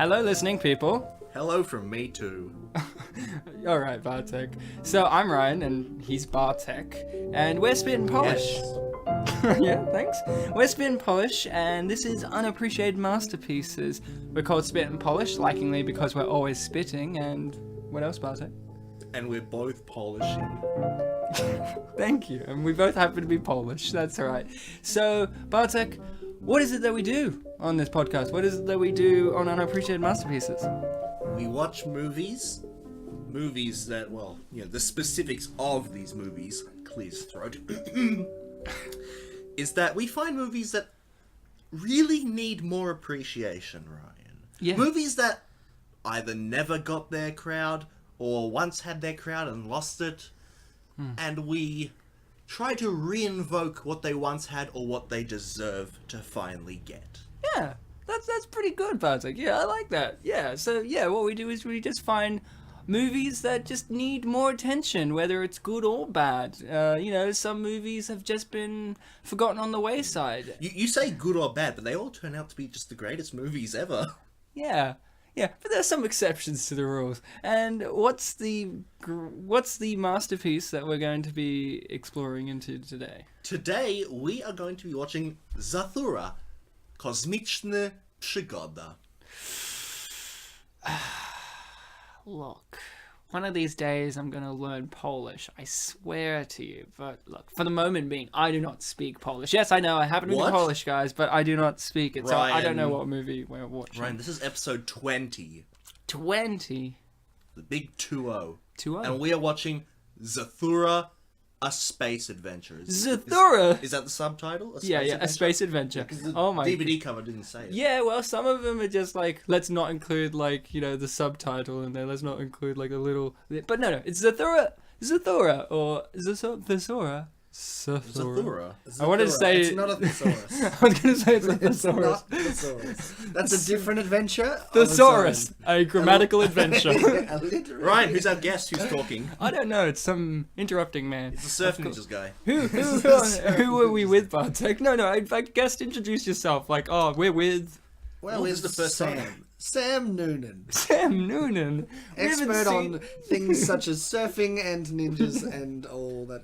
Hello, listening people. Hello from me too. Alright, Bartek. So, I'm Ryan, and he's Bartek, and we're Spit and Polish. Yes. Yeah, thanks. We're Spit and Polish, and this is Unappreciated Masterpieces. We're called Spit and Polish, likingly because we're always spitting, and what else, Bartek? And we're both polishing. Thank you, and we both happen to be Polish, that's alright. So, Bartek, what is it that we do on this podcast? What is it that we do on Unappreciated Masterpieces? We watch movies that, well, you know, the specifics of these movies, clear his throat, is that we find movies that really need more appreciation, Ryan. Yeah. Movies that either never got their crowd or once had their crowd and lost it, and we try to reinvoke what they once had or what they deserve to finally get. Yeah, that's pretty good, Bartek. Yeah, I like that. Yeah, so yeah, what we do is we just find movies that just need more attention, whether it's good or bad. Some movies have just been forgotten on the wayside. You say good or bad, but they all turn out to be just the greatest movies ever. Yeah, but there's some exceptions to the rules. And what's the masterpiece that we're going to be exploring into today? Today, we are going to be watching Zathura, Kosmiczna Przygoda. Look, one of these days I'm going to learn Polish, I swear to you. But look, for the moment being, I do not speak Polish. Yes, I know, I happen to be Polish, guys, but I do not speak it, so I don't know what movie we're watching. Ryan, this is episode 20. 20? The big 2-0. 2-0. And we are watching Zathura, A Space Adventure. Zathura! Is that the subtitle? A Space Adventure. Oh my DVD cover didn't say it. Yeah, well, some of them are just like, let's not include, like, the subtitle in there. Let's not include, like, a little... But no, it's Zathura, or Zathura. Zathura. I wanted to say... It's not a thesaurus. I was going to say it's a It's thesaurus. not thesaurus. That's a different adventure. Thesaurus, a grammatical adventure. Ryan, who's our guest who's talking? I don't know, it's some interrupting man. It's the Surf Ninjas guy. Who are we with, Bartek? No, in fact, guest, introduce yourself. Like, we're with... Well, here's the first time. Sam Noonan. Sam Noonan. Expert on things such as surfing and ninjas and all that.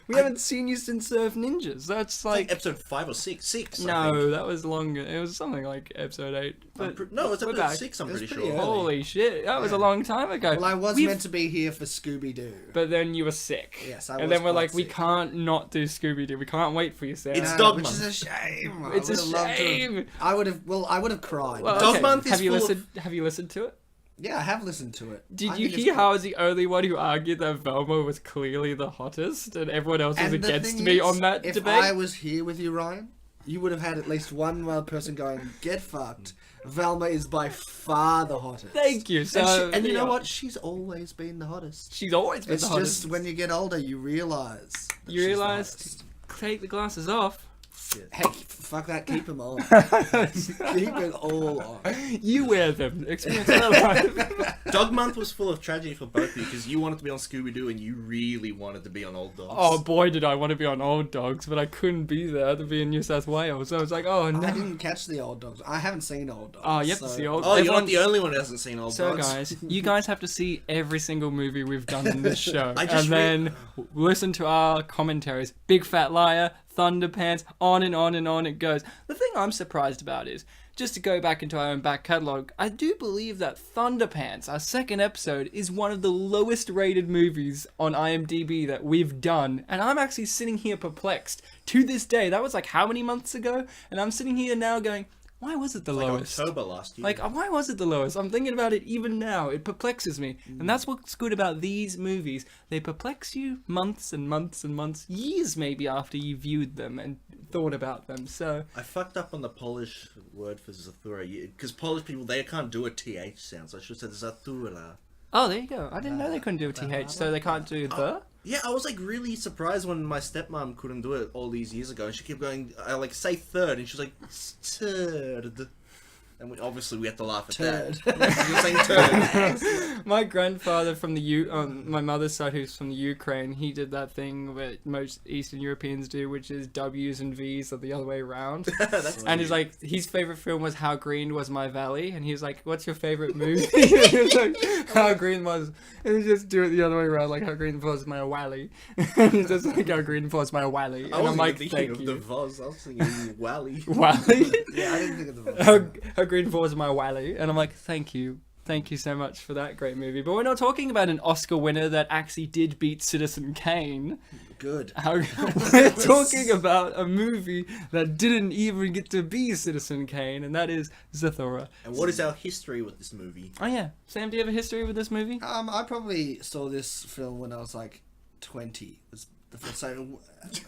We haven't seen you since Surf Ninjas. That's like episode 5 or 6. 6. No, that was longer. It was something like episode 8. But no, it's episode 6. I'm pretty sure. Holy shit, that was a long time ago. Well, I was meant to be here for Scooby-Doo, but then you were sick. Yes, I was. And then we're like, sick. we can't not do Scooby-Doo. We can't wait for you, Sam. It's Dog which Month. is a shame. It's a shame. I would have cried. Well, Dog Month is have you full listened? Have you listened to it? Yeah, I have listened to it. Did you hear how I was the only one who argued that Velma was clearly the hottest and everyone else was against me on that if debate? If I was here with you, Ryan, you would have had at least one person going, get fucked. Velma is by far the hottest. Thank you. So, and you know what? She's always been the hottest. She's always been the hottest. It's just when you get older, you realise. You realise, take the glasses off. Hey, fuck that, keep them on. Keep it all on. You wear them. Experience my life. Dog Month was full of tragedy for both of you because you wanted to be on Scooby-Doo and you really wanted to be on Old Dogs. Oh boy, did I want to be on Old Dogs, but I couldn't be there to be in New South Wales. So I was like, oh no. I didn't catch the Old Dogs. I haven't seen Old Dogs. Oh, you have to see Old Dogs. Oh, you're not the only one who hasn't seen Old Dogs. So guys, you guys have to see every single movie we've done in this show. Then listen to our commentaries. Big Fat Liar, Thunderpants, on and on and on it goes. The thing I'm surprised about is, just to go back into our own back catalogue, I do believe that Thunderpants, our second episode, is one of the lowest rated movies on IMDb that we've done. And I'm actually sitting here perplexed. To this day, that was like how many months ago? And I'm sitting here now going, why was it the lowest? October last year. Like, why was it the lowest? I'm thinking about it even now. It perplexes me. And that's what's good about these movies. They perplex you months and months and months, years maybe after you viewed them and thought about them. So I fucked up on the Polish word for Zathura because Polish people, they can't do a TH sound, so I should have said Zathura. Oh, there you go. I didn't know they couldn't do a TH, so they can't do the? Yeah, I was like really surprised when my stepmom couldn't do it all these years ago. And she kept going, I like say third, and she was like, third. And we have to laugh at Turd. that. You're saying turd. My grandfather from the on my mother's side, who's from the Ukraine, he did that thing that most Eastern Europeans do, which is W's and V's are the other way around. That's And he's like, his favorite film was How Green Was My Valley, and he was like, "What's your favorite movie?" He was like, "How Green Was," and he just do it the other way around, like How Green Was My Valley, and he's just like How Green Was My Valley, and I'm like, thinking "Thank of you." the Voz. I was thinking Wally. Valley. Yeah, I didn't think of the How Green Was My Valley, and I'm like, "Thank you." Thank you so much for that great movie. But we're not talking about an Oscar winner that actually did beat Citizen Kane. Good. We're talking about a movie that didn't even get to be Citizen Kane, and that is Zathura. And what is our history with this movie? Oh yeah, Sam, do you have a history with this movie? I probably saw this film when I was like 20. So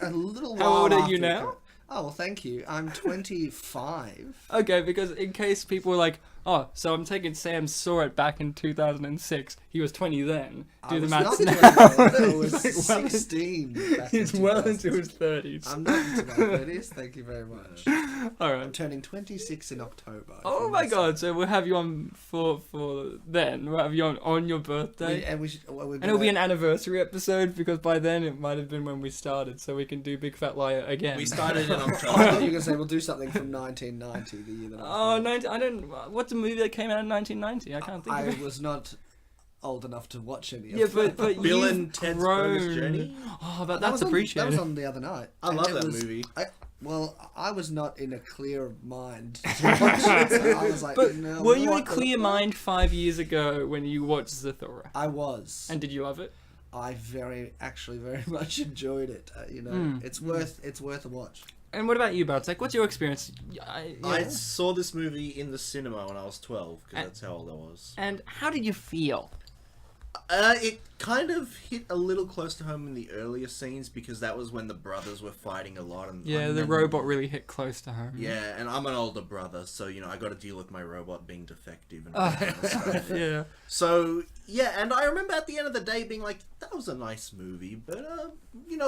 a little while. How old are after you it now? came- Oh, well, thank you. I'm 25. Okay, because in case people were like, "Oh, so I'm taking Sam saw it back in 2006. He was 20 then. I Do the was maths not now." 20. I was He's like, well, 16. Back He's in well into 2006. his 30s. I'm not into my 30s. Thank you very much. All I'm right. turning 26 in October. Oh From my this- god, so we'll have you on for then. We'll have you on your birthday. And we should. Well, we're And it'll be gonna- an anniversary episode because by then it might have been when we started, so we can do Big Fat Liar again. We started in I thought October. you were going to say we'll do something from 1990, the year that I Oh, was born. 90, I don't. What's a movie that came out in 1990? I can't think I of it. was not old enough to watch any of Yeah, them. but Bill you've and Ted's grown. Bonus Journey? Oh, but That that's was on- appreciated. That was on the other night. I And love it that was- movie. I was not in a clear mind to watch it. So I was like, But no, were you in a what the clear fuck? mind 5 years ago when you watched Zathura? I was. And did you love it? I actually very much enjoyed it. It's worth a watch. And what about you, Bartek? What's your experience? I saw this movie in the cinema when I was 12, because that's how old I was. And how did you feel? It kind of hit a little close to home in the earlier scenes, because that was when the brothers were fighting a lot. And Yeah, the robot really hit close to home. Yeah, and I'm an older brother, so, I got to deal with my robot being defective and all that kind of stuff. Yeah. So, yeah, and I remember at the end of the day being like, that was a nice movie, but,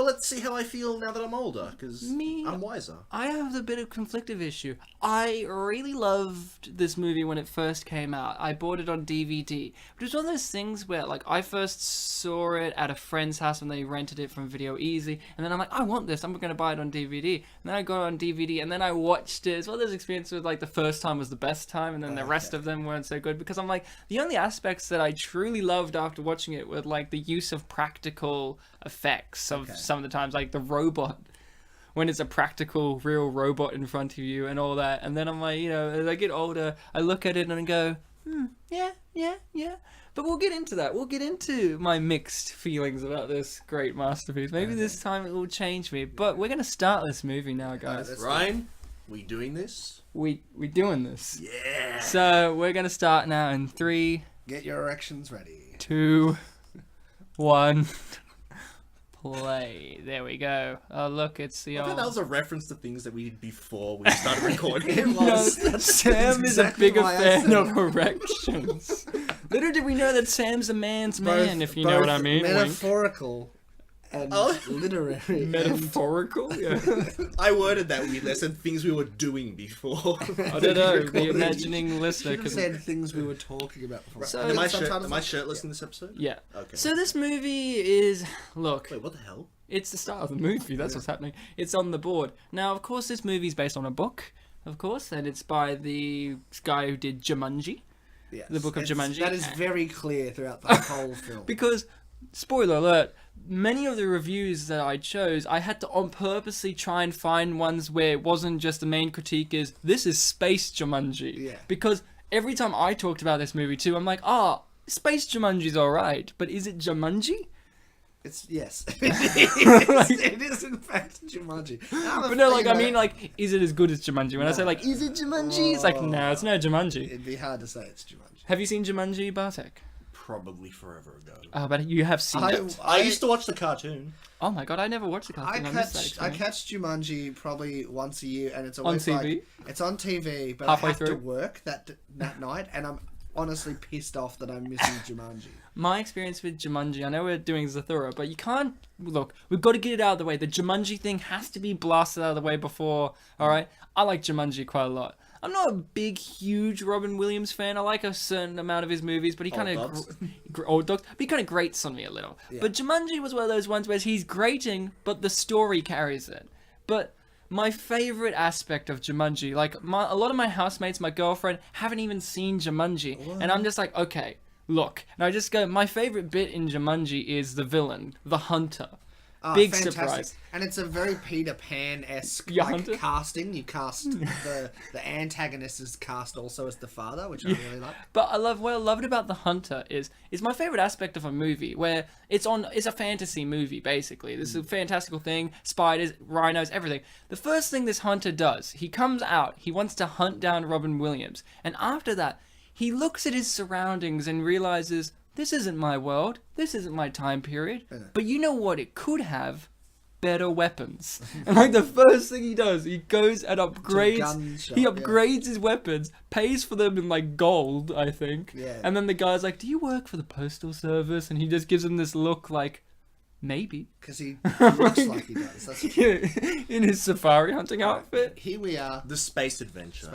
let's see how I feel now that I'm older, because I'm wiser. I have a bit of conflictive issue. I really loved this movie when it first came out. I bought it on DVD. But it was one of those things where, like, I first saw it at a friend's house when they rented it from Video Easy, and then I'm like, I want this, I'm going to buy it on DVD. And then I got it on DVD, and then I watched it. It's one of those experiences where, like, the first time was the best time, and then the rest of them weren't so good, because I'm like, the only aspects that I truly loved after watching it were, like, the use of practical effects of some of the times, like the robot, when it's a practical real robot in front of you and all that. And then I'm like, as I get older, I look at it and I go, yeah. But we'll get into that. We'll get into my mixed feelings about this great masterpiece. Maybe this time it will change me. But we're gonna start this movie now, guys. Ryan, we doing this? We doing this. Yeah. So we're gonna start now in 3, Get your erections ready. 2, 1. Play. There we go. Oh, look, it's the I thought old... that was a reference to things that we did before we started recording. It No, was. Sam is exactly a bigger why I fan said of erections. Little did we know that Sam's a man's man, if you know what I mean. Wink. Metaphorical and literary. Metaphorical? Yeah. I worded that weirdly. I said things we were doing before. I don't know. The imagining listener Should have can... said things we were talking about before. So- am I Sometimes- shirtless in this episode? Yeah. Okay. So this movie is... Look, Wait, what the hell? it's the start of the movie. That's what's happening. It's on the board. Now, of course, this movie's based on a book, of course, and it's by the guy who did Jumanji. Yes. The book of Jumanji. That is very clear throughout the whole film. Because, spoiler alert, many of the reviews that I chose, I had to on purposely try and find ones where it wasn't just the main critique is, this is space Jumanji. Yeah. Because every time I talked about this movie too, I'm like, space Jumanji's alright, but is it Jumanji? It's yes. It is in fact Jumanji. But no, like, I mean, like, is it as good as Jumanji? When I say, like, is it Jumanji? It's like, no, it's no Jumanji. It'd be hard to say it's Jumanji. Have you seen Jumanji, Bartek? Probably forever ago. Oh, but you have seen it. I used to watch the cartoon. Oh my god, I never watched the cartoon. I missed that I experience. catch Jumanji probably once a year, and it's On always TV? like it's on TV, but Halfway I have to through? work that night, and I'm honestly pissed off that I'm missing Jumanji. My experience with Jumanji, I know we're doing Zathura, but you can't... Look, we've got to get it out of the way. The Jumanji thing has to be blasted out of the way before, alright? I like Jumanji quite a lot. I'm not a big, huge Robin Williams fan. I like a certain amount of his movies, but he kind of old dogs. But he kind of grates on me a little. Yeah. But Jumanji was one of those ones where he's grating, but the story carries it. But my favorite aspect of Jumanji, like a lot of my housemates, my girlfriend, haven't even seen Jumanji, and I'm just like, okay, look, and I just go, my favorite bit in Jumanji is the villain, the hunter. Big fantastic. Surprise. And it's a very Peter Pan-esque casting. You cast the antagonist is cast also as the father, which I really like. But what I loved about the hunter is my favorite aspect of a movie where it's a fantasy movie basically. This is a fantastical thing, spiders, rhinos, everything. The first thing this hunter does, he comes out, he wants to hunt down Robin Williams, and after that, he looks at his surroundings and realizes, this isn't my world. This isn't my time period. But you know what it could have? Better weapons. And like the first thing he does, he goes and upgrades. He upgrades his weapons, pays for them in like gold, I think. Yeah. And then the guy's like, "Do you work for the postal service?" And he just gives him this look like, maybe. Because he looks like he does. That's in his safari hunting outfit. Here we are. The space adventure.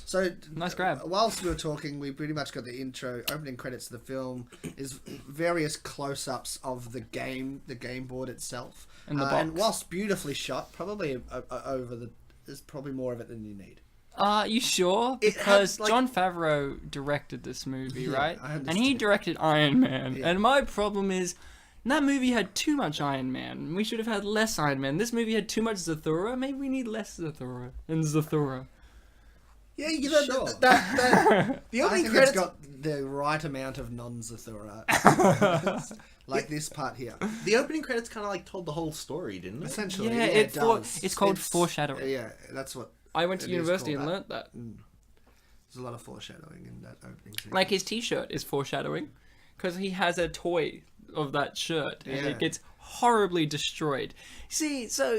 So, nice grab. Whilst we were talking, we pretty much got the intro, opening credits of the film, is various close-ups of the game board itself. And the box. And whilst beautifully shot, probably there's probably more of it than you need. Are you sure? Because Jon Favreau directed this movie, right? And he directed Iron Man. Yeah. And my problem is, that movie had too much Iron Man. We should have had less Iron Man. This movie had too much Zathura. Maybe we need less Zathura and Zathura. Yeah, you know, sure. The opening credits got the right amount of non-Zathura. Like this part here. The opening credits kind of like told the whole story, didn't it? Essentially, yeah, it does. It's called foreshadowing. Yeah, that's what. I went to university and learnt that. There's a lot of foreshadowing in that opening scene. Like his T-shirt is foreshadowing, because he has a toy of that shirt and it gets horribly destroyed. See, so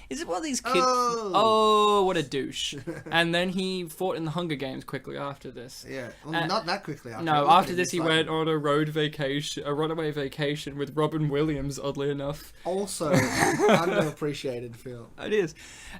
is it one of these kids? Oh, what a douche! And then he fought in the Hunger Games quickly after this. Yeah, well, not that quickly after. No, after this he went on a runaway vacation with Robin Williams. Oddly enough, also underappreciated film. It is,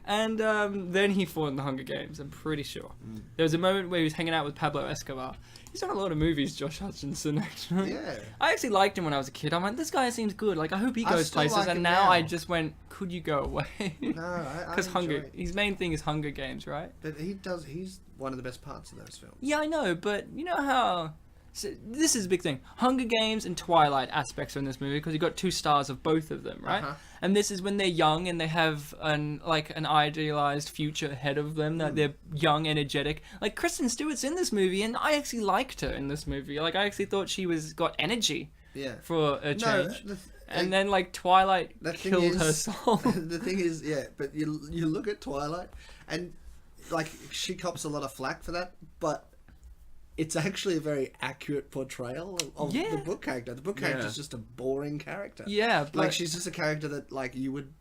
and then he fought in the Hunger Games. I'm pretty sure there was a moment where he was hanging out with Pablo Escobar. He's done a lot of movies, Josh Hutcherson, actually. Yeah. I actually liked him when I was a kid. I'm like, this guy seems good. Like, I hope he goes places. Like and now I just went, could you go away? No, Because his main thing is Hunger Games, right? But he's one of the best parts of those films. Yeah, I know, but you know how... So this is a big thing. Hunger Games and Twilight aspects are in this movie because you got 2 stars of both of them, right? And this is when they're young and they have an idealized future ahead of them. That they're young, energetic. Like Kristen Stewart's in this movie, and I actually liked her in this movie. Like I actually thought she got energy. Yeah. For a change. And then like Twilight killed her soul. The thing is, but you look at Twilight, and like she cops a lot of flack for that, but it's actually a very accurate portrayal of the book character. The book character is just a boring character. Yeah, but... like she's just a character that like you would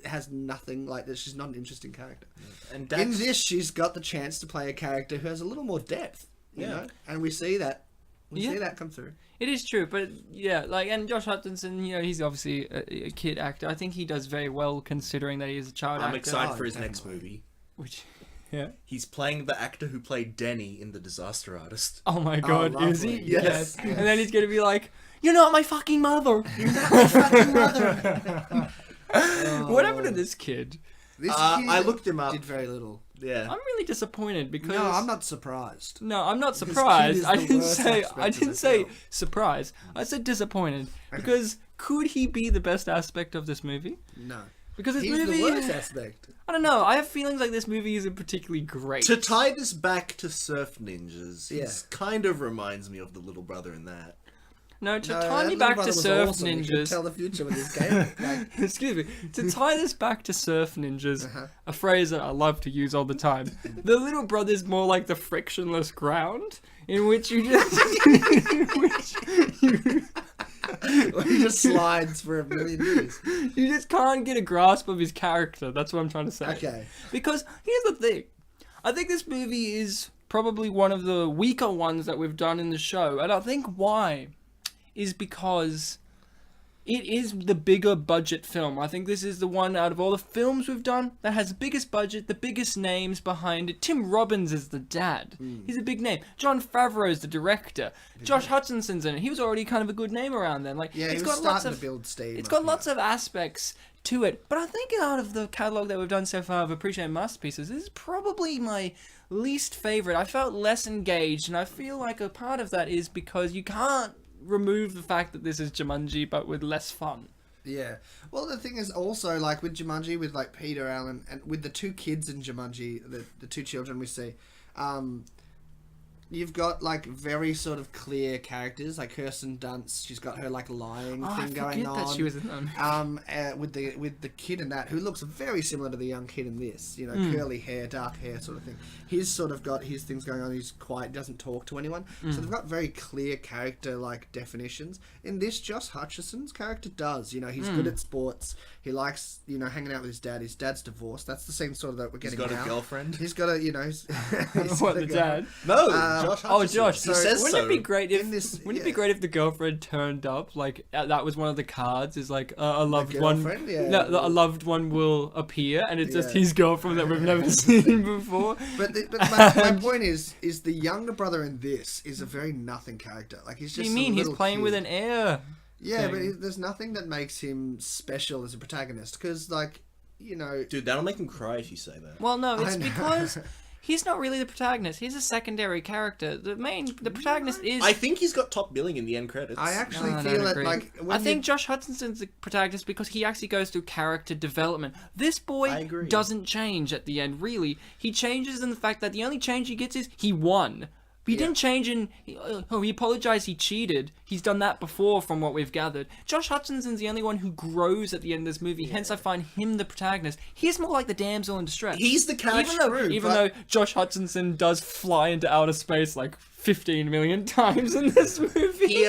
has nothing like that. She's not an interesting character. And in this, she's got the chance to play a character who has a little more depth. You know, and we see that. We see that come through. It is true, but and Josh Hutcherson, you know, he's obviously a kid actor. I think he does very well considering that he is a child actor. I'm excited for his next movie. Which... Yeah. He's playing the actor who played Denny in The Disaster Artist. Oh my god, is he? Yes. And then he's gonna be like, "You're not my fucking mother. You're not my fucking mother." What happened to this kid? This kid I looked him up. Did very little. Yeah. I'm really disappointed because... No, I'm not surprised. No, I'm not surprised. I didn't say surprised. I said disappointed. Because could he be the best aspect of this movie? No. Because this He's movie... the worst aspect. I don't know. I have feelings like this movie isn't particularly great. To tie this back to Surf Ninjas, he kind of reminds me of the little brother in that. No, tie me back to Surf Ninjas. You can tell the future with this game. Excuse me. To tie this back to Surf Ninjas, a phrase that I love to use all the time. The little brother's more like the frictionless ground, in which you just... Where he just slides for a million years. You just can't get a grasp of his character. That's what I'm trying to say. Okay. Because here's the thing. I think this movie is probably one of the weaker ones that we've done in the show. And I think why is because it is the bigger budget film. I think this is the one out of all the films we've done that has the biggest budget, the biggest names behind it. Tim Robbins is the dad. He's a big name. Jon Favreau's the director. Josh Hutcherson's in it. He was already kind of a good name around then. Like, Yeah, it's he got was lots starting of to build steam. It's got lots of aspects to it. But I think out of the catalogue that we've done so far of Appreciated Masterpieces, this is probably my least favourite. I felt less engaged, and I feel like a part of that is because you can't remove the fact that this is Jumanji, but with less fun. Yeah. Well, the thing is also, like, with Jumanji, with, like, Peter Allen, and with the two kids in Jumanji, the two children we see, you've got, like, very sort of clear characters, like Kirsten Dunst. She's got her, like, lying thing going on. That she was in them. With the kid in that, who looks very similar to the young kid in this, you know, curly hair, dark hair sort of thing. He's sort of got his things going on. He's quiet, doesn't talk to anyone. So they've got very clear character, like, definitions. In this, Josh Hutcherson's character does. You know, he's good at sports. He likes, you know, hanging out with his dad. His dad's divorced. That's the same sort of that we're getting now. He's got a girlfriend. He's got a, you know... He's What, the dad? No, Josh Hutcherson. Oh, Josh. He says wouldn't so. it be great if it be great if the girlfriend turned up? Like that was one of the cards. Is like a loved one. Yeah. No, a loved one will appear, and it's just his girlfriend that we've never seen before. But my point is the younger brother in this is a very nothing character. Like, he's What just. do you mean? He's little playing kid. with an air. Yeah, thing. but there's nothing that makes him special as a protagonist. Because, like, you know. Dude, that'll make him cry if you say that. Well, no, it's I know. because he's not really the protagonist. He's a secondary character. The protagonist is. I think he's got top billing in the end credits. I actually No, I feel don't that, agree. like. I think Josh Hutcherson's the protagonist because he actually goes through character development. This boy I agree. doesn't change at the end, really. He changes in the fact that the only change he gets is he won. But he didn't change in... he apologized, he cheated. He's done that before from what we've gathered. Josh Hutcherson's the only one who grows at the end of this movie, hence I find him the protagonist. He's more like the damsel in distress. He's the couch Even though Josh Hutcherson does fly into outer space like 15 million times in this movie.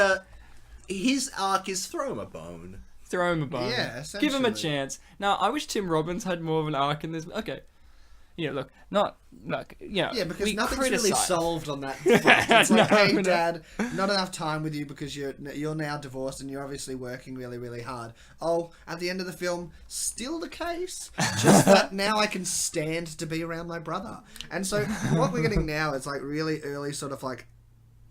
His arc is throw him a bone. Throw him a bone. Yeah, Give him a essentially. chance. Now, I wish Tim Robbins had more of an arc in this. Okay. Yeah, look, Yeah, because we nothing's really criticize. solved on that front. It's like, No, hey, no. Dad, not enough time with you because you're now divorced and you're obviously working really, really hard. Oh, at the end of the film, still the case. Just that now I can stand to be around my brother. And so what we're getting now is like really early sort of like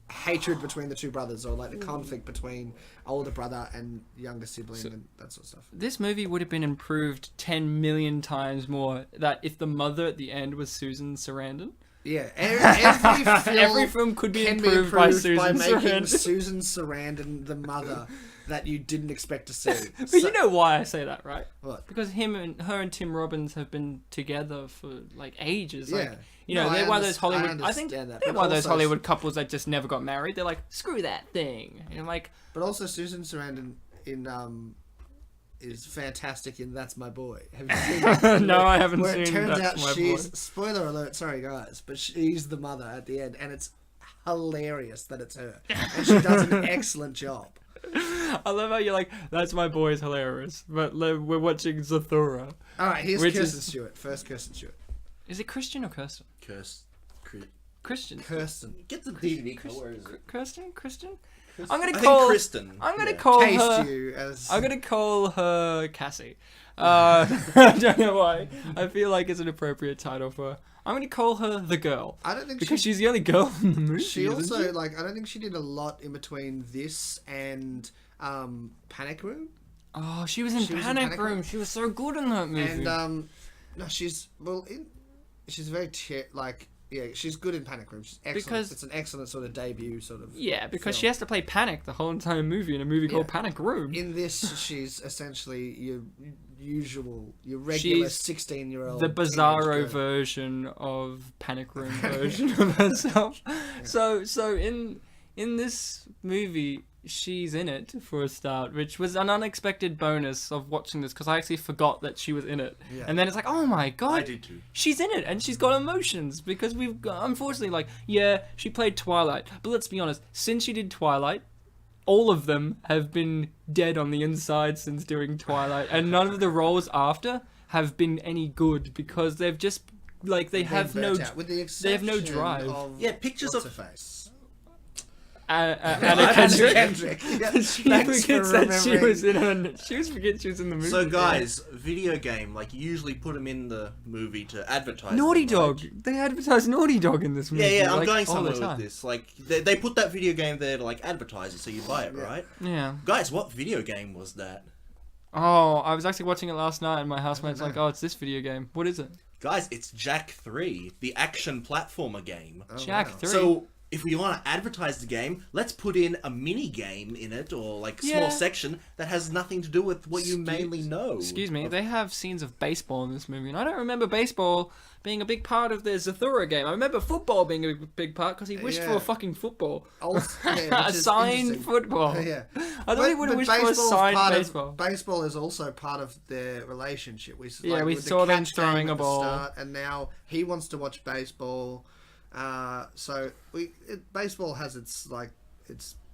hatred between the two brothers, or like the conflict between older brother and younger sibling and that sort of stuff. This movie would have been improved 10 million times more that if the mother at the end was Susan Sarandon. Yeah, every film could be can improved by by Susan making Sarandon. Susan Sarandon the mother that you didn't expect to see. But you know why I say that, right? What? Because her and Tim Robbins have been together for like ages. Yeah. Like, you know, No, they're I one of those Hollywood. I understand think that, they're but one of those also- Hollywood couples that just never got married. They're like, screw that thing. And I'm like, But also Susan Sarandon in is fantastic in That's My Boy. Have you seen that? No, I haven't Where it seen turns That's out My she's Boy. spoiler alert, sorry guys, but she's the mother at the end, and it's hilarious that it's her, and she does an excellent job. I love how you're like, that's my boy is hilarious, but we're watching Zathura. All right, here's Which Kirsten is- Stewart. First, Kirsten Stewart. Is it Christian or Kirsten? Christian. Kirsten. Get the DVD. Where is it? Christian? I'm I gonna think call Kristen. I'm gonna Yeah. call Taste her. you as I'm gonna call her Cassie. I don't know why. I feel like it's an appropriate title for her. I'm gonna call her the girl I don't think because she's the only girl in the movie. She isn't also she? like I don't think she did a lot in between this and Panic Room. Oh, she was in She was in Panic Panic Room. Room. She was so good in that movie. And no, she's very she's good in Panic Room. She's excellent. Because- it's an excellent sort of debut sort of. yeah, because film. she has to play Panic the whole entire movie in a movie called Panic Room. In this, she's essentially your regular She's 16-year-old. The teenage bizarro girl. version of Panic Room version of herself. So in this movie, she's in it for a start, which was an unexpected bonus of watching this because I actually forgot that she was in it. Yeah. And then it's like, oh my god, I did too. she's in it and she's got emotions because we've got, unfortunately, like, yeah, she played Twilight, but let's be honest, since she did Twilight, all of them have been dead on the inside since doing Twilight, and none of the roles after have been any good because they've just like they have no Burnt out, with the they have no exception drive. Of, Yeah, pictures what's of- her face. Anna Kendrick. Yeah. She Thanks forgets for that she was in the movie. So guys, video game, like you usually put them in the movie to advertise. Naughty them, Dog. right? They advertise Naughty Dog in this movie. Yeah, I'm like, going all the somewhere time. with this. Like they put that video game there to like advertise it, so you buy it, right? Yeah. Guys, what video game was that? Oh, I was actually watching it last night, and my housemate's like, "Oh, it's this video game. What is it?" Guys, it's Jak 3, the action platformer game. Oh, Jak wow. 3. So if we want to advertise the game, let's put in a mini game in it, or like a small section that has nothing to do with what you mainly know. Excuse me, they have scenes of baseball in this movie, and I don't remember baseball being a big part of the Zathura game. I remember football being a big part because he wished for a fucking football. Yeah, a signed football. Yeah. I thought he would have wished for a signed baseball. Baseball is also part of their relationship. We saw them throwing a ball. And now he wants to watch baseball. So baseball has its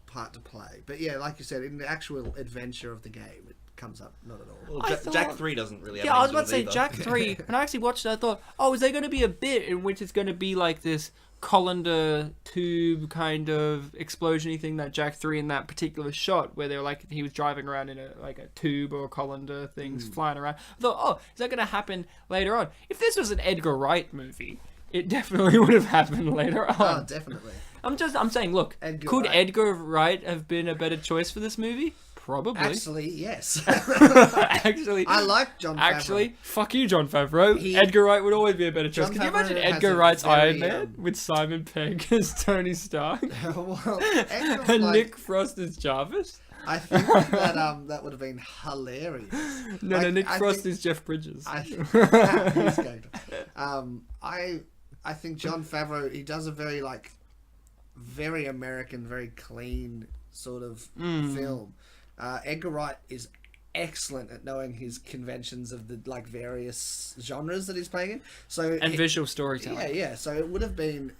part to play. But yeah, like you said, in the actual adventure of the game, it comes up not at all. Well, Jak 3 doesn't really have Yeah, I was anything about to say to do with Jak 3, and I actually watched it. I thought, oh, is there going to be a bit in which it's going to be like this colander tube kind of explosion-y thing that Jak 3 in that particular shot where they were like he was driving around in a tube or a colander things flying around. I thought, oh, is that going to happen later on? If this was an Edgar Wright movie, it definitely would have happened later on. Oh, definitely. I'm saying, look, could Edgar Wright have been a better choice for this movie? Probably. Actually, yes. Actually, I like Jon Favreau. Actually, fuck you, Jon Favreau. Edgar Wright would always be a better choice. Jon Can you imagine Favreau has Edgar a Wright's very, Iron Man with Simon Pegg as Tony Stark Well, Edgar's and like- Nick Frost as Jarvis? I think that would have been hilarious. No, Nick I Frost think- is Jeff Bridges. He's going to. I think Jon Favreau, he does a very American, very clean sort of film. Edgar Wright is excellent at knowing his conventions of the various genres that he's playing in. And visual storytelling. Yeah. So it would have been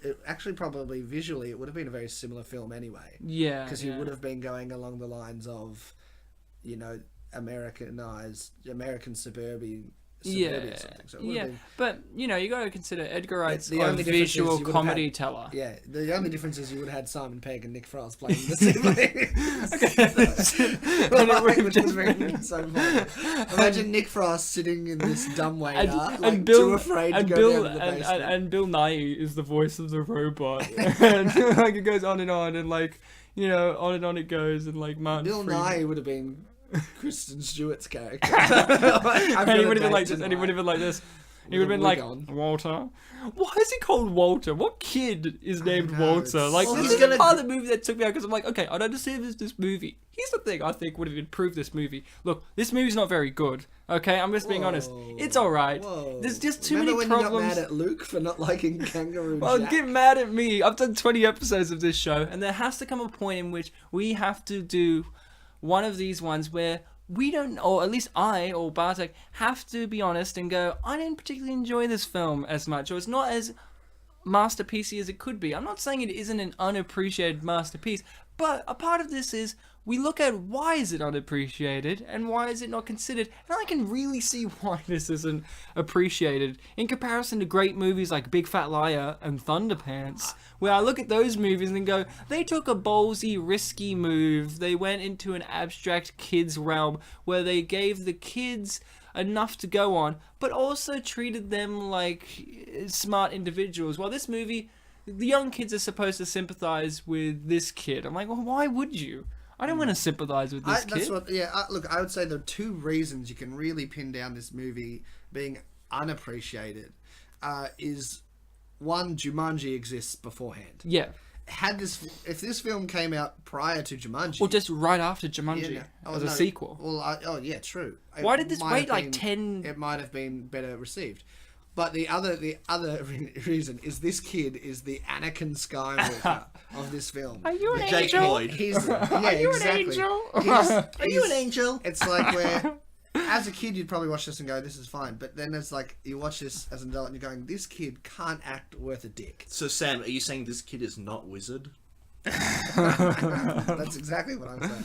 probably visually it would have been a very similar film anyway. Yeah. Because he would have been going along the lines of, American suburban something. So it would have been, but you got to consider Edgar Wright's the a only difference is visual you would have comedy had- teller. yeah, the only difference is you would have had Simon Pegg and Nick Frost playing the same And it would have which is just very so funny. Imagine Nick Frost sitting in this dumbwaiter, and too afraid to go down to the basement. and Bill Nighy is the voice of the robot, and it goes on and on, and on and on it goes, and Martin Bill Freeman. Nighy would have been Kristen Stewart's character. And he would have been like this, and he would have been like this. He would have been like, on. Walter. Why is he called Walter? What kid is named know, Walter? it's- Like, Well, this he's is gonna- part of the movie that took me out because I'm like, okay, I understand this movie. Here's the thing I think would have improved this movie. Look, this movie's not very good. Okay, I'm just being honest. It's alright. Whoa. There's just too Remember many when problems. you got mad at Luke for not liking Kangaroo Well, Jack? get mad at me. I've done 20 episodes of this show, and there has to come a point in which we have to do one of these ones where we don't, or at least I or Bartek have to be honest and go, I didn't particularly enjoy this film as much, or it's not as masterpiecey as it could be. I'm not saying it isn't an unappreciated masterpiece, but a part of this is we look at why is it unappreciated and why is it not considered, and I can really see why this isn't appreciated in comparison to great movies like Big Fat Liar and Thunderpants, where I look at those movies and go, they took a ballsy, risky move. They went into an abstract kids realm where they gave the kids enough to go on, but also treated them like smart individuals. While this movie, the young kids are supposed to sympathize with this kid. I'm like, well, why would you? I don't want to sympathize with this kid. Look, I would say there are two reasons you can really pin down this movie being unappreciated. Is one, Jumanji exists beforehand. Yeah. If this film came out prior to Jumanji, Or just right after Jumanji as a sequel. Well, true. Why did this wait It 10... It might have been better received. But the other reason is this kid is the Anakin Skywalker of this film. Are you an Jake angel? Lloyd. Are you an angel? Are you an angel? It's like where, as a kid, you'd probably watch this and go, "This is fine," but then it's like you watch this as an adult and you're going, "This kid can't act worth a dick." So Sam, are you saying this kid is not Wizard? That's exactly what I'm saying.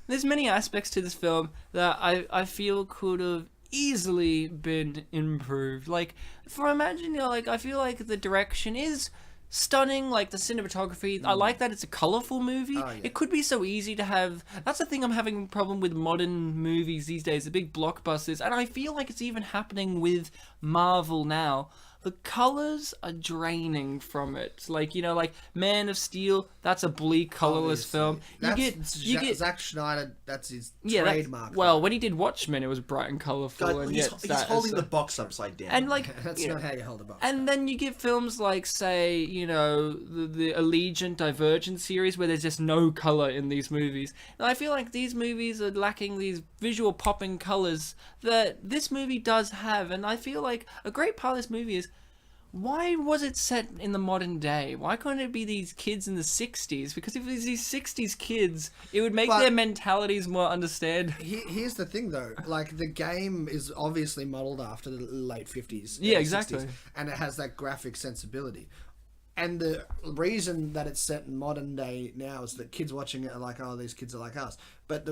There's many aspects to this film that I feel could have easily been improved. Like, I feel like the direction is stunning, like the cinematography. I like that it's a colorful movie. Oh, yeah. It could be so easy to have. That's the thing I'm having a problem with modern movies these days, the big blockbusters, and I feel like it's even happening with Marvel now. The colors are draining from it. Like, like Man of Steel, that's a bleak, colorless film. You get Zack Snyder, that's his yeah, trademark. well, when he did Watchmen, it was bright and colorful. God, and he's yet holding the box upside down. and like That's not how you hold a box. and then you get films like, say, the Allegiant Divergent series, where there's just no color in these movies. And I feel like these movies are lacking these visual popping colors that this movie does have. And I feel like a great part of this movie is, why was it set in the modern day? Why couldn't it be these kids in the 60s? Because if it was these 60s kids, it would make their mentalities more understand. Here's the thing, though. Like, the game is obviously modelled after the late 50s. Yeah, exactly. 60s, and it has that graphic sensibility. And the reason that it's set in modern day now is that kids watching it are like, oh, these kids are like us. But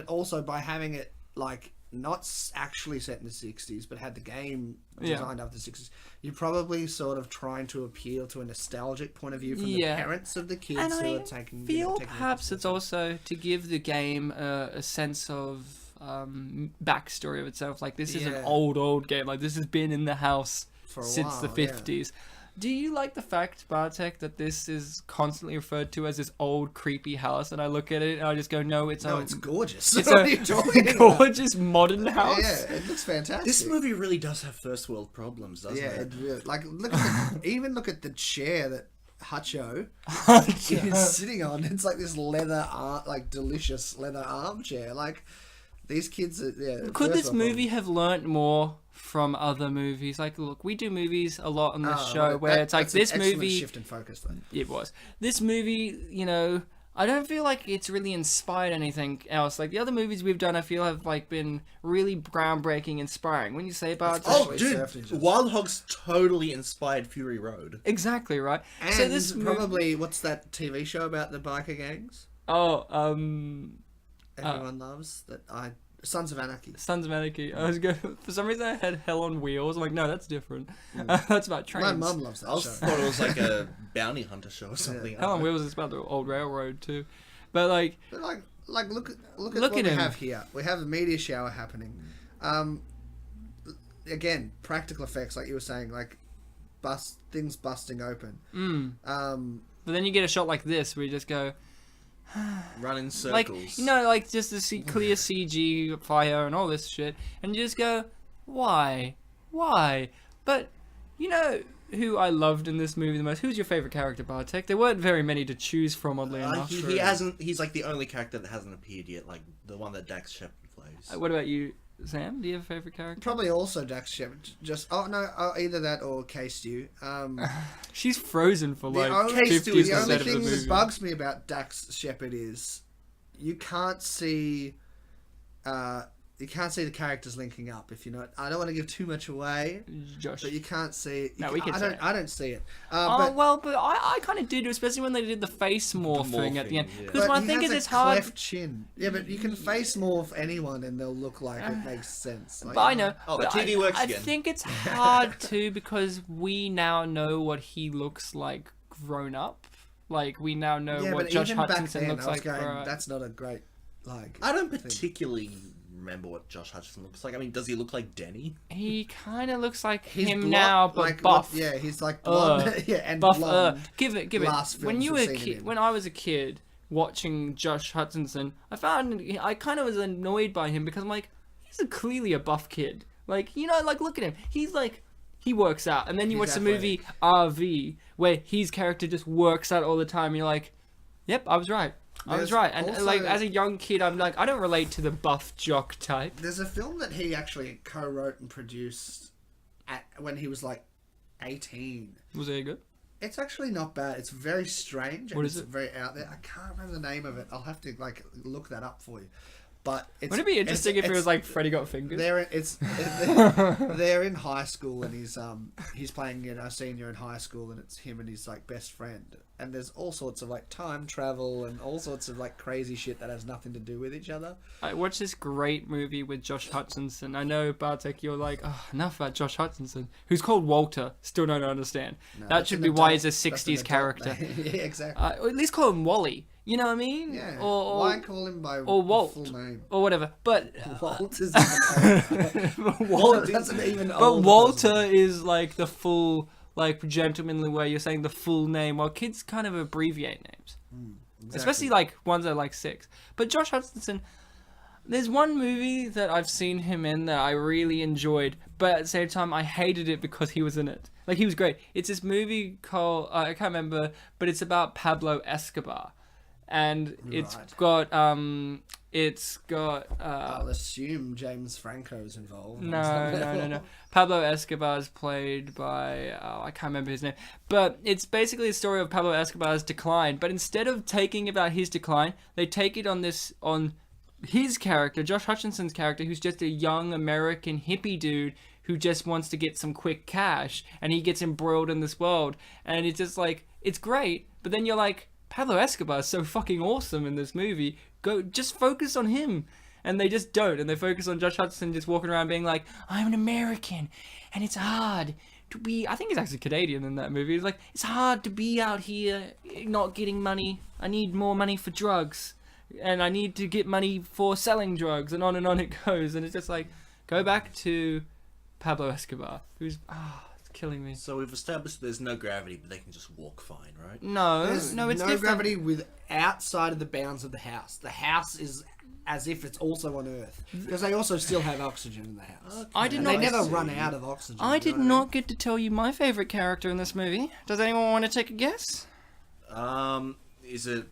also by having it, like, not actually set in the 60s, but had the game designed after the 60s, you're probably sort of trying to appeal to a nostalgic point of view from the parents of the kids and who I are taking. Feel perhaps it's also to give the game a sense of backstory of itself. Like, this is an old game. Like, this has been in the house since the 50s. Do you like the fact, Bartek, that this is constantly referred to as this old creepy house? And I look at it and I just go, no, it's gorgeous. It's what are you talking about? Gorgeous modern house. Yeah, it looks fantastic. This movie really does have first world problems, doesn't it? It really, like, even look at the chair that Hutcho is sitting on. It's like this delicious leather armchair. Like, these kids are, Could this movie have learnt more from other movies? Like, look, we do movies a lot on this show where it's like this movie. Shift in focus, though. It was. This movie, I don't feel like it's really inspired anything else. Like, the other movies we've done, I feel have like been really groundbreaking, inspiring. When you say about Wild Hogs totally inspired Fury Road. Exactly, right? And so this probably what's that TV show about the biker gangs? Everyone loves that. Sons of Anarchy. Sons of Anarchy. I was going, for some reason I had Hell on Wheels. I'm like, no, that's different. That's about trains. My mum loves that show. I thought it was like a bounty hunter show or something. Hell on Wheels is about the old railroad too. But look at what we have here. We have a meteor shower happening. Again, practical effects, like you were saying, like things busting open. But then you get a shot like this where you just go, run in circles. Like just the clear CG fire and all this shit, and you just go, why? But who I loved in this movie the most? Who's your favorite character, Bartek? There weren't very many to choose from, oddly enough. He hasn't. He's like the only character that hasn't appeared yet, like the one that Dax Shepard plays. What about you, Sam? Do you have a favorite character? Probably also Dax Shepard. Either that or K-Stew. She's frozen for like 50% the only of the thing movie. that bugs me about Dax Shepard is you can't see the characters linking up. If you know, I don't want to give too much away, Josh, but you can't see it. I don't see it. But I kind of did, especially when they did the face morphing at the end. Because But my he thing has is, a it's hard. cleft chin. Yeah, but you can face morph anyone and they'll look like it makes sense. Like, But I know. Oh, the but TV works I again. think it's hard too because we now know what he looks like grown up. Like, we now know what but Josh even back Hutcherson then, looks I was like. going, that's not a great I don't particularly remember what Josh Hutcherson looks like. I mean, does he look like Denny? He kind of looks like him blonde, now, but buff. He's like blonde. and buff. blonde. Give it. When I was a kid watching Josh Hutcherson, I kind of was annoyed by him because I'm like, he's clearly a buff kid. Like, look at him. He's like, he works out, and then you watch the movie RV where his character just works out all the time. And you're like, yep, I was right. I was right. And also, like, as a young kid, I'm like, I don't relate to the buff jock type. There's a film that he actually co-wrote and produced when he was like 18. Was it good? It's actually not bad. It's very strange. What is it? Very out there. I can't remember the name of it. I'll have to look that up for you. But Wouldn't it be interesting if it was like Freddy Got Fingered? They're in high school and he's playing a senior in high school, and it's him and his like best friend, and there's all sorts of like time travel and all sorts of like crazy shit that has nothing to do with each other. I watched this great movie with Josh Hutcherson. I know, Bartek, you're like, oh, enough about Josh Hutcherson, who's called Walter. Still don't understand. No, that should be why he's a 60s character. Yeah, exactly. Or at least call him Wally. You know what I mean? Yeah. Or why call him by Walt, full name? or whatever. But Walt is that's an even but older Walter person. is like the full, like gentlemanly way. You're saying the full name, while kids kind of abbreviate names, Exactly. especially like ones that are like 6. But Josh Hutcherson, there's one movie that I've seen him in that I really enjoyed, but at the same time I hated it because he was in it. Like, he was great. It's this movie called I can't remember, but it's about Pablo Escobar. And it's got I'll assume James Franco's involved. No. Pablo Escobar is played by I can't remember his name, but it's basically a story of Pablo Escobar's decline. But instead of taking about his decline, they take it on his character, Josh Hutcherson's character, who's just a young American hippie dude who just wants to get some quick cash, and he gets embroiled in this world, and it's just like, it's great, but then you're like, Pablo Escobar is so fucking awesome in this movie. Just focus on him. And they just don't. And they focus on Josh Hutcherson just walking around being like, I'm an American, and it's hard to be... I think he's actually Canadian in that movie. He's like, it's hard to be out here not getting money. I need more money for drugs. And I need to get money for selling drugs. And on it goes. And it's just like, go back to Pablo Escobar, who's... it's killing me. So we've established there's no gravity, but they can just walk fine, right? There's No, it's no different. gravity with outside of the bounds of the house. The house is as if it's also on Earth, because they also still have oxygen in the house. I did And not they never see. run out of oxygen. I you know did what mean? not get to tell you my favorite character in this movie. Does anyone want to take a guess? Is it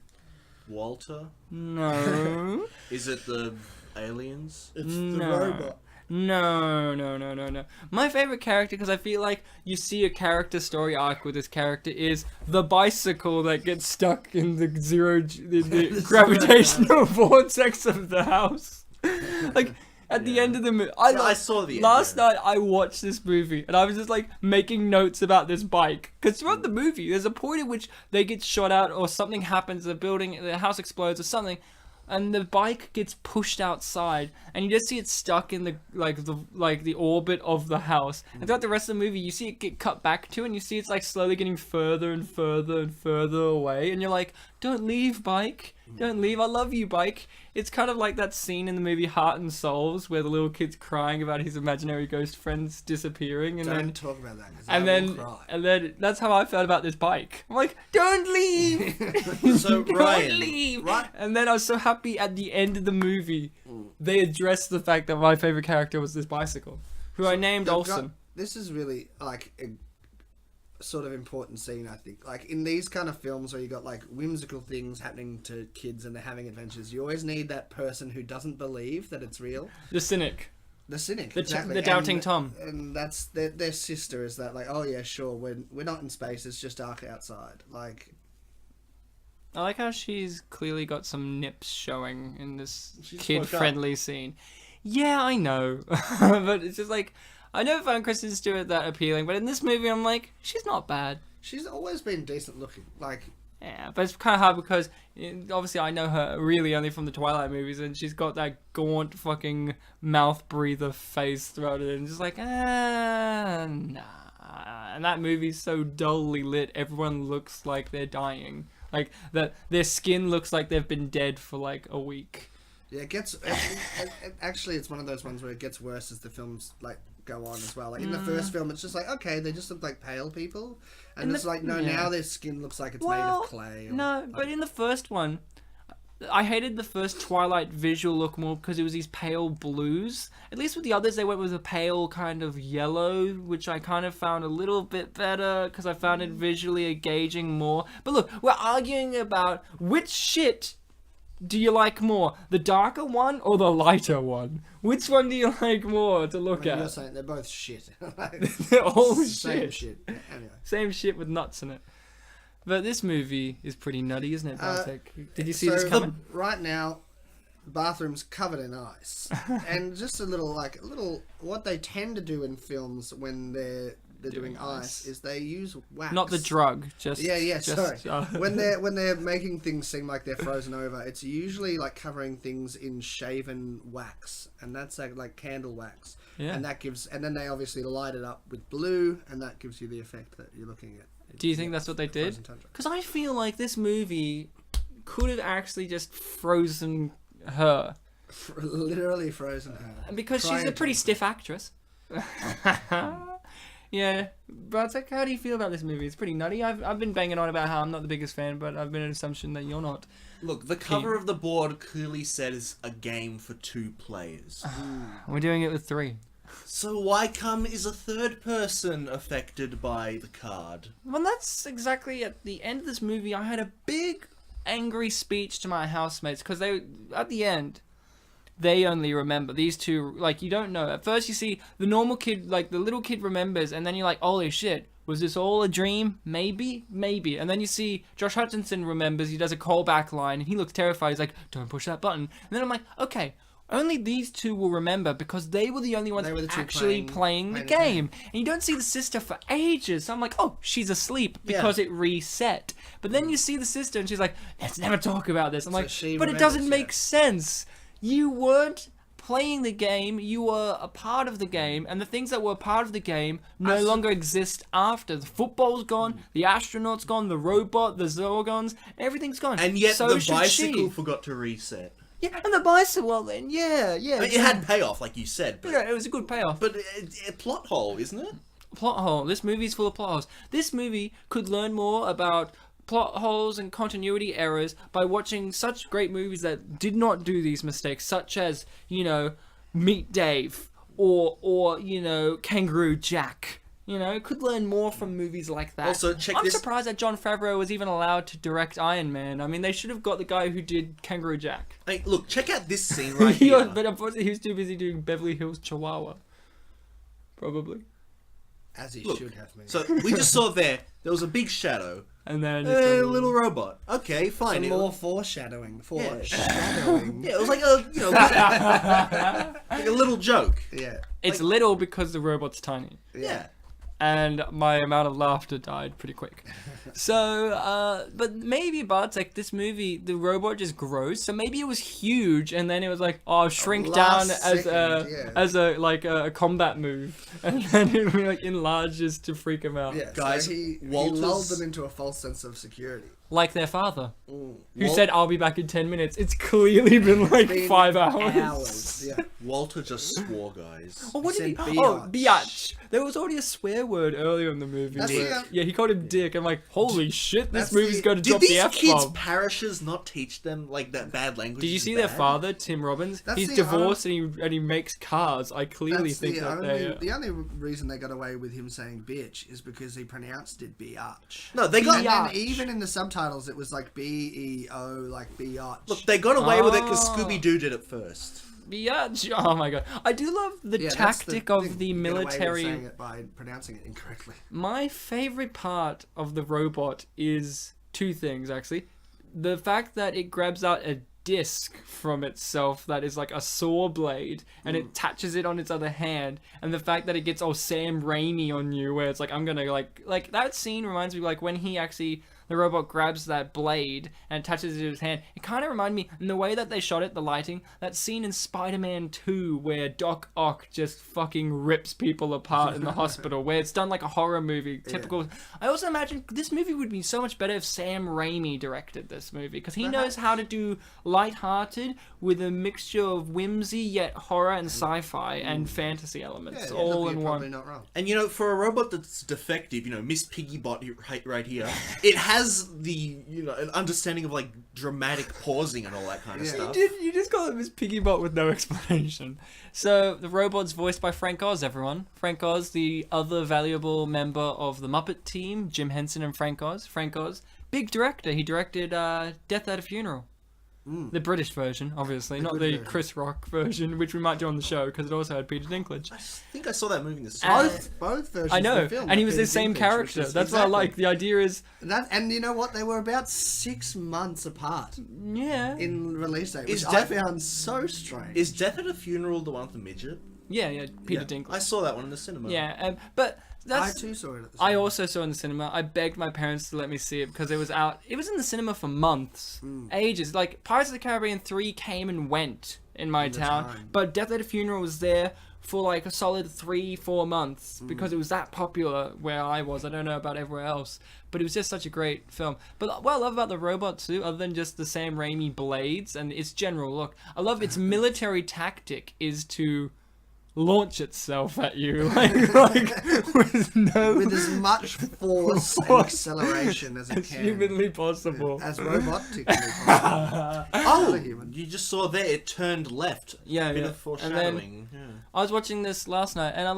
Walter? No. Is it the aliens? It's the No. robot. No. My favorite character, because I feel like you see a character story arc with this character, is the bicycle that gets stuck in the the gravitational vortex of the house. Like, at the end of the movie, I saw the end, last yeah. night I watched this movie and I was just like making notes about this bike, because throughout the movie there's a point at which they get shot out or something happens, the house explodes or something, and the bike gets pushed outside, and you just see it stuck in the orbit of the house. And throughout the rest of the movie, you see it get cut back to, and you see it's like slowly getting further and further and further away. And you're like, "Don't leave, bike! Don't leave! I love you, bike!" It's kind of like that scene in the movie Heart and Souls where the little kid's crying about his imaginary ghost friends disappearing, and Don't then. talk about that. 'Cause And I then, will cry. and then that's how I felt about this bike. I'm like, don't leave! So, Don't Ryan, leave! right- And then I was so happy at the end of the movie, they addressed the fact that my favorite character was this bicycle, who I named They've Olsen. got- this is really like a sort of important scene, I think. Like in these kind of films where you got like whimsical things happening to kids and they're having adventures, you always need that person who doesn't believe that it's real. The cynic. The cynic, The doubting Tom. And that's their sister is that like, oh yeah, sure, we're not in space, it's just dark outside. Like, I like how she's clearly got some nips showing in this She's kid-friendly scene. Yeah, I know. But it's just like, I never found Kristen Stewart that appealing, but in this movie I'm like, she's not bad. she's always been decent looking. Like, Yeah, but it's kind of hard because obviously I know her really only from the Twilight movies, and she's got that gaunt fucking mouth breather face throughout it, and just like, nah. And that movie's so dully lit, everyone looks like they're dying. Like, that their skin looks like they've been dead for like a week. yeah, actually it's one of those ones where it gets worse as the films like go on as well. Like in the first film, it's just like, okay, they just look like pale people, and it's like, no, now their skin looks like it's made of clay. No, but in the first one, I hated the first Twilight visual look more because it was these pale blues. At least with the others, they went with a pale kind of yellow, which I kind of found a little bit better because I found it visually engaging more. But look, we're arguing about which shit do you like more, the darker one or the lighter one? Which one do you like more to look You're at? saying they're both shit. Like, They're all same shit. shit. Anyway. Same shit with nuts in it. But this movie is pretty nutty, isn't it, Bartek? Did you see this So, coming? Right now, The bathroom's covered in ice, and just a little what they tend to do in films when they're doing ice is they use wax. Not the drug, just sorry. When they're making things seem like they're frozen over, it's usually like covering things in shaven wax, and that's like candle wax. Yeah. And then they obviously light it up with blue, and that gives you the effect that you're looking at. Do you think that's what they did? Because I feel like this movie could have actually just frozen her. Literally frozen her. Because she's a pretty stiff actress. Yeah, Bartek, how do you feel about this movie? It's pretty nutty. I've been banging on about how I'm not the biggest fan, but I've been an assumption that you're not. Look, the cover of the board clearly says a game for 2 players. We're doing it with 3. So why come is a third person affected by the card? Well, that's exactly at the end of this movie. I had a big angry speech to my housemates because at the end they only remember these 2. Like, you don't know at first. You see the normal kid, like the little kid remembers, and then you're like, holy shit, was this all a dream? Maybe. And then you see Josh Hutcherson remembers. He does a callback line and he looks terrified. He's like, don't push that button. And then I'm like, okay, only these 2 will remember because they were the only ones actually playing the game. And you don't see the sister for ages. So I'm like, oh, she's asleep because it reset. But then you see the sister and she's like, let's never talk about this. I'm like, but it doesn't make sense. You weren't playing the game, you were a part of the game, and the things that were part of the game no longer exist after. The football's gone, the astronaut's gone, the robot, the Zorgons, everything's gone. And yet the bicycle forgot to reset. Yeah, and the bicycle, well then, yeah. I mean, it had payoff, like you said. But, yeah, it was a good payoff. But a plot hole, isn't it? Plot hole. This movie's full of plot holes. This movie could learn more about plot holes and continuity errors by watching such great movies that did not do these mistakes, such as, Meet Dave or Kangaroo Jack. Could learn more from movies like that. Also, I'm surprised that Jon Favreau was even allowed to direct Iron Man. I mean, they should have got the guy who did Kangaroo Jack. Hey, look, check out this scene right here. But unfortunately, he was too busy doing Beverly Hills Chihuahua. Probably. As he should have been. So, we just saw there was a big shadow. And then a little robot. Okay, fine. Some more foreshadowing. Yeah, it was like like a little joke. Yeah. It's little because the robot's tiny. Yeah. And my amount of laughter died pretty quick. So, but maybe Bartek, this movie, the robot just grows. So maybe it was huge, and then it was like, shrink down as a combat move, and then it like enlarges to freak him out. Yeah, guys, so he lulled them into a false sense of security. Like their father, who said, "I'll be back in 10 minutes." It's clearly been 5 hours. Yeah. Walter just swore, guys. Oh, what did he? Biatch. There was already a swear word earlier in the movie. He called him Dick. I'm like, holy shit, this movie's going to drop the F-bomb. Did these kids' parishes not teach them like that bad language? Did you see their father, Tim Robbins? He's divorced and he makes cars. I clearly think the only reason they got away with him saying bitch is because he pronounced it biatch. No, they got. And then even in the subtitles, it was like B-E-O, like biatch. Look, they got away with it because Scooby-Doo did it first. Biatch. Oh my god. I do love the tactic of the military. Saying it by pronouncing it incorrectly. My favorite part of the robot is 2 things, actually. The fact that it grabs out a disc from itself that is like a saw blade and it attaches it on its other hand, and the fact that it gets all Sam Raimi on you, where it's like, I'm gonna like that scene reminds me like when he actually the robot grabs that blade and attaches it to his hand. It kind of reminded me, in the way that they shot it, the lighting, that scene in Spider-Man 2 where Doc Ock just fucking rips people apart in the hospital, where it's done like a horror movie, typical. Yeah. I also imagine this movie would be so much better if Sam Raimi directed this movie, because he knows how to do light-hearted with a mixture of whimsy yet horror and sci-fi and fantasy elements all in one. Not wrong. And for a robot that's defective, Miss Piggybot right here, it has the an understanding of like dramatic pausing and all that kind of stuff. You just call it Miss Piggybot with no explanation. So the robot's voiced by Frank Oz, everyone. Frank Oz, the other valuable member of the Muppet team, Jim Henson and Frank Oz. Frank Oz, big director. He directed Death at a Funeral. The British version, obviously, not good the version. Chris Rock version, which we might do on the show because it also had Peter Dinklage. I think I saw that movie in the cinema. Both versions I know, of the film. and he was Peter the same Dinklage, character. which is- That's what I like. The idea is, And you know what? They were about 6 months apart yeah, in release date, which Is I Death- found so strange. Is Death at a Funeral the one with the midget? yeah, Peter Yeah. Dinklage. I saw that one in the cinema. Yeah, but I that's. too saw it at the I cinema. also saw it in the cinema. I begged my parents to let me see it because it was out. It was in the cinema for months, ages. Like Pirates of the Caribbean 3 came and went in my town, time. but Death at a Funeral was there for like a solid 3-4 months because it was that popular where I was. I don't know about everywhere else, but it was just such a great film. But what I love about the robot too, other than just the Sam Raimi blades and its general look, I love its military tactic is to launch itself at you like with no with as much force and acceleration as it as can. humanly possible. As robotically possible. Oh, human. you just saw there. It turned left. Yeah, Bit yeah. of And foreshadowing. I was watching this last night, and I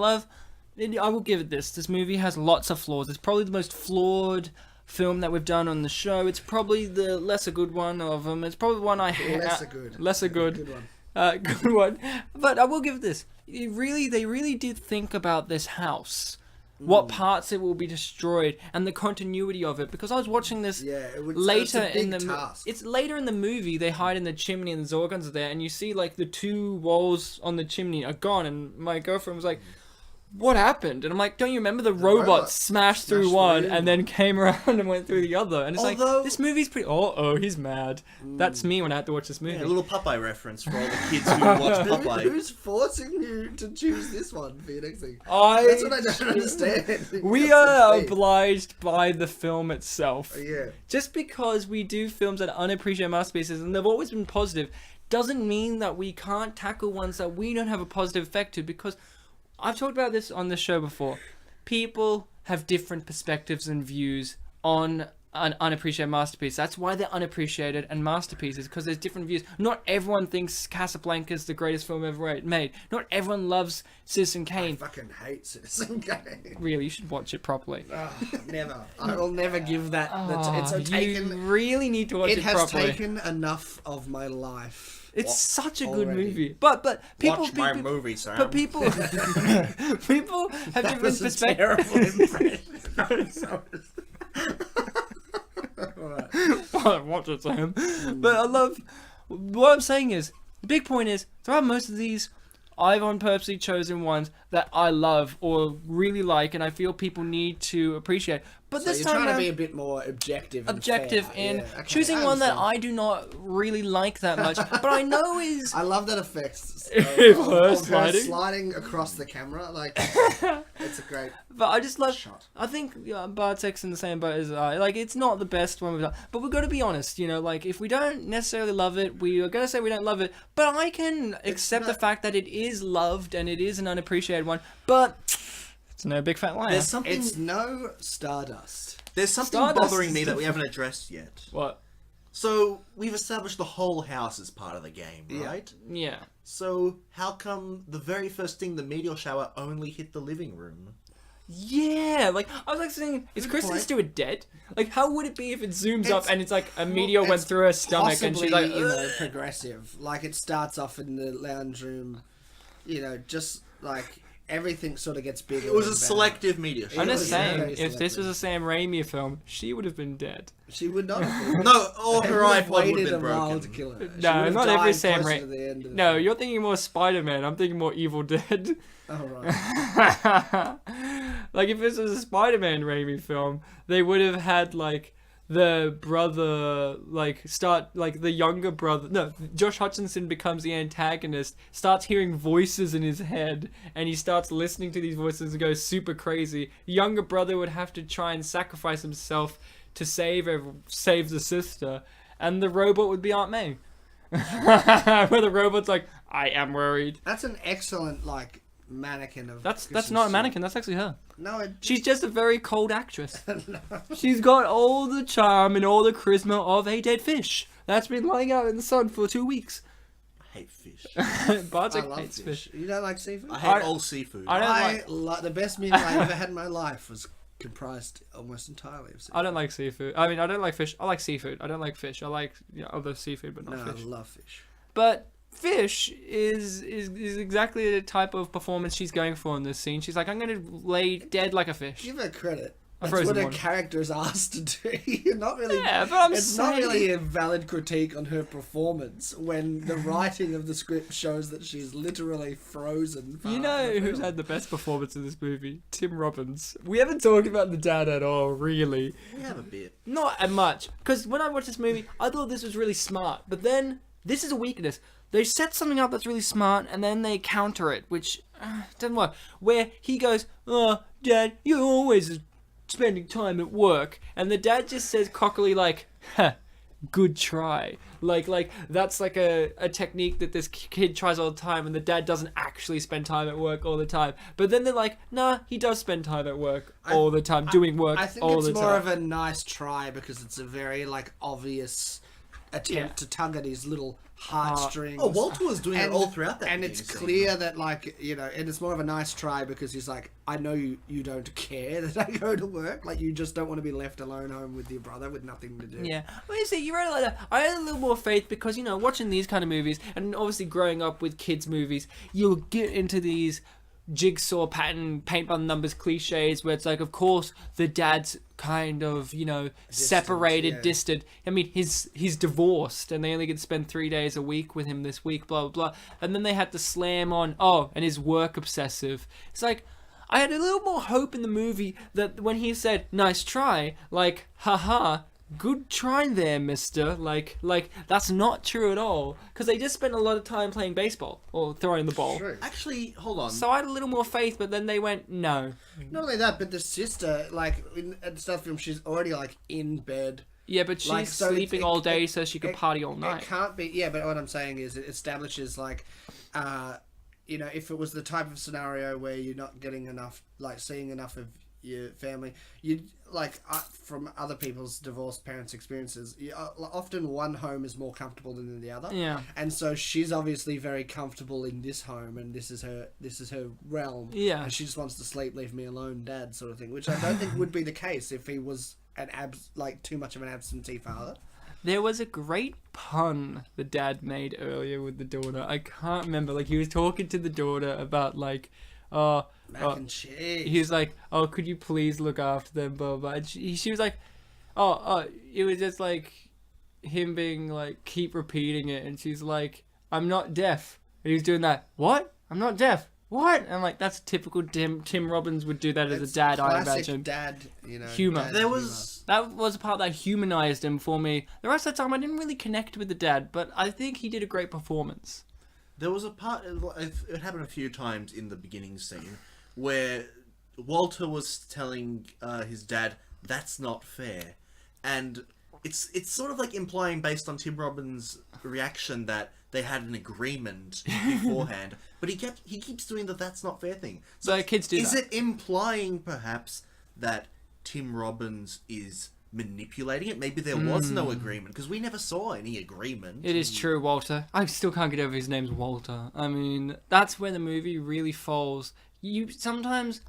will give it this. This movie has lots of flaws. It's probably the most flawed film that we've done on the show. It's probably the lesser good one of them. It's probably the one I hate. Lesser good. Lesser good. Good one. Good one. But I will give it this. They really did think about this house. What parts it will be destroyed and the continuity of it, because I was watching this Yeah, later it's a in big the task. it's later in the movie. They hide in the chimney and the Zorgons are there, and you see like the 2 walls on the chimney are gone, and my girlfriend was like, what happened? And I'm like, don't you remember the robot robot smashed through smashed one through. and then came around and went through the other? And it's Although- like, this movie's pretty he's mad. That's me when I had to watch this movie. Yeah, a little Popeye reference for all the kids who watch Popeye. Who's forcing you to choose this one for your next thing? I That's what I don't understand. We What's are the thing? obliged by the film itself. Yeah. Just because we do films that are unappreciated masterpieces and they've always been positive doesn't mean that we can't tackle ones that we don't have a positive effect to, because I've talked about this on the show before. People have different perspectives and views on an unappreciated masterpiece. That's why they're unappreciated and masterpieces, because there's different views. Not everyone thinks Casablanca is the greatest film ever made. Not everyone loves Citizen I Kane. fucking hate Citizen Kane. Really, you should watch it properly. Never. I will never give that. It's You taken. really need to watch it It has properly. taken enough of my life. It's such a good already. movie, but people, Watch my people, movie, Sam. but people, people have That different was a perspectives. terrible impression. Watch it, Sam. But I love. What I'm saying is, the big point is, throughout most of these, I've on purposely chosen ones that I love or really like, and I feel people need to appreciate. But So this you're time trying to around, be a bit more objective. And fair. in Yeah, okay, choosing I one that understand. I do not really like that much, but I know is. I love that effect. Of her sliding? sliding across the camera, like it's a great. But I just love. Shot. I think Bartek's in the same boat as I. Like, it's not the best one we've done, but we've got to be honest. Like, if we don't necessarily love it, we are gonna say we don't love it. But I can accept the fact that it is loved and it is an unappreciated one. But it's no big fat liar. There's something. It's no Stardust. There's something Stardust bothering is me that we different. haven't addressed yet. What? So we've established the whole house as part of the game, right? Yeah. So how come the very first thing, the meteor shower, only hit the living room? Yeah, like I was like saying, is Kristen point. Stewart dead? Like, how would it be if it zooms It's- up and it's like a meteor went It's through her stomach and she's like, possibly, progressive. Like it starts off in the lounge room, just like everything sort of gets bigger. It was a and better. selective meteor shower. I'm It just was saying, very if this was selective. a Sam Raimi film, she would have been dead. She would not. Have No, or They her would have iPod would waited have been a while to broken. kill her. She No, would have not every died Sam closer Raimi. to the end of the No, film. you're thinking more Spider-Man. I'm thinking more Evil Dead. Oh right. Like, if this was a Spider-Man Raimi film, they would have had like the brother the younger brother. No, Josh Hutcherson becomes the antagonist, starts hearing voices in his head, and he starts listening to these voices and goes super crazy. The younger brother would have to try and sacrifice himself to save the sister, and the robot would be Aunt May. Where the robot's like, I am worried. That's an excellent mannequin of. That's Kristen not a Stewart. mannequin. That's actually her. No, She's just a very cold actress. She's got all the charm and all the charisma of a dead fish that's been lying out in the sun for 2 weeks. I hate fish. Bartek I love hates fish. fish. You don't like seafood? I hate all seafood. I don't I like. the best meal I ever had in my life was comprised almost entirely of seafood. I don't like seafood. I mean, I don't like fish. I like seafood. I don't like fish. I like other seafood, but not fish. I love fish. But fish is exactly the type of performance she's going for in this scene. She's like, I'm going to lay dead like a fish. Give her credit. That's frozen what her one. character is asked to do. You're not really. Yeah, but it's not really a valid critique on her performance when the writing of the script shows that she's literally frozen. You know who's had the best performance in this movie? Tim Robbins. We haven't talked about the dad at all, really. We have a bit. Not much. Because when I watched this movie, I thought this was really smart. But then, this is a weakness. They set something up that's really smart, and then they counter it, which doesn't work. Where he goes, "Oh, Dad, you're always spending time at work," and the dad just says cockily like, "Ha, good try." Like that's like a technique that this kid tries all the time, and the dad doesn't actually spend time at work all the time. But then they're like, nah, he does spend time at work all the time, doing work all the time. I think it's more of a nice try because it's a very like obvious attempt to tug at his little heartstrings. Oh, Walter was doing it all throughout that. And it's clear that, like, you know, and it's more of a nice try because he's like, I know you don't care that I go to work. Like, you just don't want to be left alone home with your brother with nothing to do. Yeah. Well, you see, you wrote it like that. I had a little more faith because, you know, watching these kind of movies and obviously growing up with kids' movies, you'll get into these jigsaw pattern, paint by the numbers cliches where it's like, of course, the dad's kind of, you know, separated, distant. I mean, he's divorced and they only get to spend 3 days a week with him this week, blah, blah, blah. And then they had to slam on, and his work obsessive. It's like, I had a little more hope in the movie that when he said, nice try, like, haha, good try there, mister. Like that's not true at all. Because they just spent a lot of time playing baseball or throwing the ball. True. Actually, hold on. So I had a little more faith, but then they went, no. Not only that, but the sister, like, at the start of the film, she's already, like, in bed. Yeah, but she's like, so sleeping all day so she could party all night. It can't be, yeah, but what I'm saying is it establishes, like, you know, if it was the type of scenario where you're not getting enough, like, seeing enough of your family, you'd, like, from other people's divorced parents' experiences, often one home is more comfortable than the other. Yeah. And so she's obviously very comfortable in this home, and this is her realm. Yeah. And she just wants to sleep, leave me alone, dad, sort of thing, which I don't think would be the case if he was too much of an absentee father. There was a great pun the dad made earlier with the daughter. I can't remember. Like, he was talking to the daughter about, like, Mac and cheese. He was like, could you please look after them, blah, blah, blah. And she was like, it was just like him being like, keep repeating it. And she's like, I'm not deaf. And he was doing that, what? I'm not deaf. What? And I'm like, that's typical Tim Robbins would do that as a dad, I imagine. Dad, you know. Humor. Dad That was a part that humanized him for me. The rest of the time, I didn't really connect with the dad, but I think he did a great performance. There was a part, it happened a few times in the beginning scene, where Walter was telling his dad, that's not fair. And it's sort of like implying, based on Tim Robbins' reaction, that they had an agreement beforehand. But he keeps doing the that's not fair thing. So kids do Is that. it implying, perhaps, that Tim Robbins is manipulating it? Maybe there was no agreement, because we never saw any agreement. It is true, Walter. I still can't get over his name's Walter. I mean, that's where the movie really falls. Sometimes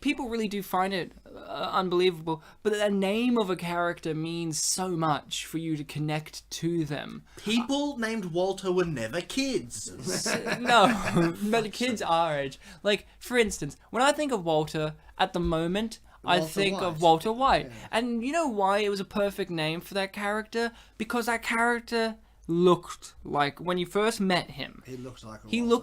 people really do find it unbelievable, but the name of a character means so much for you to connect to them. People named Walter were never kids. No, but kids our age. Like, for instance, when I think of Walter, at the moment, I think of Walter White. Yeah. And you know why it was a perfect name for that character? Because that character looked like, when you first met him, he looked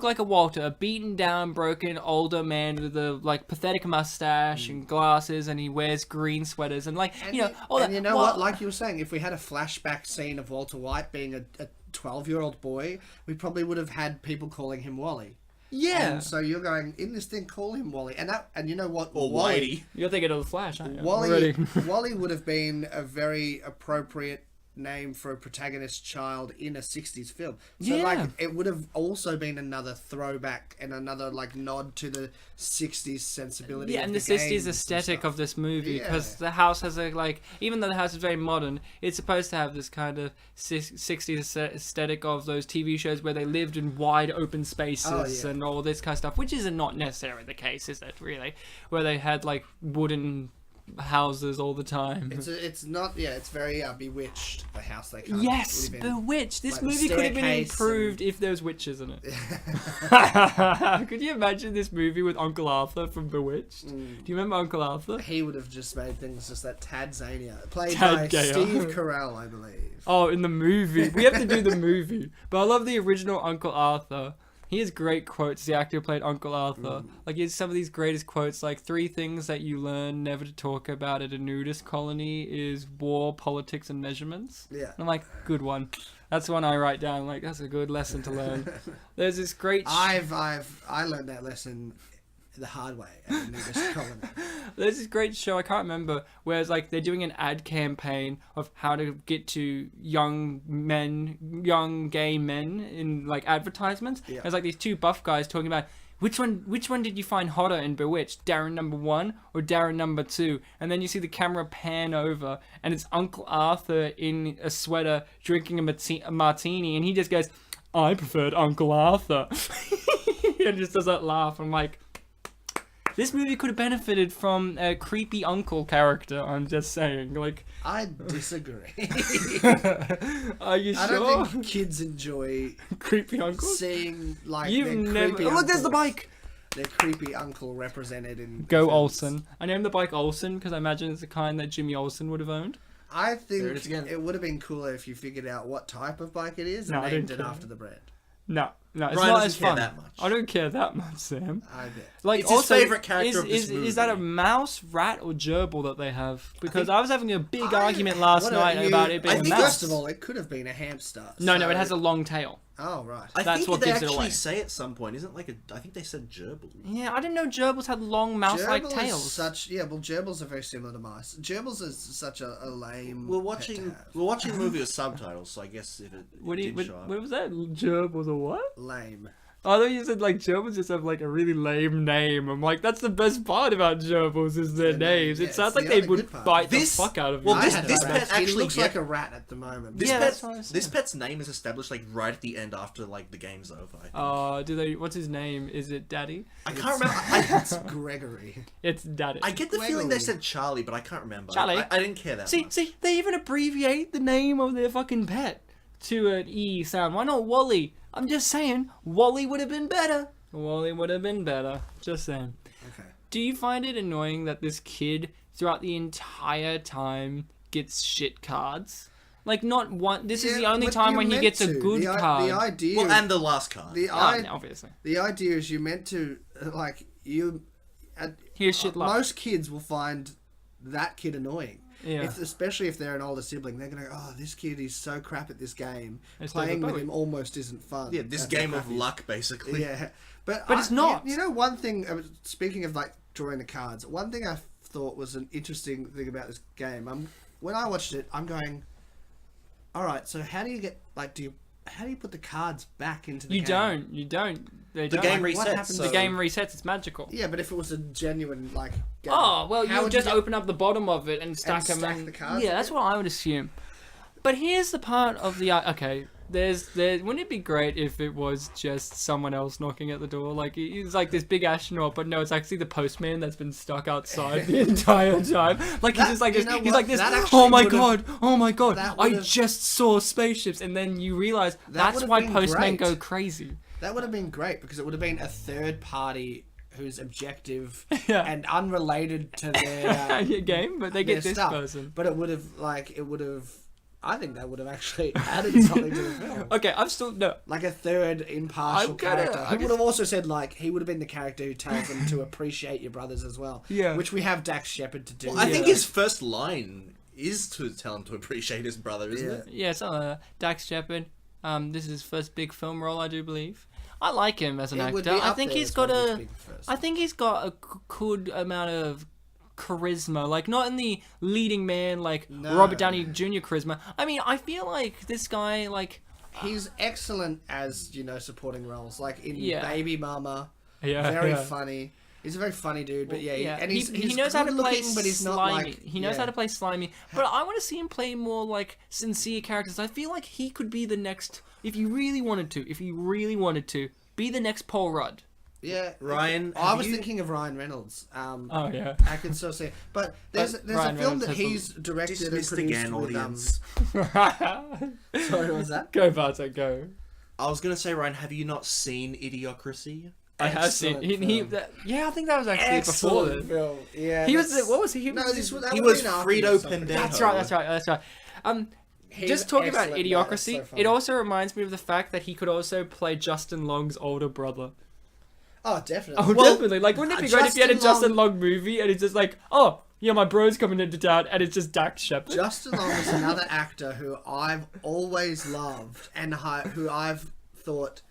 like a Walter, a beaten down, broken, older man with a, like, pathetic mustache and glasses, and he wears green sweaters, and, like, you know, all that. And you know what? Like you were saying, if we had a flashback scene of Walter White being a 12-year-old boy, we probably would have had people calling him Wally. Yeah. And so you're going, in this thing, call him Wally. And you know what? Or Whitey. You're thinking of the Flash, aren't you? Wally would have been a very appropriate name for a protagonist child in a 60s film. So, like, it would have also been another throwback and another, like, nod to the 60s sensibility. Yeah, and the 60s aesthetic of this movie, because the house has a, like, even though the house is very modern, it's supposed to have this kind of 60s aesthetic of those TV shows where they lived in wide open spaces and all this kind of stuff, which is not necessarily the case, is it, really? Where they had, like, wooden houses all the time. It's not. Yeah, it's very bewitched. The house they can't Yes, live in. Bewitched. This Like movie could have been staircase improved if there was witches in it. Could you imagine this movie with Uncle Arthur from Bewitched? Do you remember Uncle Arthur? He would have just made things just that tad zanier, played Tad by gayer. Steve Carell, I believe. Oh, in the movie. We have to do the movie. But I love the original Uncle Arthur. He has great quotes. The actor who played Uncle Arthur. Like, he has some of these greatest quotes. Like, 3 things that you learn never to talk about at a nudist colony is war, politics, and measurements. Yeah. And I'm like, good one. That's the one I write down. I'm like, that's a good lesson to learn. There's this great... I learned that lesson the hard way at the nudist colony. There's this great show, I can't remember, where it's like they're doing an ad campaign of how to get to young gay men in like advertisements. Yeah. There's like these 2 buff guys talking about which one did you find hotter in Bewitched, Darren number 1 or Darren number 2? And then you see the camera pan over and it's Uncle Arthur in a sweater drinking a martini, and he just goes, I preferred Uncle Arthur. And just does that laugh. I'm like, this movie could have benefited from a creepy uncle character, I'm just saying. Like, I disagree. are you sure? I don't think kids enjoy creepy uncles? seeing like You've their never... creepy Oh, look, there's the uncles- bike! Their creepy uncle represented in Go films. Olsen. I named the bike Olsen because I imagine it's the kind that Jimmy Olsen would have owned. I There it think is again. it would have been cooler if you figured out what type of bike it is No, I and don't named it care. after the brand. No, it's Ryan not doesn't as care fun. that much. I don't care that much, Sam. I bet. Like, It's his also, favourite character of this is that a movie. mouse, rat, or gerbil that they have? Because think- I was having a big argument last What night you- about it being I a think mouse. First of all, it could have been a hamster. No, so- it has a long tail. Oh right. I That's think what they gives it actually away. say at some point, isn't like a? I think they said gerbil. Yeah, I didn't know gerbils had long mouse-like Gerbil is tails. gerbils are very similar to mice. Gerbils is such a lame. We're pet watching. to have. We're watching a movie with subtitles, so I guess if it What did show up. was that? Gerbils or what? Lame. I thought you said like gerbils just have like a really lame name. I'm like, that's the best part about gerbils is their The name, names. yeah, It sounds it's like the they other would good part. bite This- the fuck out of you. well, I this- had this a pet rat. actually He looks get- like a rat at the moment. This Yeah, pet, that's what I was this saying. pet's name is established like right at the end after like the game's over. I think. Do they? What's his name? Is it Daddy? I can't remember. It's Gregory. It's Daddy. I get the feeling they Gregory. said Charlie, but I can't remember. Charlie? I didn't care that See, much. they even abbreviate the name of their fucking pet to an E sound. Why not Wally? I'm just saying, Wally would have been better. Wally would have been better. Just saying. Okay. Do you find it annoying that this kid, throughout the entire time, gets shit cards? Like, not one... This is the only but time you're when he meant gets a to. good The card. idea. Well, and the last card. Obviously. The idea is you're meant to like you. Here's shit luck. Most kids will find that kid annoying. Yeah. Especially if they're an older sibling, they're gonna go, "Oh, this kid is so crap at this game. It's Playing David with Bowie." him almost isn't fun." Yeah, this That's game how of crap he is. luck, basically. Yeah, but it's not. You know, one thing. Speaking of like drawing the cards, one thing I thought was an interesting thing about this game. When I watched it, I'm going, "All right, so how do you get like how do you put the cards back into the game?" You don't. They The don't. game Like, what resets. happens- so- The game resets. It's magical. Yeah, but if it was a genuine like, game, Oh, well, how you would just get- open up the bottom of it and stack them. stack the cards Yeah, that's in? what I would assume. But here's the part of the... Okay, wouldn't it be great if it was just someone else knocking at the door? Like, it's like this big astronaut, but no, it's actually the postman that's been stuck outside the entire time. Like, he's That- just like you this. know He's what? like this. That actually Oh my would've- god! Oh my god! that I would've- just saw spaceships, and then you realize that's would've why been postmen great. go crazy. That would have been great because it would have been a third party who's objective Yeah. and unrelated to their Your game, but they get their this stuff. person. But it would have I think that would have actually added something to the film. Okay, I'm still no. Like a third impartial I'm gonna- character. I He would just- have also said like he would have been the character who tells them to appreciate your brothers as well. Yeah. Which we have Dax Shepard to do. Well, I think Yeah. his first line is to tell him to appreciate his brother, isn't Yeah. it? Yeah, so Dax Shepard. This is his first big film role, I do believe. I like him as an It would actor. be I up think there he's as got one of his a. big first. I think he's got a good amount of charisma, like not in the leading man like No. Robert Downey Jr. charisma. I mean, I feel like this guy like He's excellent as, supporting roles. Like in Yeah. Baby Mama. yeah, Very yeah. funny. He's a very funny dude, but And he's he knows how to play good-looking, but he's not slimy. like He knows how to play slimy. But I want to see him play more like sincere characters. I feel like he could be the next. If you really wanted to, be the next Paul Rudd. Yeah, Ryan, I was thinking of Ryan Reynolds. Oh yeah. I can still see it. But there's a Ryan film Reynolds that has he's directed and dismissed produced again, with, audience. Sorry, what was that? Go Bartek, go. I was gonna say, Ryan, have you not seen Idiocracy? I have seen. Yeah, I think that was actually before Excellent this. film. Yeah, He was. What was he? No, this was. That He would was have been Frito after this, Pendejo. That's right. He's Just talking about excellent, man. It's Idiocracy, so funny. it also reminds me of the fact that he could also play Justin Long's older brother. Oh, definitely. Oh, Well, definitely. Like, wouldn't it be great if you had a Justin Long movie and it's just like, oh, yeah, my bro's coming into town, and it's just Dax Shepard. Justin Long is another actor who I've always loved and who I've thought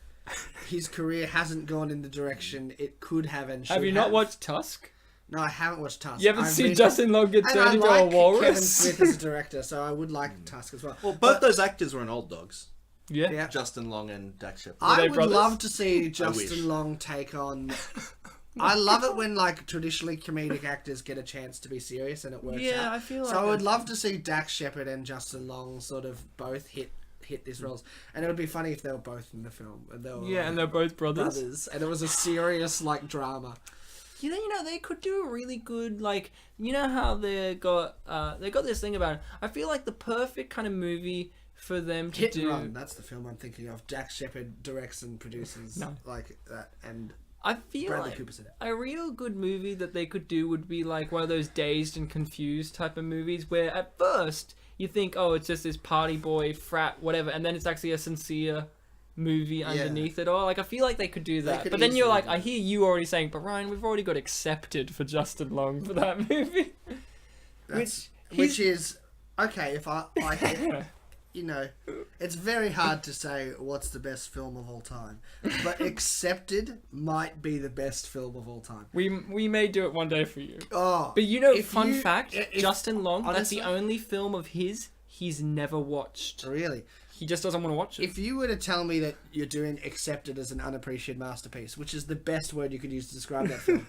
his career hasn't gone in the direction it could have and should have. Have you not watched Tusk? No, I haven't watched Tusk. You haven't seen Justin Long get turned into a walrus? Kevin Smith as a director, so I would like Tusk as well. Well, both those actors were in Old Dogs. Yeah. Yeah. Justin Long and Dax Shepard. I they would brothers? love to see wish. Justin Long take on. I love it when like traditionally comedic actors get a chance to be serious and it works out. Yeah, I feel like So I would that's- love to see Dax Shepard and Justin Long sort of both hit these roles, and it would be funny if they were both in the film. And they were, Yeah, and they're both brothers. and it was a serious like drama. You know, they could do a really good, like, you know how they got this thing about it. I feel like the perfect kind of movie for them to Hit do. and Run. That's the film I'm thinking of. Dax Shepard directs and produces like that, and I feel Bradley like Cooper's in it. a real good movie that they could do would be like one of those Dazed and Confused type of movies where at first you think, oh, it's just this party boy, frat, whatever, and then it's actually a sincere movie underneath it all. Like, I feel like they could do that. could But then you're easily like, do I that. hear you already saying, but Ryan, we've already got Accepted for Justin Long for that movie. Which is okay if I you know, it's very hard to say what's the best film of all time, but Accepted might be the best film of all time. We may do it one day for you. Oh, But you know, if fun you- fact, if- Justin Long, that's honestly- the only film of his he's never watched. really. He just doesn't want to watch it. If you were to tell me that you're doing Accepted as an unappreciated masterpiece, which is the best word you could use to describe that film,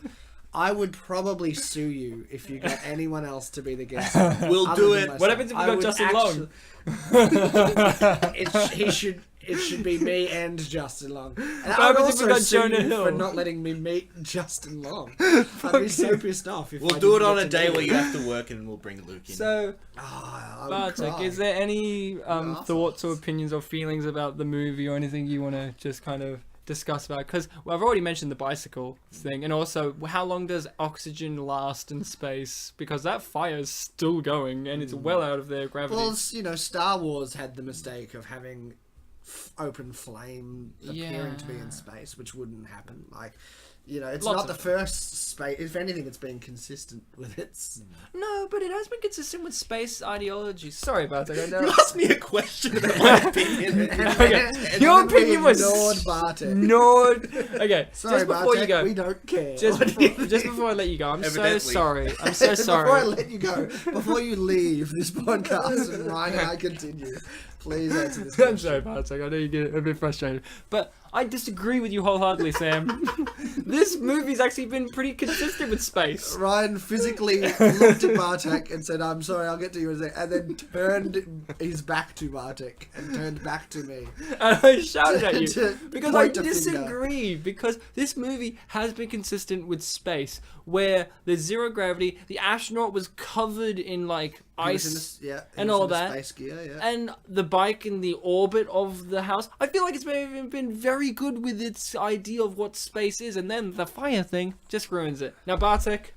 I would probably sue you if you got anyone else to be the guest. We'll other do than it. myself. What happens if we I got would Justin Long? It should be me and Justin Long. And I happens would if we also got sue Jonah you Hill? for not letting me meet Justin Long. I'd be so pissed off if We'll I do it didn't on get a to day meet where him. you have to work and we'll bring Luke in. So, I would Bartek, cry. is there any assholes. thoughts or opinions or feelings about the movie or anything you want to just kind of discuss about? Because I've already mentioned the bicycle thing, and also how long does oxygen last in space? Because that fire is still going and it's well out of their gravity. Well, you know, Star Wars had the mistake of having open flame appearing to be in space, which wouldn't happen. Like, you know, it's Lots not of the first space. If anything, it's been consistent with its. No, but it has been consistent with space ideology. Sorry, Bartek. I know. You asked me a question about my opinion. Okay. And Your then we opinion was ignored Bartek. Ignored. Okay, Sorry, just before Bartek, you go, we don't care. just before I let you go, I'm so Evidently. sorry. I'm so sorry. Before I let you go, before you leave this podcast and Ryan and I continue, please answer this I'm question. sorry, Bartek. I know you get a bit frustrated, but I disagree with you wholeheartedly, Sam. This movie's actually been pretty consistent with space. Ryan physically looked at Bartek and said, "I'm sorry, I'll get to you in a second," and then turned his back to Bartek and turned back to me. And I shouted at you To because I point a finger. disagree. Because this movie has been consistent with space, where there's zero gravity. The astronaut was covered in like He was ice in this- yeah, he and was all in the that. Space gear, yeah. And the bike in the orbit of the house. I feel like it's been very good with its idea of what space is, and then the fire thing just ruins it. Now, Bartek,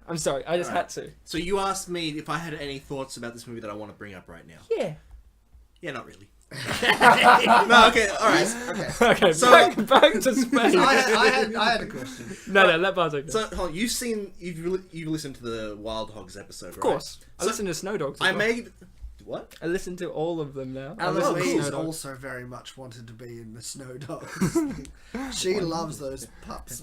I'm sorry, I just had to. So you asked me if I had any thoughts about this movie that I want to bring up right now. Yeah. Yeah, not really. No, okay, alright. Okay. Okay, So- back to space. I had a question. No, let Bartek go. So, hold on, you've listened to the Wild Hogs episode, right? Of course. I So, listen to Snow Dogs. as I well. made... What? I listen to all of them now. I listen to Eloise Snow Dogs. also very much wanted to be in the Snow Dogs. She loves those pups.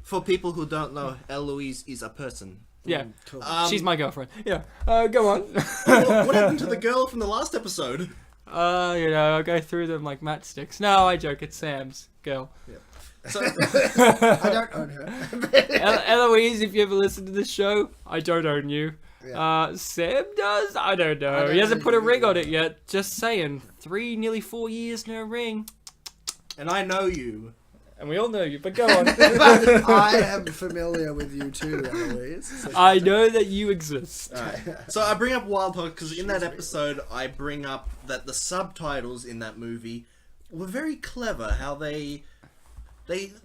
For people who don't know, Eloise is a person. Yeah. Cool. She's my girlfriend. Yeah. Go on. What happened to the girl from the last episode? I'll go through them like matchsticks. No, I joke. It's Sam's girl. So, I don't own her. Eloise, if you ever listen to this show, I don't own you. Yeah. Sam does? I don't know. I don't He hasn't know put a you ring on either. it yet. Just saying. 3, nearly 4 years, no ring. and I know you. and we all know you, but go on. I am familiar with you too, Eloise. I know that you exist. Alright. So I bring up Wild Hog because in that episode I bring up that the subtitles in that movie were very clever. How they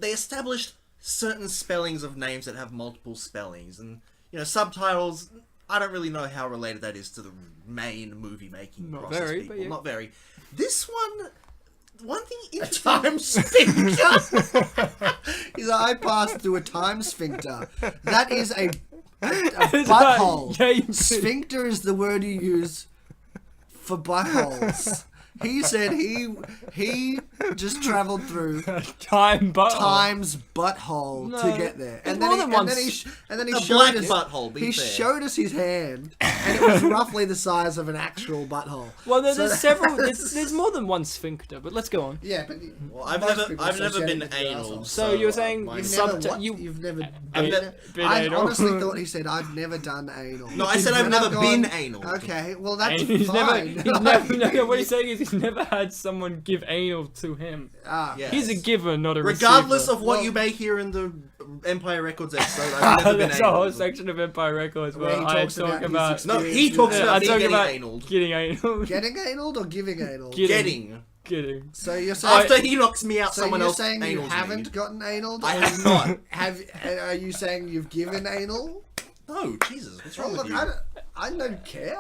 established certain spellings of names that have multiple spellings, and subtitles. I don't really know how related that is to the main movie making process. Very, people. but yeah. Not very. This one thing interesting. Time sphincter. He's like, I passed through a time sphincter. That is a butthole. Yeah, you did. Sphincter is the word you use for buttholes. He said he just travelled through Time butthole. time's butthole to get there, There's more than one and then he A showed black us butthole, be he fair. showed us his hand, and it was roughly the size of an actual butthole. Well, there's So- several. There's more than one sphincter, but let's go on. Yeah, but Well, I've most never people been associate it with your anal. asshole. So you're saying my- You've Sub- never what? you- You've never I've been. been I anal. honestly thought he said I've never done anal. No, I said I've And never gone, been anal. Okay, well that's And he's never. fine. He's never. No, what he's saying is he's never had someone give anal to him. Yes. He's a giver, not a Regardless receiver. of what Well- you may hear in the Empire Records episode, I've never been There's a anal. whole section of Empire Records Where where he I talks talk about about. his No, he experience talks with about I'm me talking getting about anal. getting anal. getting anal or giving anal. Getting. Getting. So you're saying After he knocks me out, so someone you're else saying you anal's haven't me. gotten anal? I have not. Are you saying you've given anal? No, Jesus, what's wrong Look, with you? I don't care.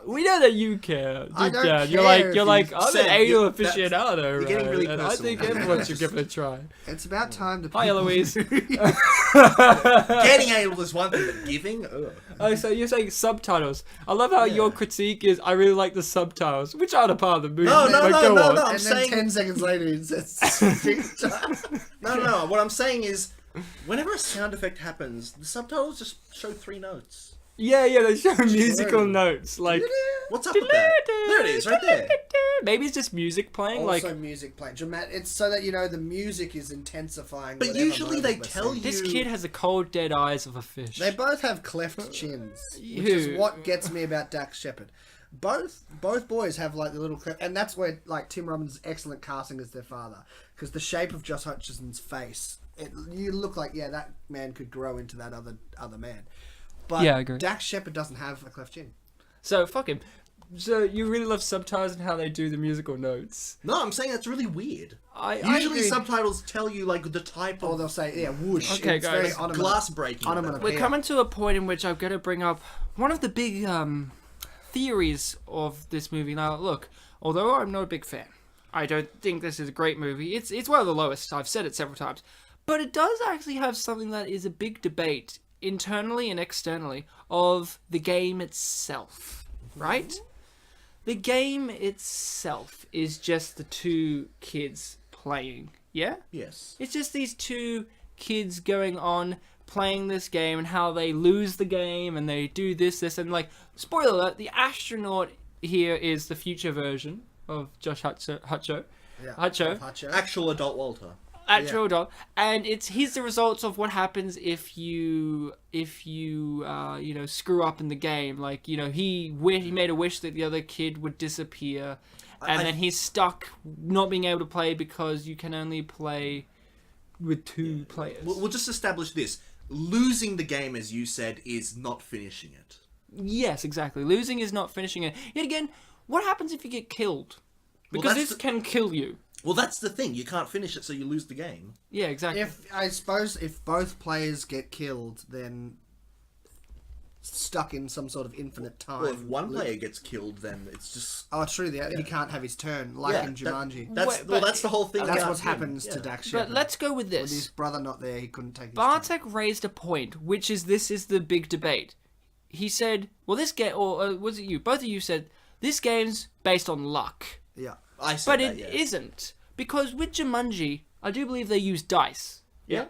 We know that you care. I deep don't down. care I'm if an Sam, anal that's- aficionado, you're getting really right? And I personal. think everyone should give it a try. It's about time to. Hi, Eloise. Getting anal is one thing, but giving? Ugh. Oh, so you're saying subtitles. I love how your critique is, I really like the subtitles, which aren't a part of the movie. No, no, but no, go no, on. no. I'm And then saying 10 seconds later he says. no. What I'm saying is, whenever a sound effect happens, the subtitles just show 3 notes. Yeah, they show musical notes. Like, What's up with that? There it is, right there. maybe it's just music playing. Also Like, music playing. It's so that the music is intensifying. But whatever usually they moment we're tell seeing. this you- kid has the cold, dead eyes of a fish. They both have cleft chins, which Who? is what gets me about Dax Shepard. Both boys have like the little cleft, and that's where like Tim Robbins' excellent casting as their father, because the shape of Josh Hutcherson's face, you look like that man could grow into that other man. But Yeah, I agree. Dax Shepard doesn't have a cleft chin. So, fuck him. So, you really love subtitles and how they do the musical notes. No, I'm saying that's really weird. I Usually agree. subtitles tell you like the type Or of they'll say, whoosh. Okay, it's guys. very onomatopoeic. glass breaking. Onomatopoeia. We're coming to a point in which I'm going to bring up one of the big theories of this movie. Now, look, although I'm not a big fan, I don't think this is a great movie. It's one of the lowest. I've said it several times. But it does actually have something that is a big debate, internally and externally, of the game itself, right? The game itself is just the 2 kids playing, yeah? Yes. It's just these 2 kids going on playing this game and how they lose the game and they do this, and like, spoiler alert, the astronaut here is the future version of Josh Hutcho. Yeah. Hutcho. Hutcho. Actual adult Walter. Actual dog, and he's the results of what happens if you screw up in the game. Like, he made a wish that the other kid would disappear, and then he's stuck not being able to play because you can only play with 2 players. We'll just establish this. Losing the game, as you said, is not finishing it. Yes, exactly. Losing is not finishing it. Yet again, what happens if you get killed? Because that's this can kill you. Well, that's the thing. You can't finish it, so you lose the game. Yeah, exactly. I suppose if both players get killed, then stuck in some sort of infinite time. Well, if one player gets killed, then it's just... Oh, true. He can't have his turn, like in Jumanji. That's the whole thing. That's about what him. happens Yeah. to Dax Shepard. But let's go with With his this. brother not there, he couldn't take his turn. Bartek raised a point, which is this is the big debate. He said, well, this game, or was it you? Both of you said, this game's based on luck. Yeah. I said But that, it yeah. isn't. Because with Jumanji, I do believe they use dice. Yeah.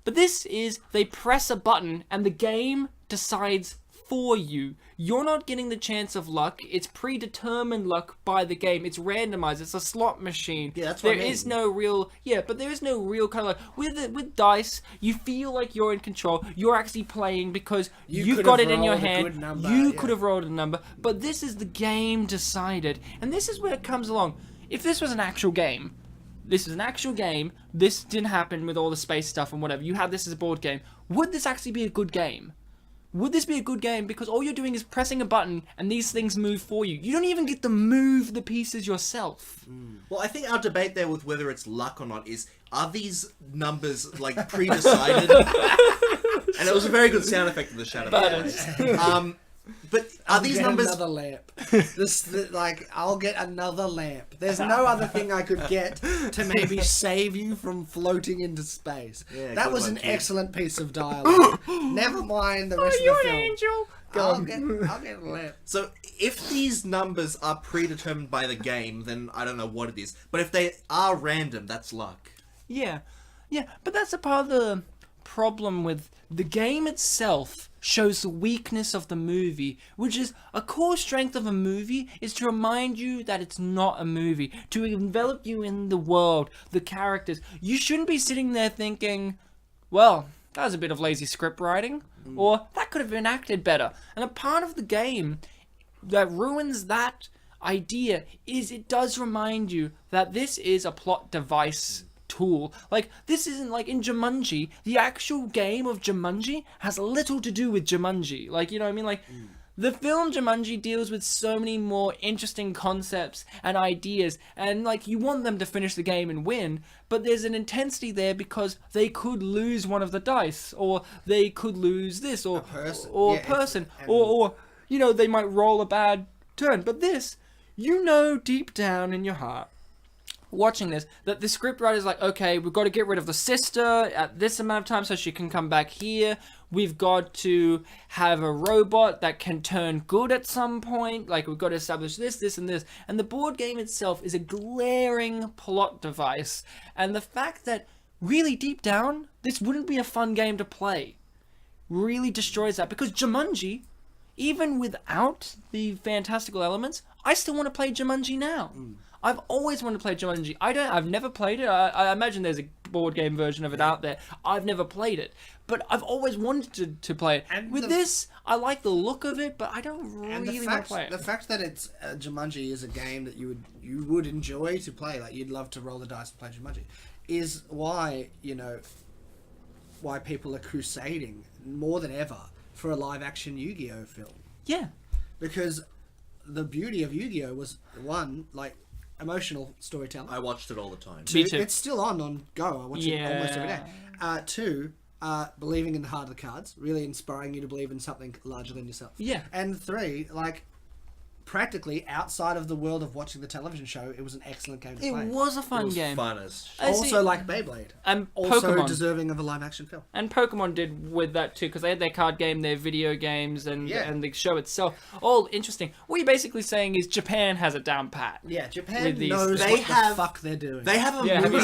But this is, they press a button and the game decides for you. You're not getting the chance of luck. It's predetermined luck by the game. It's randomized. It's a slot machine. Yeah, that's what I There mean. is no real... Yeah, but there is no real kind of... With dice, you feel like you're in control. You're actually playing because you've could got have it in your rolled a hand. good number, You yeah. could have rolled a number. But this is the game decided. And this is where it comes along. If this was an actual game, this is an actual game, this didn't happen with all the space stuff and whatever, you had this as a board game, would this actually be a good game? Would this be a good game? Because all you're doing is pressing a button and these things move for you. You don't even get to move the pieces yourself. Well, I think our debate there with whether it's luck or not is, are these numbers, like, pre-decided? And it was a very good sound effect of the shadow. But are these numbers... Another lamp. I'll get another lamp. There's no other thing I could get to maybe save you from floating into space. Yeah, that good was one, an kid. excellent piece of dialogue. Never mind the rest of the film. Angel. I'll get a lamp. So, if these numbers are predetermined by the game, then I don't know what it is. But if they are random, that's luck. Yeah, but that's a part of the problem with the game itself. Shows the weakness of the movie, which is a core strength of a movie is to remind you that it's not a movie, to envelop you in the world, the characters. You shouldn't be sitting there thinking, well, that was a bit of lazy script writing, or that could have been acted better. And a part of the game that ruins that idea is it does remind you that this is a plot device tool. Like, this isn't like in Jumanji. The actual game of Jumanji has little to do with Jumanji. Like, you know what I mean? Like, the film Jumanji deals with so many more interesting concepts and ideas, and like, you want them to finish the game and win, but there's an intensity there because they could lose one of the dice, or they could lose this, or or you know, they might roll a bad turn. But this, you know, deep down in your heart, watching this, that the scriptwriter's like, okay, we've got to get rid of the sister at this amount of time so she can come back here. We've got to have a robot that can turn good at some point. Like, we've got to establish this, this, and this. And the board game itself is a glaring plot device. And the fact that, really deep down, this wouldn't be a fun game to play really destroys that. Because Jumanji, even without the fantastical elements, I still want to play Jumanji now. I've always wanted to play Jumanji. I've never played it. I imagine there's a board game version of it out there. I've never played it, but I've always wanted to play it. And with this, I like the look of it, but I don't really want to play it. The fact that it's Jumanji is a game that you would enjoy to play, like you'd love to roll the dice and play Jumanji, is why, you know, why people are crusading more than ever for a live action Yu-Gi-Oh film. Yeah, because the beauty of Yu-Gi-Oh was, one, like, emotional storytelling. I watched it all the time. Two, it's still on Go. I watch it almost every day. Two, believing in the heart of the cards, really inspiring you to believe in something larger than yourself. Yeah. And three, like, practically outside of the world of watching the television show, it was an excellent game to play. It was a fun game. It was fun as shit. Also like Beyblade. And also Pokemon. deserving of a live action film. And Pokemon did with that too, because they had their card game, their video games, and the show itself. All interesting. What you're basically saying is Japan has it down pat. Yeah, Japan with these knows things. what the fuck they're doing. They have a Yeah, movie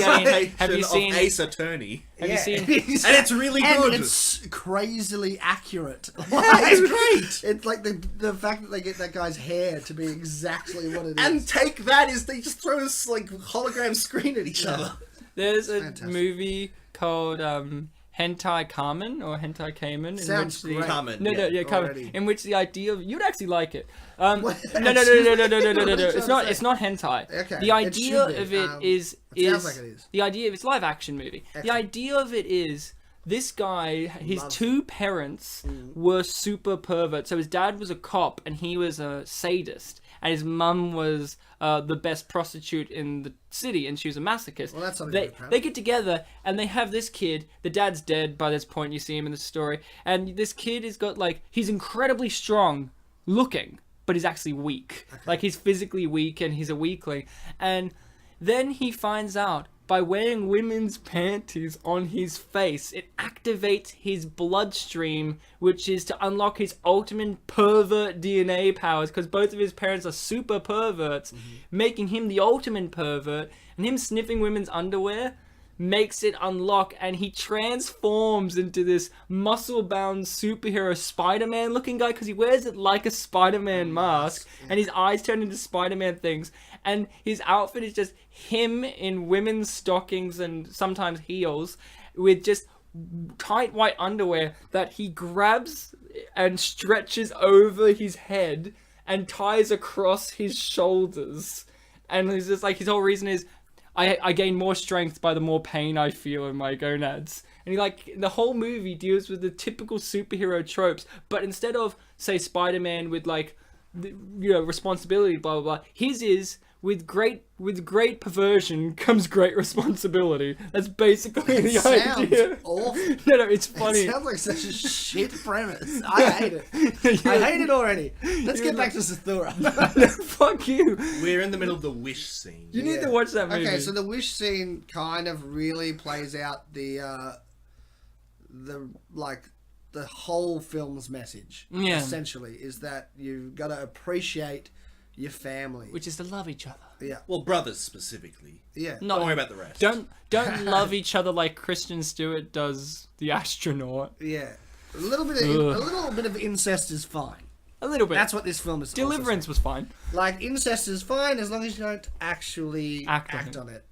have you seen of Ace Attorney. Have you seen? And it's really good. And it's crazily accurate. It's great. It's like the fact that they get that guy's hair to be exactly what it is. And take that is they just throw this like hologram screen at each other. There's a fantastic. movie called Hentai Kamen or Hentai Kamen. Sounds great. Kamen, Kamen. already. In which the idea of you'd actually like it. No. Excuse It's me? It's not hentai. Okay, The it idea should be. of it is it sounds like it is. the idea of it's live action movie. The Excellent. idea of it is this guy, his two parents were super perverts. So his dad was a cop and he was a sadist, and his mum was the best prostitute in the city, and she was a masochist. Well, that's something to be proud of. They get together and they have this kid. The dad's dead by this point. You see him in the story, and this kid has got like he's incredibly strong looking, but he's actually weak. Okay. Like he's physically weak and he's a weakling. And then he finds out by wearing women's panties on his face, it activates his bloodstream, which is to unlock his ultimate pervert DNA powers, because both of his parents are super perverts, making him the ultimate pervert, and him sniffing women's underwear makes it unlock, and he transforms into this muscle-bound superhero Spider-Man looking guy, because he wears it like a Spider-Man mask, and his eyes turn into Spider-Man things, and his outfit is just him in women's stockings and sometimes heels with just tight white underwear that he grabs and stretches over his head and ties across his shoulders. And he's just like, his whole reason is, I gain more strength by the more pain I feel in my gonads. And the whole movie deals with the typical superhero tropes, but instead of, say, Spider-Man with responsibility, blah blah blah, his is with great perversion comes great responsibility. That's basically the idea. Awful. No, it's funny. It sounds like such a shit premise. I hate it. I hate it already. Let's get back to Zathura. No, fuck you. We're in the middle of the wish scene. You need to watch that movie. Okay, so the wish scene kind of really plays out the whole film's message. Yeah. Essentially, is that you've got to appreciate your family, which is to love each other. Yeah. Well, brothers specifically. Yeah. Don't worry about the rest. Don't love each other like Kristen Stewart does the astronaut. Yeah. A little bit of incest is fine. A little bit. That's what this film is. Deliverance was fine. Like, incest is fine as long as you don't actually act on it.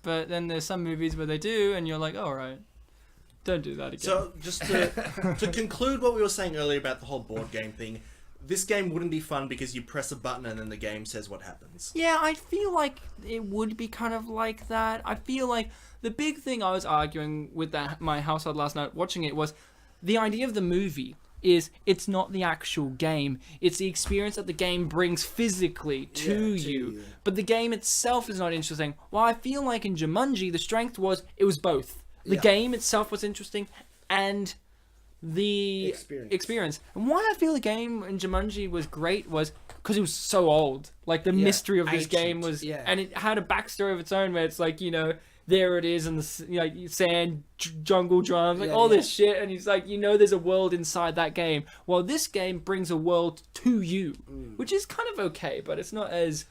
But then there's some movies where they do, and you're like, all right, don't do that again. So, just to conclude what we were saying earlier about the whole board game thing, this game wouldn't be fun because you press a button and then the game says what happens. Yeah, I feel like it would be kind of like that. I feel like the big thing I was arguing with my household last night watching it was the idea of the movie is it's not the actual game. It's the experience that the game brings physically to you. But the game itself is not interesting. Well, I feel like in Jumanji, the strength was it was both. The game itself was interesting and the experience. And why I feel the game in Jumanji was great was because it was so old. Like, the mystery of this game was... Yeah. And it had a backstory of its own where it's like, there it is in the sand, jungle drums, all this shit. And he's like, there's a world inside that game. Well, this game brings a world to you, which is kind of okay, but it's not as...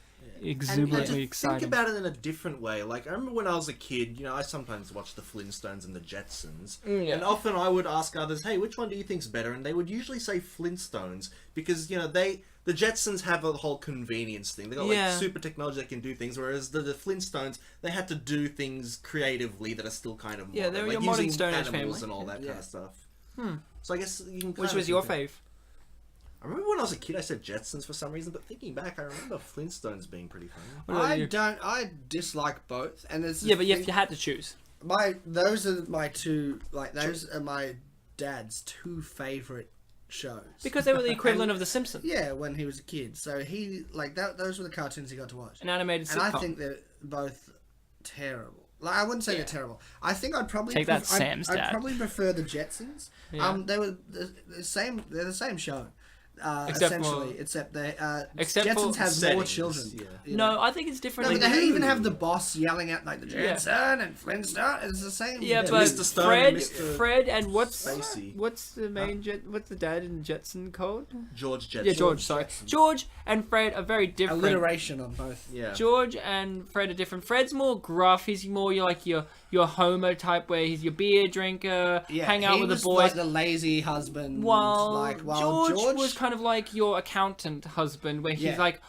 exuberantly exciting. Think about it in a different way. Like, I remember when I was a kid, I sometimes watched the Flintstones and the Jetsons, and often I would ask others, "Hey, which one do you think's better?" And they would usually say Flintstones because the Jetsons have a whole convenience thing. They got super technology that can do things, whereas the Flintstones, they had to do things creatively that are still kind of modern. They were like your modern Stone Age animals family and all that kind of stuff. So I guess you can. Which was your fave? I remember when I was a kid, I said Jetsons for some reason, but thinking back, I remember Flintstones being pretty funny. I dislike both, and there's but if you had to choose, those are my two. Those are my dad's two favorite shows because they were the equivalent of The Simpsons. Yeah, when he was a kid, so he those were the cartoons he got to watch. An animated sitcom. And I think they're both terrible. I wouldn't say they're terrible. I think I'd probably take that, Sam's dad. I'd probably prefer the Jetsons. Yeah. They were the same. They're the same show. Essentially, except Jetsons has more children. Yeah. No, I think it's different. No, but they even have the boss yelling out the Jetson and Flintstone. It's the same. Yeah, but Mr. Stone, Fred, and what's the main what's the dad in Jetson called? George Jetson. Yeah, George. Sorry, George and Fred are very different. Alliteration on both. Yeah. George and Fred are different. Fred's more gruff. He's more your homo type, where he's your beer drinker, hang out with the boys. Like the lazy husband. While George was kind of like your accountant husband, where he's like,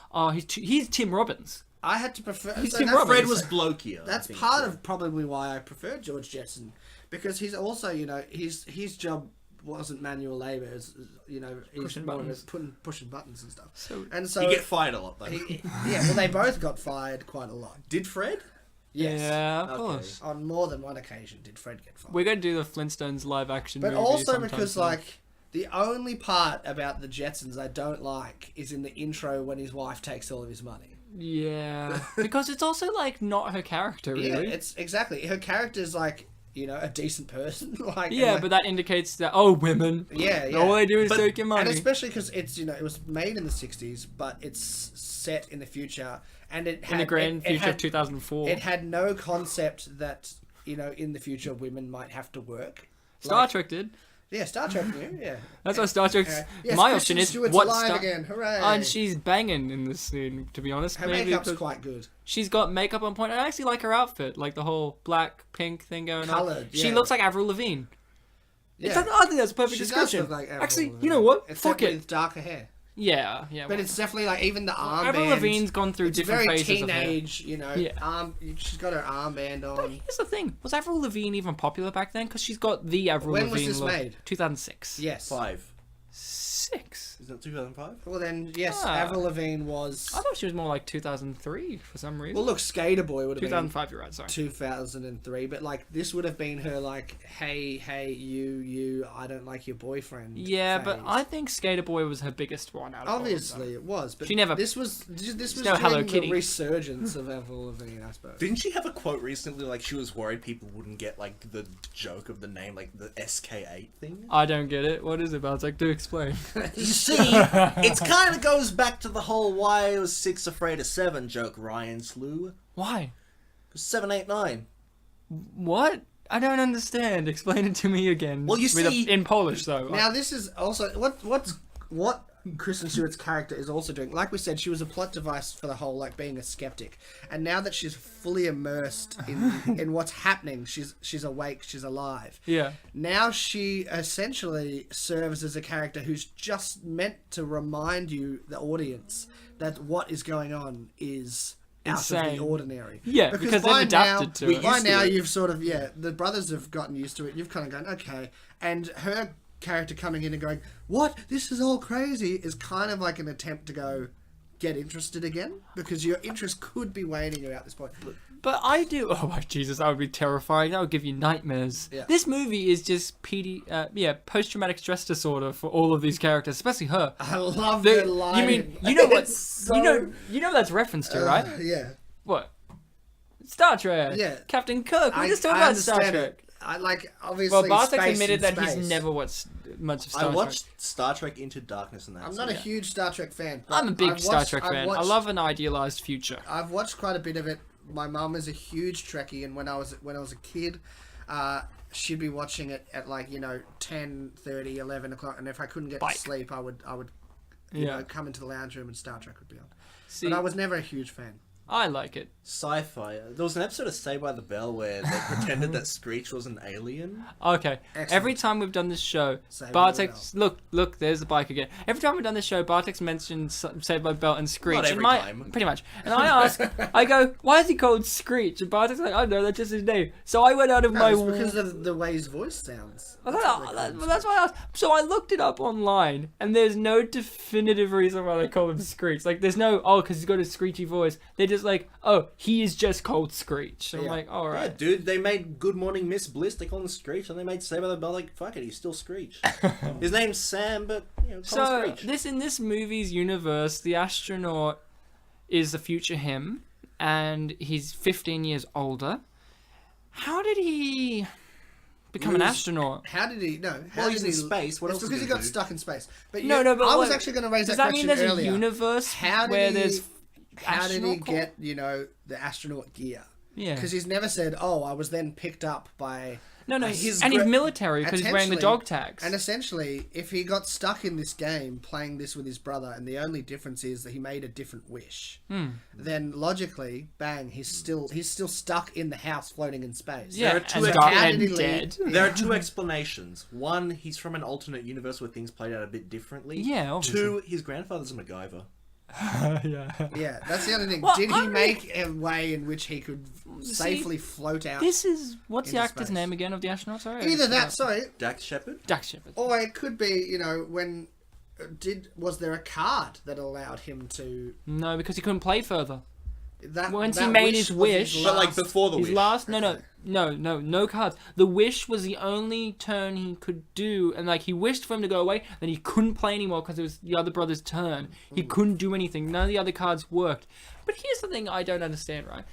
he's Tim Robbins. I had to prefer. Tim Robbins. Fred was blokier. That's part of probably why I prefer George Jetson, because he's also his job wasn't manual labor. He's pushing buttons and stuff. So he get fired a lot though. Well, they both got fired quite a lot. Did Fred? Yes. Yeah, of course. On more than one occasion did Fred get fired. We're going to do the Flintstones live action movie. But also because, the only part about the Jetsons I don't like is in the intro when his wife takes all of his money. Yeah. Because it's also, not her character, really. Yeah, it's exactly. Her character's, a decent person. But that indicates that, women. Yeah. All they do is take your money. And especially because it's, it was made in the 60s, but it's set in the future. And it had, in the grand future of 2004. It had no concept that, in the future women might have to work. Star Trek did. Yeah, Star Trek knew, yeah. That's why Star Trek's... Yes, my Kristen option is... Stewart's alive again, hooray! And she's banging in this scene, to be honest. Her makeup's quite good. She's got makeup on point. I actually like her outfit. Like the whole black, pink thing going on. Coloured, She looks like Avril Lavigne. Yeah. I think that's a perfect description. Like actually, you know what? Fuck it. With darker hair. Yeah. But it's definitely even the armband. Avril Lavigne's gone through different phases of hair. It's very teenage, she's got her armband on. But here's the thing. Was Avril Lavigne even popular back then? Because she's got the Avril Lavigne look. When was this made? 2006. Yes. 5. 2006. Is that 2005? Well, then, yes, Ah. Avril Lavigne was... I thought she was more like 2003 for some reason. Well, look, Skater Boy would have been 2005, you're right, sorry. 2003, but, like, this would have been her, like, hey, you, I don't like your boyfriend Yeah, phase. but I think Skater Boy was her biggest one out of Obviously, all of them. it was, but She never- This was no Hello during Kitty. the resurgence of Avril Lavigne, I suppose. Didn't she have a quote recently, like she was worried people wouldn't get like the joke of the name, like the SK8 thing? I don't get it. What is it, Bartek? Do explain. You see, it kind of goes back to the whole "why was 6 afraid of 7" joke, Ryan Slew. Why? 7, 8, 9. What? I don't understand. Explain it to me again. Well, you see- in Polish though. Now, this is also what Kristen Stewart's character is also doing. Like we said, she was a plot device for the whole like being a skeptic, and now that she's fully immersed in what's happening, she's awake, she's alive. Yeah. Now she essentially serves as a character who's just meant to remind you, the audience, that what is going on is out of Insane. the ordinary. Yeah, because they've by adapted to now, it. By Used to now, it. you've sort of the brothers have gotten used to it. You've kind of gone okay, and her character coming in and going, "What? This is all crazy," is kind of like an attempt to go get interested again, because your interest could be waning at this point. But I do. Oh my Jesus, that would be terrifying. That would give you nightmares. Yeah. This movie is just post-traumatic stress disorder for all of these characters, especially her. I love The- the line. you mean you know what? It's so- You know what that's reference to, right? Yeah. What? Star Trek. Yeah. Captain Kirk. We I- just talked I about Star understand Trek. it. I like obviously. Well, Bartek space admitted and that space. he's never watched much of Star I Trek. watched Star Trek Into Darkness and that. I'm not a huge Star Trek fan. but I'm a big I've Star watched- Trek I've fan. I watched- love an idealized future. I've watched quite a bit of it. My mum is a huge Trekkie, and when I was a kid, she'd be watching it at 10:30, 11 o'clock, and if I couldn't get Bike. to sleep, I would Yeah. come into the lounge room and Star Trek would be on. See, But I was never a huge fan. I like it. Sci-fi. There was an episode of Saved by the Bell where they pretended that Screech was an alien. Okay. Excellent. Every time we've done this show, Saved by the Bartek's look, there's the bike again. Every time we've done this show, Bartek's mentioned Saved by the Bell and Screech. Not every and time. Pretty much. And I ask, I go, why is he called Screech? And Bartek's like, I don't know, that's just his name. So I went out of my. It's because of the way his voice sounds. Well, that's why I asked. So I looked it up online, and there's no definitive reason why they call him Screech. Like, there's no, because he's got a screechy voice. They're just like, he is just called Screech. I'm Yeah. like, all Yeah, right. dude, they made Good Morning Miss Bliss, they call him Screech, and they made Saved by the Bell, like, fuck it, he's still Screech. His name's Sam, but, call So him Screech. in this movie's universe, the astronaut is the future him, and he's 15 years older. How did he become an He was- astronaut? How did he? No. How Well, did he's in he, space, what it's else is because he he gonna got do? stuck in space. But No, but I was what- actually going to raise Does that that mean question there's earlier. a universe How did where he- there's How did he astronaut call? get the astronaut gear? Yeah. Because he's never said, "Oh, I was then picked up by." No, his and he's gra- military because he's wearing the Essentially- dog tags. And essentially, if he got stuck in this game playing this with his brother, and the only difference is that he made a different wish, then logically, bang, he's still stuck in the house floating in space. yeah, There are two and, accounts. How and did he dead. leave? There are two explanations. One, he's from an alternate universe where things played out a bit differently. Yeah, obviously. Two, his grandfather's a MacGyver. Yeah. Yeah, that's the only thing. Well, Did he I make a way in which he could safely float out? This is what's the Into actor's space. name again of the astronaut? Sorry, I Either just that, forgot. sorry, Dax Shepard? Dax Shepard. or it could be, when was there a card that allowed him to No, because he couldn't play further. that? Once that he made wish his was wish- But, like, last- before the His wish. last no cards. The wish was the only turn he could do, and he wished for him to go away. Then he couldn't play anymore because it was the other brother's turn. He couldn't do anything. None of the other cards worked. But here's the thing I don't understand, right?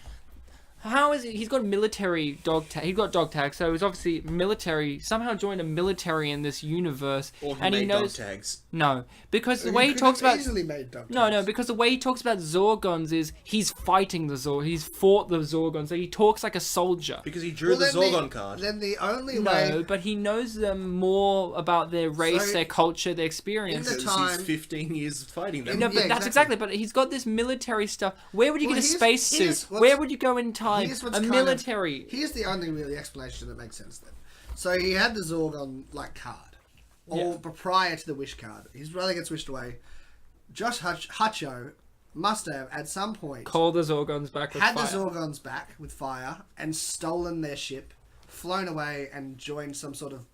How is it? He's got military dog tag. He got dog tag, so he's obviously military. Somehow joined a military in this universe, Or he and he made knows. dog tags. No, because the He way he could talks have about easily made dog No, tags. because the way he talks about Zorgons is he's fighting the Zorg. He's fought the Zorgons. So he talks like a soldier. Because he drew the then Zorgon card. Then the only No, way but he knows them more about their race, So, their culture, their experience. in the Because time- he's 15 years fighting them. No, but Yeah, that's exactly. exactly. But he's got this military stuff. Where would you Well, get a here's- space here's suit? what's- Where would you go in time? here's A what's kind of- military. Here's the only really explanation that makes sense then. So he had the Zorgon card, or prior to the wish card, his brother gets wished away. Josh Hutcho must have at some point Call the Zorgons back with had fire. the Zorgons back with fire and stolen their ship, flown away and joined some sort of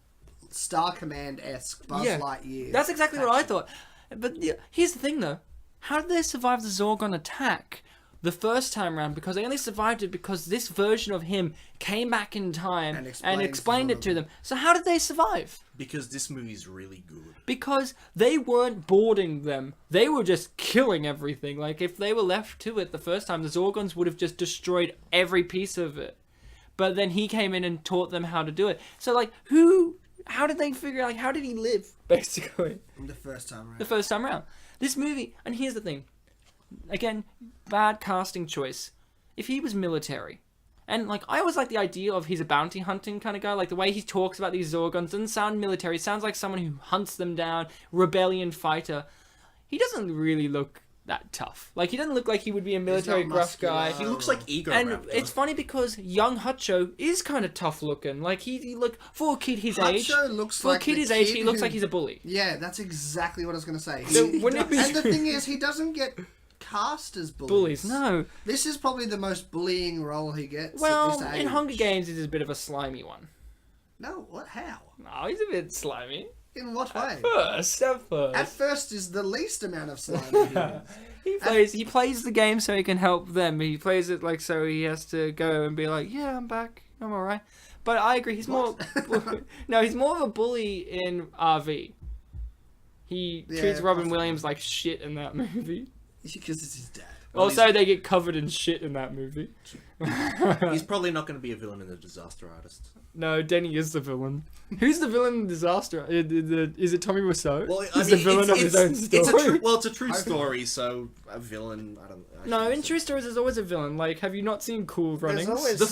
Star Command-esque Buzz Lightyear. That's exactly what I thought. But here's the thing, though. How did they survive the Zorgon attack the first time around? Because they only survived it because this version of him came back in time and explained it to them. So how did they survive? Because this movie's really good. Because they weren't boarding them. They were just killing everything. Like, if they were left to it the first time, the Zorgons would have just destroyed every piece of it. But then he came in and taught them how to do it. So, like, how did they figure out, like, how did he live, basically? The first time around. The first time around. This movie, and here's the thing. Again, bad casting choice. If he was military, and, like, I always like the idea of he's a bounty hunting kind of guy. Like, the way he talks about these Zorgons doesn't sound military. It sounds like someone who hunts them down, rebellion fighter. He doesn't really look that tough. Like, he doesn't look like he would be a military gruff guy. He looks like Ego And Raptor. it's funny because young Hutcho is kind of tough looking. Like, he look, for a kid his age, for a kid his age, he looks like he's a bully. Yeah, that's exactly what I was going to say. And the thing is, he doesn't get cast as bullies. No. This is probably the most bullying role he gets. Well, at this age. in Hunger Games, he's a bit of a slimy one. No, what? How? No, he's a bit slimy. In what way? At first. At first is the least amount of slime. He plays the game so he can help them. He plays it like so he has to go and be like, yeah, I'm back. I'm alright. But I agree. He's more... No, he's more of a bully in RV. He treats Robin Williams like shit in that movie. Because it's his dad. Also, they get covered in shit in that movie. He's probably not going to be a villain in The Disaster Artist. No, Denny is the villain. Who's the villain in Disaster? Is it Tommy Wiseau? Well, He's the villain of his own story. It's a true story, so a villain. No, in true stories, there's always a villain. Like, have you not seen Cool Runnings? The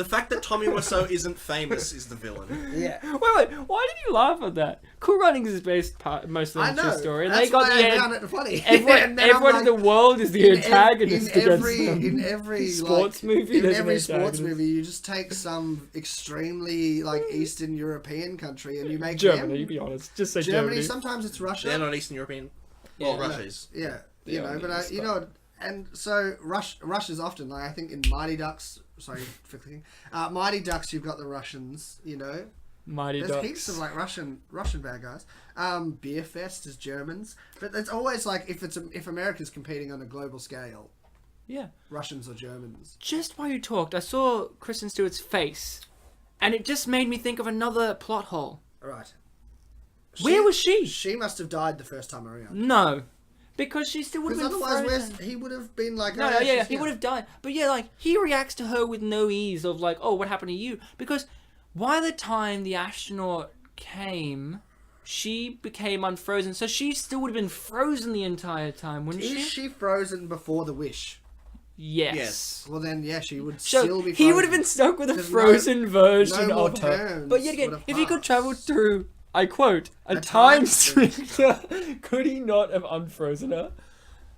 fact that Tommy Wiseau isn't famous is the villain. Yeah. Wait, why did you laugh at that? Cool Runnings is based mostly on a true story. And That's they got why the I found it funny. Everyone in the world is the antagonist in every sports movie. In every sports movie, you just take some extremely Eastern European country and you make Germany. them... Be honest, just say Germany. Germany. Sometimes it's Russia. They're not Eastern European. Well, Russia is. Yeah, but and so Russia's often I think in Mighty Ducks. Sorry for clicking. Mighty Ducks, you've got the Russians. Mighty There's Ducks. heaps of Russian bad guys. Beer Fest is Germans, but it's always if America's competing on a global scale. Yeah. Russians or Germans. Just while you talked, I saw Kristen Stewart's face, and it just made me think of another plot hole. Right. Where was she? She must have died the first time around. No. Because she still would have been otherwise, frozen. he would have been like... No, he would have died. But yeah, he reacts to her with no ease of oh, what happened to you? Because by the time the astronaut came, she became unfrozen. So she still would have been frozen the entire time, wouldn't she? Is she frozen before the wish? Yes. Well then, she would still be frozen. He would have been stuck with a frozen version no of her. But yet again, if he could passed. travel through, I quote, a time sprinter, could he not have unfrozen her?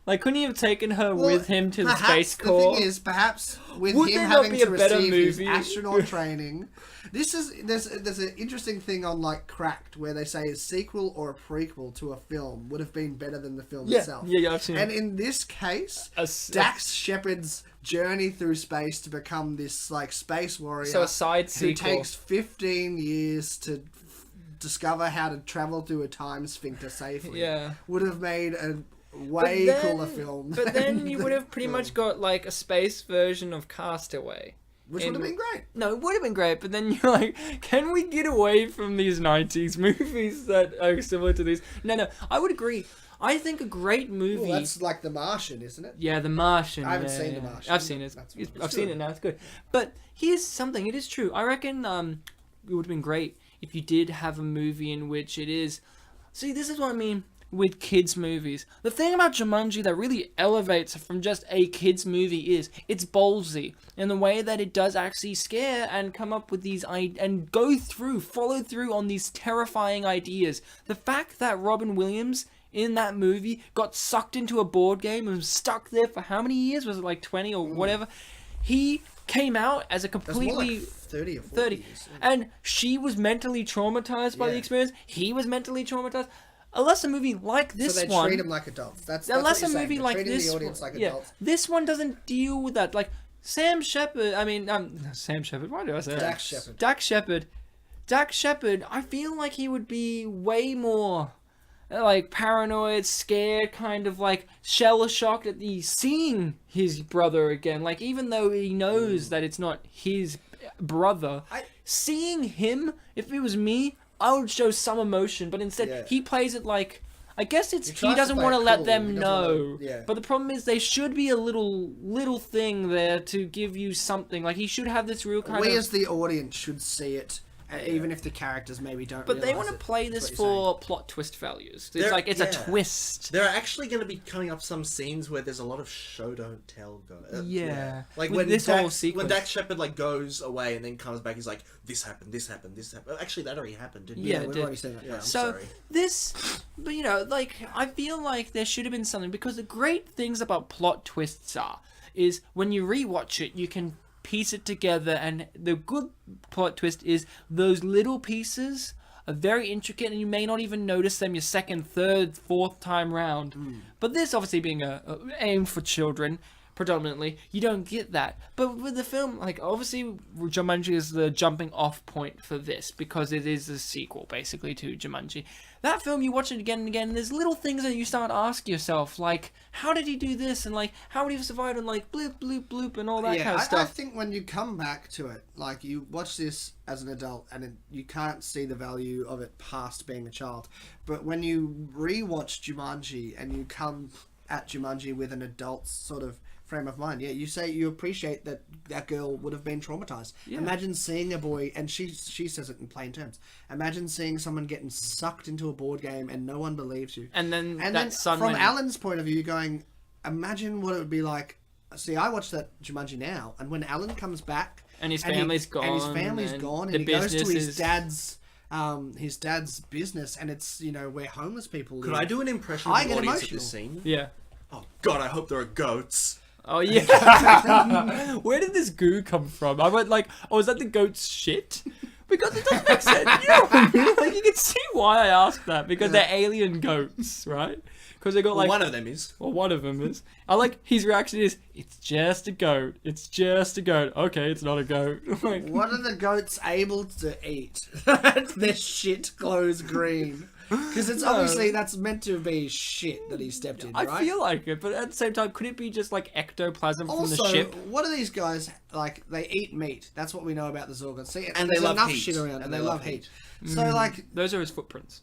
Couldn't he have taken her with him to the Space Corps? The thing is, perhaps with Would him there not having be a to better receive his movie? astronaut training, there's an interesting thing on Cracked where they say a sequel or a prequel to a film would have been better than the film itself. Yeah, I've seen it. And in this case, Dax Shepard's journey through space to become this space warrior, So a side who sequel. takes 15 years to discover how to travel through a time sphincter safely. Yeah. Would have made a way cooler film. But then you would have pretty much got a space version of Castaway. Which would have been great. No, it would have been great, but then you're like, can we get away from these 90s movies that are similar to these? No, I would agree. I think a great movie... Well, that's like The Martian, isn't it? Yeah, The Martian. I haven't seen The Martian. I've seen it. I've seen it now. It's good. But here's something. It is true. I reckon it would have been great if you did have a movie in which it is... See, this is what I mean with kids' movies. The thing about Jumanji that really elevates it from just a kids' movie is it's ballsy in the way that it does actually scare and come up with these and follow through on these terrifying ideas. The fact that Robin Williams in that movie got sucked into a board game and was stuck there for how many years? Was it 20 or whatever? He came out as a completely... 30 or 40 years. And she was mentally traumatized by the experience. He was mentally traumatized. Unless a movie like this so they one... treat them like adults. That's unless what a you're movie saying. like Treating this the audience like yeah, adults. this one doesn't deal with that. Sam Shepard... Sam Shepard? Why do I say that? Dax Shepard. Dax Shepard Dax Shepard, I feel like he would be way more like paranoid, scared, kind of like shell-shocked at seeing his brother again. Like, even though he knows that it's not his brother, seeing him, if it was me, I would show some emotion, but instead he plays it like, I guess it's he doesn't want to let them know. But the problem is there should be a little thing there to give you something. Like, he should have this real kind of... We as the audience should see it. Even if the characters maybe don't. But they want to play this for plot twist values. It's like it's a twist. There are actually going to be coming up some scenes where there's a lot of show don't tell. Like with when whole sequence. When Dax Shepard like goes away and then comes back, he's like, "This happened, this happened, this happened." Actually, that already happened, didn't it? Yeah, we've already said that. Yeah, I'm so sorry. but you know, like, I feel like there should have been something, because the great things about plot twists is when you rewatch it, you can piece it together, and the good plot twist is those little pieces are very intricate, and you may not even notice them your second, third, fourth time round. But this obviously being aimed for children predominantly, you don't get that. But with the film, like, obviously Jumanji is the jumping off point for this, because it is a sequel basically to Jumanji. That film, you watch it again and again, and there's little things that you start asking yourself, like, how did he do this? And like, how would he have survived? And like, bloop, bloop, bloop, and all that kind of stuff. I think when you come back to it, like, you watch this as an adult, and you can't see the value of it past being a child. But when you rewatch Jumanji, and you come at Jumanji with an adult sort of frame of mind, you say you appreciate that that girl would have been traumatized. Imagine seeing a boy, and she says it in plain terms, imagine seeing someone getting sucked into a board game and no one believes you. And then from Alan's point of view, going, imagine what it would be like. See, I watched that Jumanji now, and when Alan comes back and his family's gone, and he goes to his dad's business, and it's, you know, where homeless people live. Could I do an impression of the audience at this scene? Yeah. Oh God, I hope there are goats. Oh yeah. Where did this goo come from? I went like, oh, is that the goat's shit? Because it doesn't make sense. You know what I mean? Like, you can see why I asked that, because they're alien goats, right? Because they got like one of them is. Well, one of them is. I like his reaction is, it's just a goat. It's just a goat. Okay, it's not a goat. Like, what are the goats able to eat? Their shit glows green. Because it's obviously, that's meant to be shit that he stepped in, right? I feel like it, but at the same time, could it be just like ectoplasm from the ship? What are these guys, like, they eat meat. That's what we know about the Zorgons. See, and they love enough heat. shit around, and they love heat. So, like... Those are his footprints.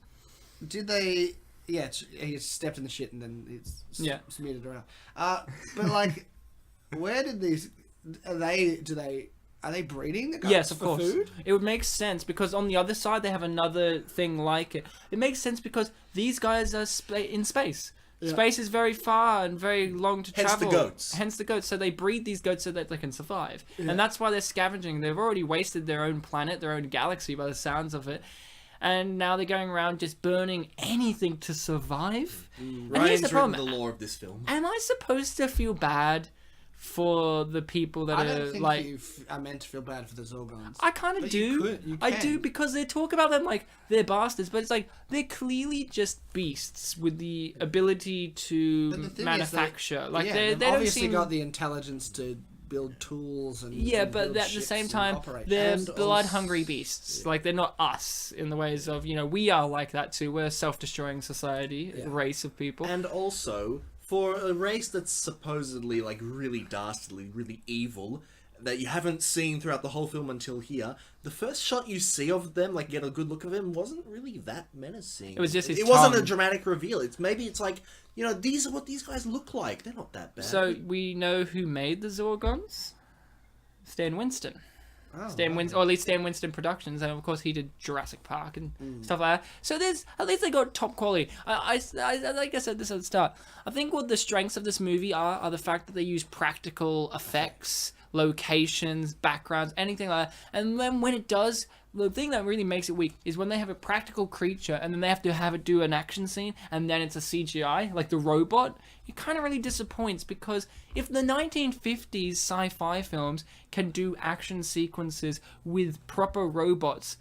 Did they... Yeah, he stepped in the shit and then it's smeared it around. But, like, where did these... Are they breeding the goats? Yes, of for course. Food? It would make sense, because on the other side they have another thing like it. It makes sense because these guys are in space. Yeah. Space is very far and very long to travel. Hence the goats. So they breed these goats so that they can survive. Yeah. And that's why they're scavenging. They've already wasted their own planet, their own galaxy by the sounds of it. And now they're going around just burning anything to survive. And here's the problem. The lore of this film. Am I supposed to feel bad for the people that I don't think you are meant to feel bad for the Zorgons. I kind of do. I do, because they talk about them like they're bastards, but it's like they're clearly just beasts with the ability to manufacture. Like they don't obviously got the intelligence to build tools and but at the same time they're blood-hungry beasts. Like, they're not us in the ways of, you know, we are like that too. We're a self-destroying society, race of people, and also, for a race that's supposedly, like, really dastardly, really evil, that you haven't seen throughout the whole film until here, the first shot you see of them, like, get a good look of him, wasn't really that menacing. It was just his It wasn't a dramatic reveal. Maybe it's like, you know, these are what these guys look like. They're not that bad. So, we know who made the Zorgons? Stan Winston. Or at least Stan Winston Productions, and of course he did Jurassic Park and stuff like that. So at least they got top quality. I like I said this at the start, I think what the strengths of this movie are the fact that they use practical effects, locations, backgrounds, anything like that. And then when it does, the thing that really makes it weak is when they have a practical creature and then they have to have it do an action scene and then it's a CGI, like the robot. It kind of really disappoints, because if the 1950s sci-fi films can do action sequences with proper robots,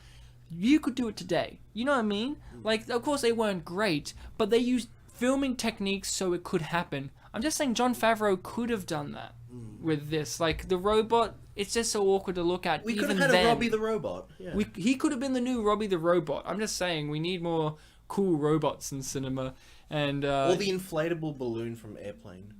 you could do it today. You know what I mean? Like, of course they weren't great, but they used filming techniques so it could happen. I'm just saying Jon Favreau could have done that with this. Like, the robot it's just so awkward to look at. We could even have had then. a Robbie the Robot. Yeah. He could have been the new Robbie the Robot. I'm just saying, we need more cool robots in cinema. And or the inflatable balloon from Airplane.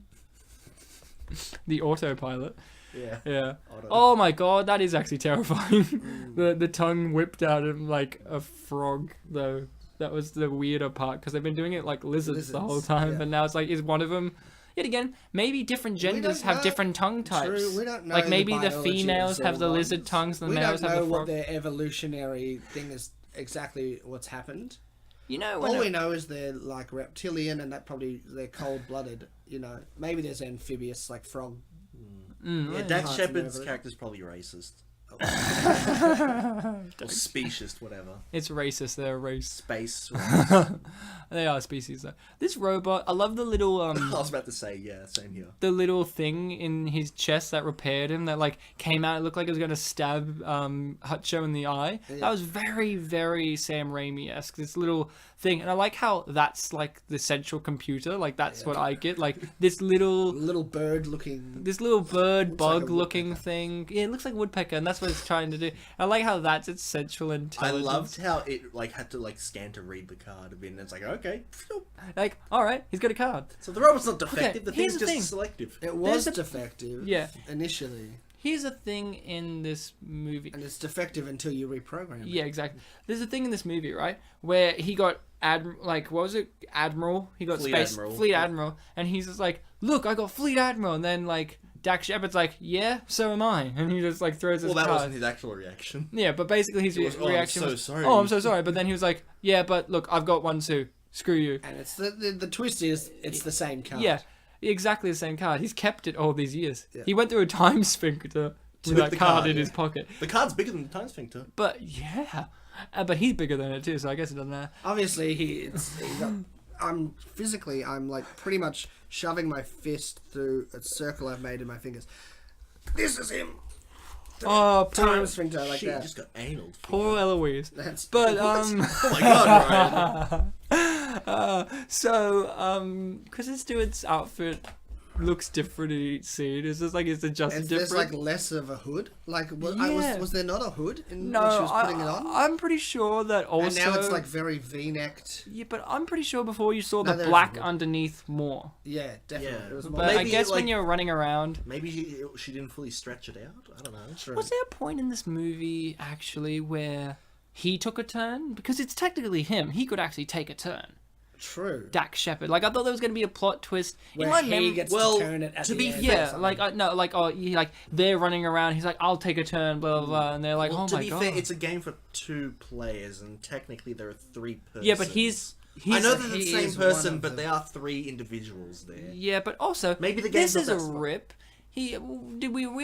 The autopilot. Yeah. Yeah. Oh my god, that is actually terrifying. The tongue whipped out of like a frog, though. That was the weirder part, because they've been doing it like lizards the whole time, but now it's like, is one of them... Yet again, maybe different genders have different tongue types. True, we don't know like maybe the biology females of have the ones. lizard tongues, and the we males don't have know the what frog. their evolutionary thing is, exactly what's happened. You know, All we know is they're like reptilian, and that probably they're cold-blooded. You know, maybe there's amphibious like frog. Yeah, Dax Parts Shepard's of it. character's probably racist. Or speciest, whatever. It's racist. They're a race. Space. They are a species, though. This robot, I love the little I was about to say, yeah, same here. the little thing in his chest that repaired him, that like came out. It looked like it was going to stab Hutcho in the eye. Yeah. That was very, very Sam Raimi-esque. This little thing, and I like how that's like the central computer. Like that's what I get. Like this Little bird-looking. this little bird Looks like a bug looking woodpecker. thing. Yeah, it looks like woodpecker, and that's what it's trying to do. I like how that's its central I intelligence. loved how it like had to like scan to read the card a bit, and it's like, okay. Like, all right, he's got a card. So the robot's not defective, the here's thing's the just thing. selective. It was There's a- defective. Yeah. Initially, Here's a thing in this movie. and it's defective until you reprogram it. Yeah, exactly. There's a thing in this movie, right, where he got what was it? Admiral. He got Fleet Fleet Admiral. Admiral, and he's just like, look, I got Fleet Admiral, and then like Dax Shepard's like, yeah, so am I, and he just like throws his Well, that card. wasn't his actual reaction. Yeah, but basically his was, "Oh, I'm reaction so was, sorry." "Oh, I'm so sorry," but then he was like, "Yeah, but look, I've got one too. Screw you." And it's the twist is it's the same card. Yeah, exactly the same card. He's kept it all these years. Yeah. He went through a time sphincter with that the card card, in yeah. his pocket. The card's bigger than the time sphincter. But yeah, but he's bigger than it too, so I guess it doesn't matter. Obviously, I'm like pretty much shoving my fist through a circle I've made in my fingers. This is him. Oh, Time poor, sphincter like Shit, that. just got anal. poor Eloise. That's But Oh my god, Ryan. Kristen Stewart's outfit looks different in each scene. It's just like it's adjusted and different. there's like less of a hood. Like Yeah. was there not a hood when she no, was putting it on? I'm pretty sure that also. And now it's like very V-necked. Yeah, but I'm pretty sure before you saw No, the there's black wood. underneath more. Yeah, definitely. Yeah. It was But more. I Maybe, guess when like- you're running around. Maybe she didn't fully stretch it out. I don't know. True. Was there a point in this movie actually where he took a turn? Because it's technically him. He could actually take a turn. True. Dax Shepard. Like I thought there was going to be a plot twist. Where in my he mem- gets well, to turn it at to the be end or yeah, something. like no, like like they're running around. He's like, I'll take a turn, blah blah blah, and they're like, Well, oh to my be god. fair, it's a game for 2 players, and technically there are 3 persons. Yeah, but he's I know they're the he same is one person, of but them. there are 3 individuals there. Yeah, but also Maybe the game's this not is a that smart. rip. We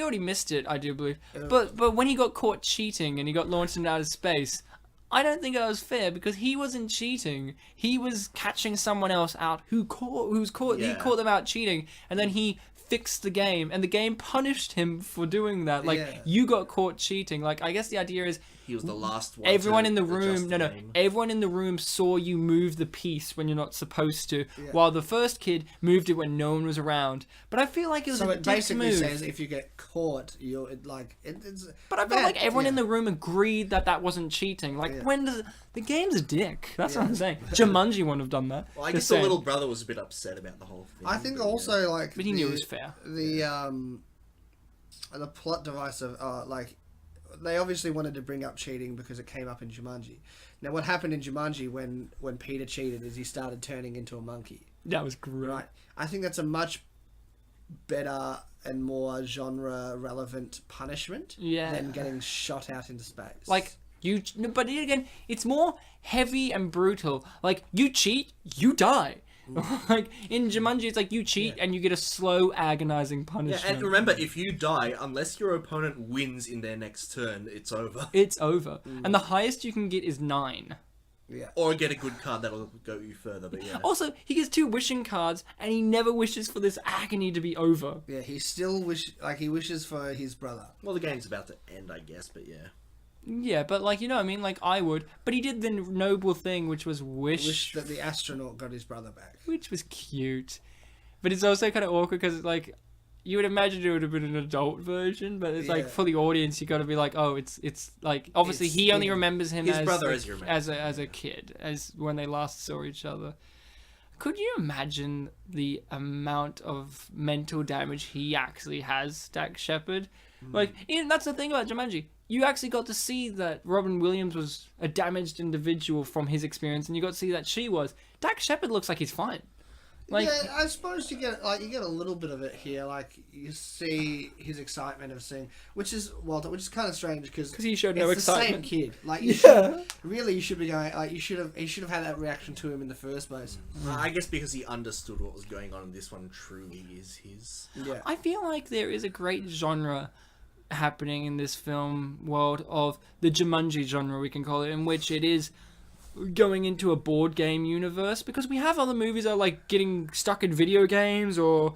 already missed it, I do believe. But when he got caught cheating and he got launched into outer space, I don't think that was fair because he wasn't cheating. He was catching someone else out who was caught. He Yeah. caught them out cheating, and then he fixed the game, and the game punished him for doing that. Like Yeah. you got caught cheating. Like I guess the idea is He was the last one. everyone to in the adjust room the game. everyone in the room saw you move the piece when you're not supposed to, while the first kid moved it when no one was around. But I feel like it was So a it dick basically move. says if you get caught, it's. But I felt like everyone in the room agreed that that wasn't cheating. Like when does the game's a dick? That's what I'm saying. Jumanji wouldn't have done that. Well, I Just guess the saying. little brother was a bit upset about the whole thing. I think but also like. But he knew it was fair. The plot device of like. They obviously wanted to bring up cheating because it came up in Jumanji. Now, what happened in Jumanji when Peter cheated is he started turning into a monkey. That was great. Right. I think that's a much better and more genre relevant punishment Yeah. than getting shot out into space. Like you, but again, it's more heavy and brutal. Like you cheat, you die. Like in Jumanji, it's like you cheat and you get a slow, agonizing Yeah, punishment. and remember, if you die, unless your opponent wins in their next turn, it's over. It's over, and the highest you can get is 9. yeah. Or get a good card that'll go you further, but yeah. Also, he gets 2 wishing cards, and he never wishes for this agony to be over. Yeah, he still he wishes for his brother. Well, the game's about to end, I guess, but yeah. Yeah, but like, you know what I mean? Like, I would. But he did the noble thing, which was Wish that the astronaut got his brother back. which was cute. But it's also kind of awkward because, like, you would imagine it would have been an adult version, but it's like for the audience, you got to be like, oh, it's like obviously he only remembers him his as brother like, as a kid, as when they last saw each other. Could you imagine the amount of mental damage he actually has, Dax Shepard? Like, that's the thing about Jumanji. You actually got to see that Robin Williams was a damaged individual from his experience, and you got to see that she was. Dax Shepard looks like he's fine. Like, yeah, I suppose you get a little bit of it here. Like, you see his excitement of seeing, which is kind of strange because he showed no excitement. The same kid. Like, you should be going. Like, he should have had that reaction to him in the first place. I guess because he understood what was going on, and this one truly is his. Yeah, I feel like there is a great genre happening in this film world of the Jumanji genre, we can call it, in which it is going into a board game universe, because we have other movies that are like getting stuck in video games or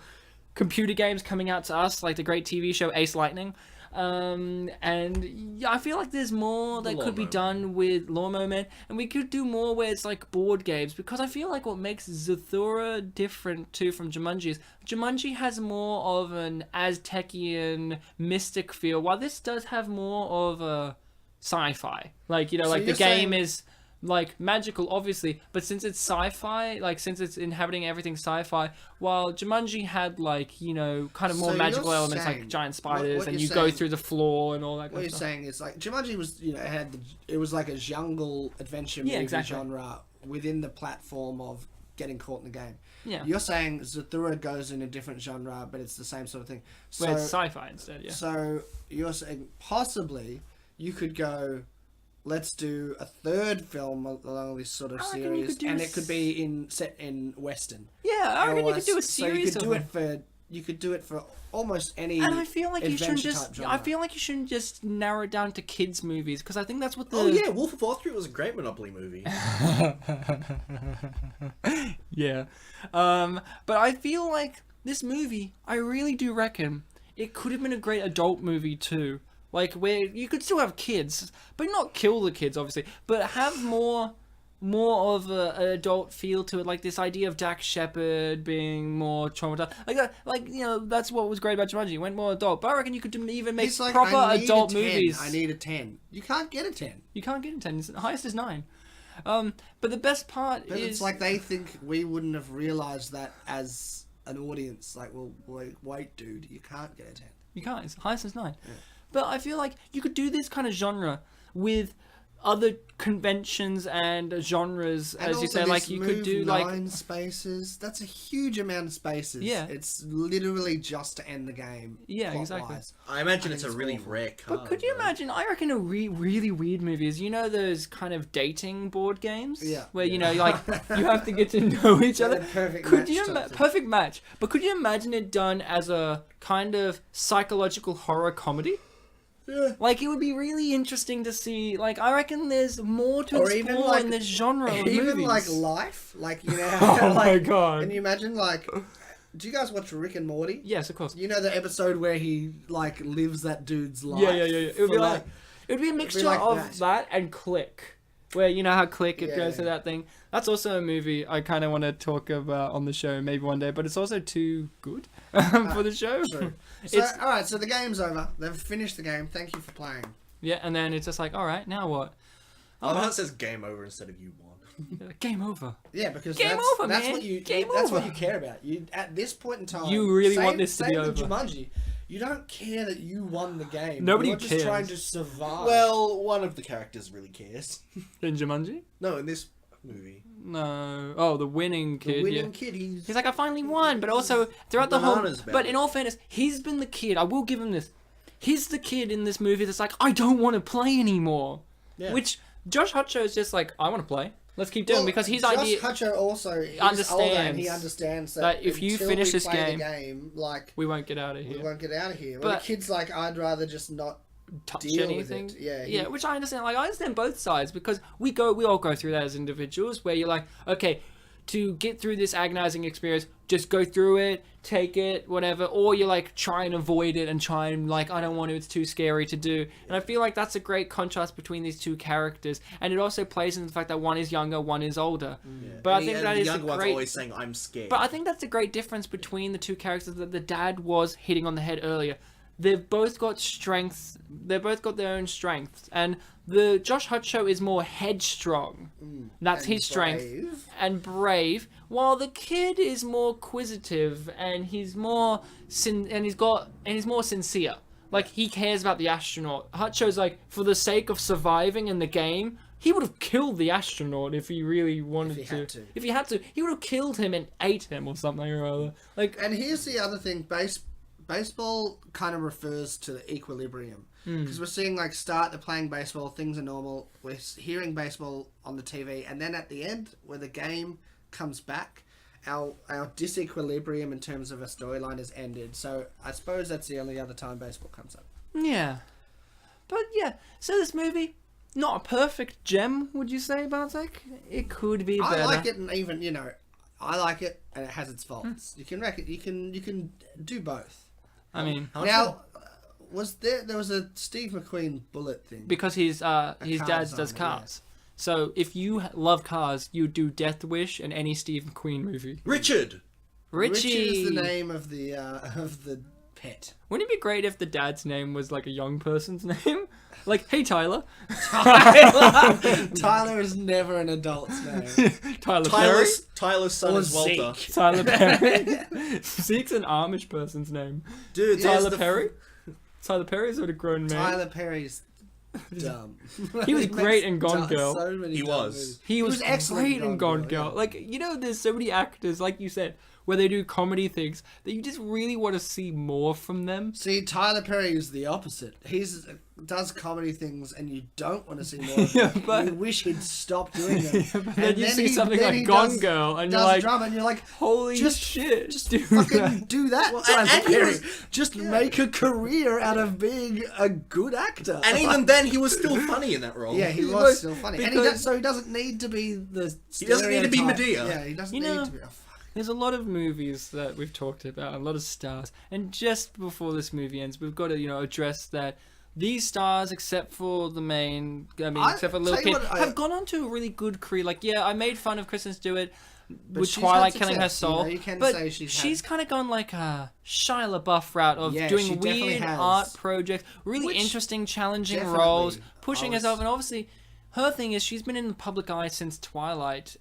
computer games coming out to us, like the great TV show Ace Lightning. And yeah, I feel like there's more that could be done with Lawnmower Man, and we could do more where it's like board games, because I feel like what makes Zathura different too from Jumanji is Jumanji has more of an Aztecian mystic feel, while this does have more of a sci-fi. Like, you know, like the game is like magical, obviously, but since it's sci-fi, like since it's inhabiting everything sci-fi, while Jumanji had like, you know, kind of more magical elements like giant spiders and you go through the floor and all that kind of stuff. What you're saying is like Jumanji was, you know, it was like a jungle adventure movie genre within the platform of getting caught in the game. Yeah. You're saying Zathura goes in a different genre, but it's the same sort of thing. So where it's sci-fi instead, yeah. So you're saying possibly you could go, let's do a third film along this sort of series, and it could be set in Western. Yeah, I reckon you could do a series. So you could do it for almost any. And I feel like you shouldn't just. I feel like you shouldn't just narrow it down to kids' movies, because I think that's what the. Oh yeah, Wolf of Wall Street was a great Monopoly movie. Yeah, but I feel like this movie, I really do reckon it could have been a great adult movie too. Like, where you could still have kids, but not kill the kids, obviously, but have more of an adult feel to it, like this idea of Dax Shepard being more traumatized. Like, you know, that's what was great about Jumanji. It went more adult. But I reckon you could even make proper adult movies. I need a 10. You can't get a 10. You can't get a 10. The highest is 9. But the best part is... It's like they think we wouldn't have realised that as an audience. Like, well, wait, dude, you can't get a 10. You can't. It's highest is 9. Yeah. But I feel like you could do this kind of genre with other conventions and genres, and as you say, like you could do like 9 spaces. That's a huge amount of spaces. Yeah, it's literally just to end the game. Yeah, exactly. I imagine it's a really rare card. But could you imagine? I reckon a really weird movie is, you know, those kind of dating board games. Yeah. Where you know, like you have to get to know each other. Perfect match? But could you imagine it done as a kind of psychological horror comedy? Yeah. Like, it would be really interesting to see. Like, I reckon there's more to explore in this genre of movies. Even like Life, like, you know. Oh my god! Can you imagine, like, do you guys watch Rick and Morty? Yes, of course. You know the episode where he like lives that dude's life. Yeah. It would be like it would be a mixture of that and Click. Where, you know how Click, it goes to that thing. That's also a movie I kind of want to talk about on the show maybe one day, but it's also too good for the show. True. So, alright, so the game's over. They've finished the game. Thank you for playing. Yeah, and then it's just like, alright, now what? Oh, it says game over instead of you won. Game over. Yeah, because that's what you care about. You at this point in time, you really want this to be over. Jumanji, you don't care that you won the game. Nobody You're cares. just trying to survive. Well, one of the characters really cares. In Jumanji? No, in this movie. No. Oh, the winning kid. The winning kid. He's like, I finally won, but also throughout the whole. But in all fairness, he's been the kid. I will give him this. He's the kid in this movie that's like, I don't want to play anymore. Yeah. Which Josh Hutcho is just like, I want to play. Let's keep doing because his idea. Josh Hutcho also understands older and he understands that if you finish this game, like we won't get out of here. We won't get out of here. But the kid's like, I'd rather just not touch deal anything. With it. Yeah, which I understand. Like, I understand both sides because we all go through that as individuals, where you're like, okay, to get through this agonizing experience, just go through it, take it, whatever, or you like try and avoid it and try and like, I don't want to, it's too scary to do. And I feel like that's a great contrast between these two characters, and it also plays into the fact that one is younger, one is older. Yeah. But I think that is the a younger one's great. always saying, "I'm scared." But I think that's a great difference between the two characters that the dad was hitting on the head earlier. They've both got strengths. They've both got their own strengths, and the Josh Hutcho is more headstrong. That's his strength and brave, while the kid is more acquisitive and he's more he's more sincere. Like, he cares about the astronaut. Hutcho's like, for the sake of surviving in the game, he would have killed the astronaut if he really wanted to. If he had to, he would have killed him and ate him or something or other. Like, and here's the other thing: baseball kind of refers to the equilibrium, because we're seeing like they're playing baseball, things are normal. We're hearing baseball on the TV, and then at the end, where the game comes back, our disequilibrium in terms of a storyline has ended. So I suppose that's the only other time baseball comes up. yeah. But yeah, so this movie, not a perfect gem, would you say, Bartek? It could be better. I like it, and even I like it, and it has its faults. You can do both. I mean, Now, there was a Steve McQueen bullet thing? because his dad does owner, cars. So if you love cars, you do Death Wish and any Steve McQueen movie. Richard. Richie is the name of the pet. Wouldn't it be great if the dad's name was like a young person's name? Like, hey Tyler. Tyler is never an adult's name. Tyler Perry. Tyler's son Or is Walter. Zeke. Tyler Perry. Zeke's an Amish person's name. Dude, Tyler Perry. Tyler Perry's not a grown man. Tyler Perry's dumb. He was great in Gone Girl. So many He dumb was. movies. He was excellent great in Gone Girl. yeah. Like, there's so many actors, like you said, where they do comedy things that you just really want to see more from them. See, Tyler Perry is the opposite. Does comedy things, and you don't want to see more of them. but- You wish he'd stop doing them. But then you see something like Gone Girl, and you're does like, drama, and you're like, holy just shit. Just do fucking that. do that, Well, Tyler and he Perry. was- Just make a career out of being a good actor. And even then, he was still funny in that role. yeah, he was, was still funny. And because- so he doesn't need to be the. He doesn't need to be stereotype. Medea. Yeah, he doesn't You need know, to be. Oh, fuck. There's a lot of movies that we've talked about, a lot of stars, and just before this movie ends, we've got to, address that these stars, except for the main, except for Lil tell you Peep, what, have gone on to a really good career. Like, yeah, I made fun of Kristen Stewart with she's Twilight had killing her success, soul, you can but say she's kind of gone like a Shia LaBeouf route of Yeah, she doing definitely weird has. art projects, really Which interesting, challenging definitely, roles, pushing I was- herself, and obviously her thing is she's been in the public eye since Twilight.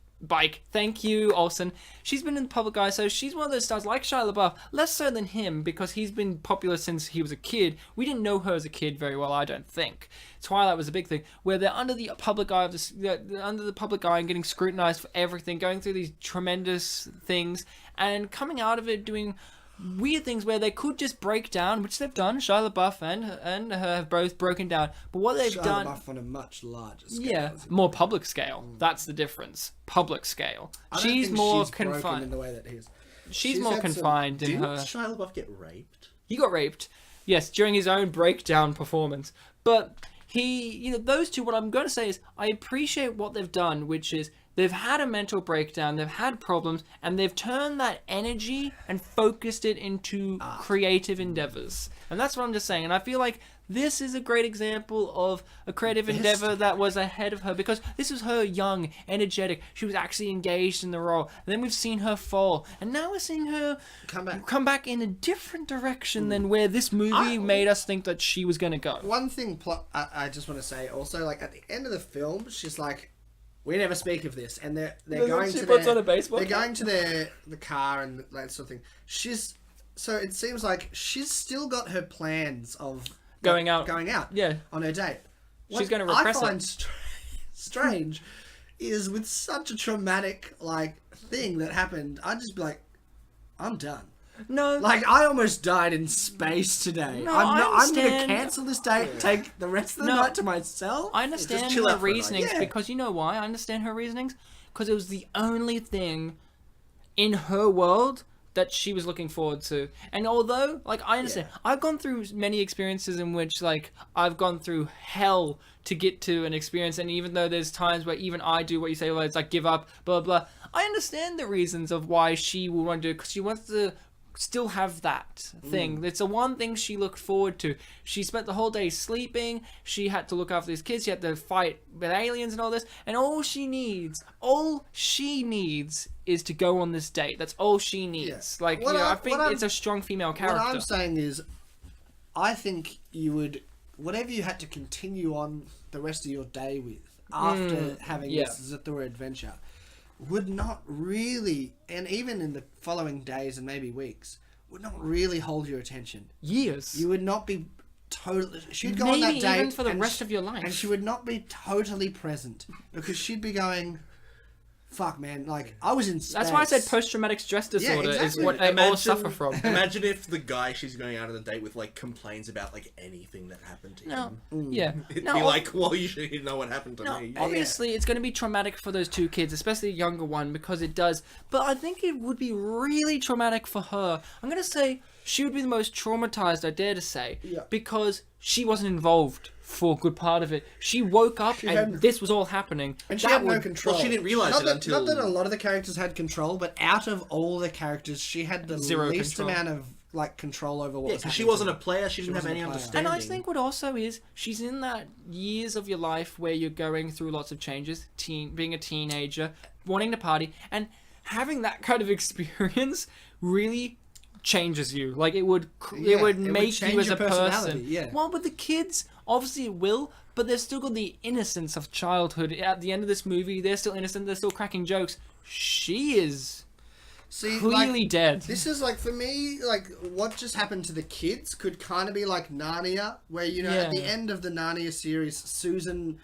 Thank you, Olsen. She's been in the public eye, so she's one of those stars like Shia LaBeouf, less so than him because he's been popular since he was a kid. We didn't know her as a kid very well, I don't think. Twilight was a big thing, where they're under the public eye and getting scrutinized for everything, going through these tremendous things, and coming out of it doing weird things where they could just break down, which they've done. Shia LaBeouf and her have both broken down, but what they've Shia done, LaBeouf on a much larger scale. yeah, more public scale. That's the difference. Public scale. I don't She's think more she's broken in confined. the way that he is. She's she's more had some- confined in Didn't her. Shia LaBeouf get raped? He got raped, yes, during his own breakdown performance. But he, those two. What I'm going to say is, I appreciate what they've done, which is they've had a mental breakdown, they've had problems, and they've turned that energy and focused it into creative endeavors. And that's what I'm just saying. And I feel like this is a great example of a creative endeavor that was ahead of her, because this was her young, energetic. She was actually engaged in the role. And then we've seen her fall, and now we're seeing her come back in a different direction than where this movie made us think that she was going to go. One thing I just want to say also, like at the end of the film, she's like, we never speak of this, and they're going she to puts their, on a baseball they're cap. going to the car and that sort of thing. So it seems like she's still got her plans of Going out. Yeah. on her date. She's gonna repress I find it. strange is with such a traumatic thing that happened, I'd just be like, I'm done. No. Like, I almost died in space today. No, I'm going to understand. cancel this date, take the rest of the night to myself. I understand chill her out for a night. reasonings, Yeah. because you know why I understand her reasonings? Because it was the only thing in her world that she was looking forward to. And although, I understand, I've gone through many experiences in which, I've gone through hell to get to an experience, and even though there's times where even I do what you say, where it's give up, blah, blah, I understand the reasons of why she will want to do it, because she wants to still have that thing. It's the one thing she looked forward to. She spent the whole day sleeping. She had to look after these kids. She had to fight with aliens and all this. And all she needs is to go on this date. That's all she needs. Yeah. Like, I think it's a strong female character. What I'm saying is, I think you would, whatever you had to continue on the rest of your day with after having this Zathura adventure, would not really, and even in the following days and maybe weeks, would not really hold your attention. Years. You would not be totally... She'd go Maybe on that date... even for the rest of your life. And she would not be totally present, because she'd be going... Fuck, man, like, I was in space. That's why I said post-traumatic stress disorder is what they all suffer from. Imagine if the guy she's going out on a date with, like, complains about, like, anything that happened to him. Yeah. It'd be like, well, you should know what happened to me. Obviously, it's going to be traumatic for those two kids, especially the younger one, because it does. But I think it would be really traumatic for her. I'm going to say she would be the most traumatized, I dare to say, because she wasn't involved for a good part of it. She woke up and this was all happening. And she had no control. Well, she didn't realise it until... Not that a lot of the characters had control, but out of all the characters, she had the least amount of like control over what was happening. She wasn't a player. She didn't have any understanding. And I think what also is, she's in that years of your life where you're going through lots of changes, being a teenager, wanting to party, and having that kind of experience really changes you. Like, it would make you as a person. Yeah. Well, with the kids, obviously it will, but they've still got the innocence of childhood. At the end of this movie, they're still innocent. They're still cracking jokes. She is clearly dead. This is like, for me, like, what just happened to the kids could kind of be like Narnia, where, you know, at the end of the Narnia series, Susan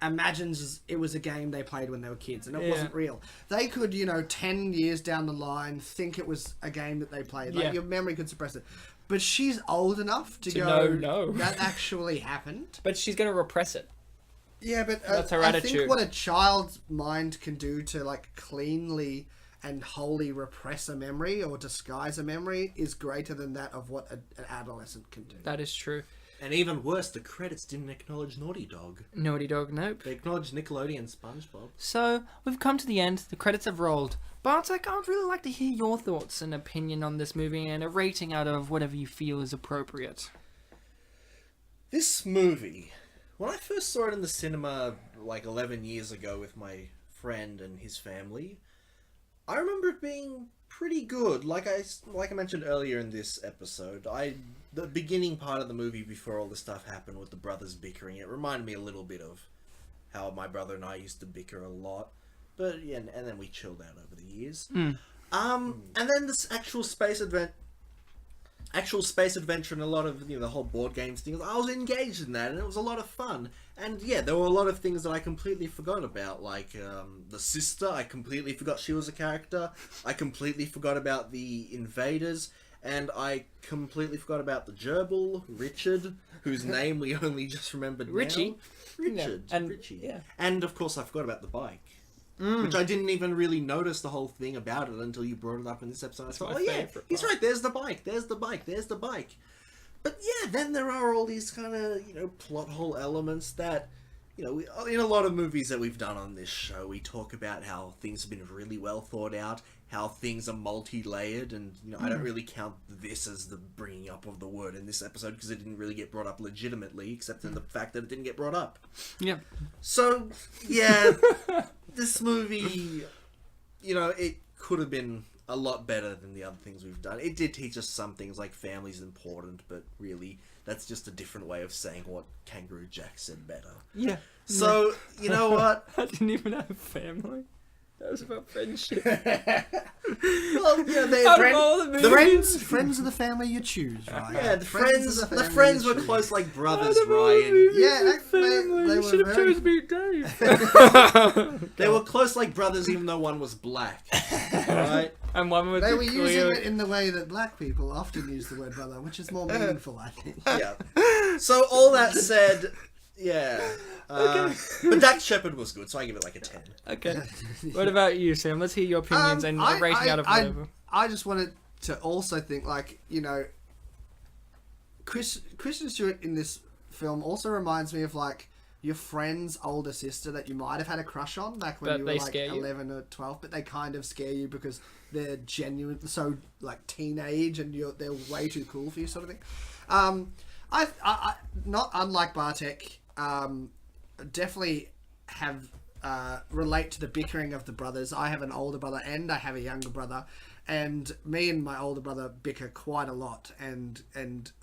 imagines it was a game they played when they were kids and it wasn't real. They could, 10 years down the line think it was a game that they played. Like, your memory could suppress it. But she's old enough to go, no. That actually happened. But she's going to repress it. Yeah, but that's her attitude. I think what a child's mind can do to, like, cleanly and wholly repress a memory or disguise a memory is greater than that of what an adolescent can do. That is true. And even worse, the credits didn't acknowledge Naughty Dog. Naughty Dog, nope. They acknowledged Nickelodeon and SpongeBob. So, we've come to the end. The credits have rolled. Bartek, I would really like to hear your thoughts and opinion on this movie and a rating out of whatever you feel is appropriate. This movie, when I first saw it in the cinema like 11 years ago with my friend and his family, I remember it being pretty good. Like I mentioned earlier in this episode, the beginning part of the movie before all this stuff happened with the brothers bickering, it reminded me a little bit of how my brother and I used to bicker a lot. But yeah, and then we chilled out over the years. And then this actual space adventure and a lot of the whole board games things. I was engaged in that, and it was a lot of fun. And yeah, there were a lot of things that I completely forgot about, like the sister. I completely forgot she was a character. I completely forgot about the invaders, and I completely forgot about the gerbil, Richard, whose name we only just remembered Richie. now. Richard, and Richie. Yeah. And of course, I forgot about the bike. Which I didn't even really notice the whole thing about it until you brought it up in this episode. I thought, he's right, there's the bike, there's the bike, there's the bike. But yeah, then there are all these kind of, plot hole elements that, in a lot of movies that we've done on this show, we talk about how things have been really well thought out, how things are multi-layered, and, I don't really count this as the bringing up of the word in this episode because it didn't really get brought up legitimately, except in the fact that it didn't get brought up. Yeah. So, yeah... This movie, it could have been a lot better than the other things we've done. It did teach us some things like family's important, but really, that's just a different way of saying what Kangaroo Jack said better. Yeah. So, you know what? I didn't even have family. That was about friendship. Well, friends of the family you choose, right? Yeah, the friends were close like brothers, Ryan. Yeah, they should have chosen me, Dave. They were close like brothers, even though one was black, right? And one was they were using it in the way that black people often use the word brother, which is more meaningful, I think. Yeah. So all that said, yeah. Okay. But Dax Shepard was good, so I give it like a 10. Okay. What about you, Sam? Let's hear your opinions and a rating out of whatever. I just wanted to also think, like, Kristen Stewart in this film also reminds me of, like, your friend's older sister that you might have had a crush on back when But you were they like scare you? 11 or 12, but they kind of scare you because they're genuine, so like teenage, and they're way too cool for you, sort of thing. I not unlike Bartek, definitely have relate to the bickering of the brothers. I have an older brother and I have a younger brother, and me and my older brother bicker quite a lot and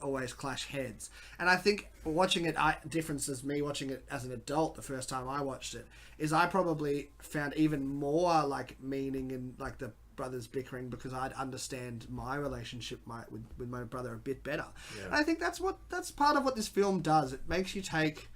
always clash heads. And I think watching it, differences me watching it as an adult the first time I watched it is I probably found even more like meaning in like the brothers bickering because I'd understand my relationship with my brother a bit better. Yeah. And I think that's part of what this film does. It makes you take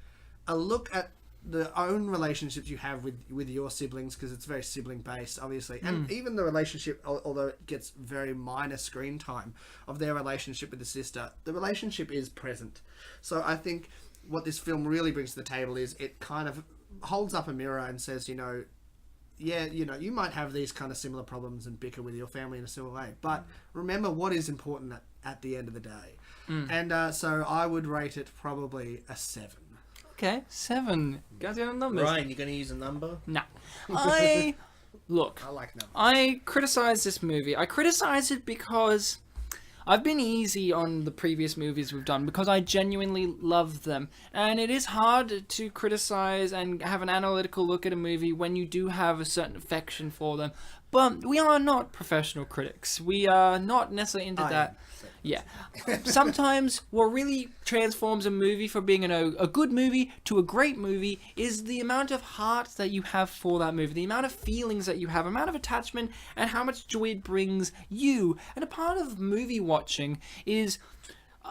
a look at the own relationships you have with your siblings, because it's very sibling based, obviously, and even the relationship, although it gets very minor screen time of their relationship with the sister, the relationship is present. So I think what this film really brings to the table is it kind of holds up a mirror and says, you might have these kind of similar problems and bicker with your family in a similar way, but remember what is important at the end of the day. And so I would rate it probably a 7. Okay, 7. Guys, you have numbers. Ryan, you going to use a number? Nah. Look, I like numbers. I criticize this movie. I criticize it because I've been easy on the previous movies we've done because I genuinely love them. And it is hard to criticize and have an analytical look at a movie when you do have a certain affection for them. But we are not professional critics. We are not necessarily into that. Yeah. Sometimes what really transforms a movie from being a good movie to a great movie is the amount of heart that you have for that movie, the amount of feelings that you have, amount of attachment, and how much joy it brings you. And a part of movie watching is...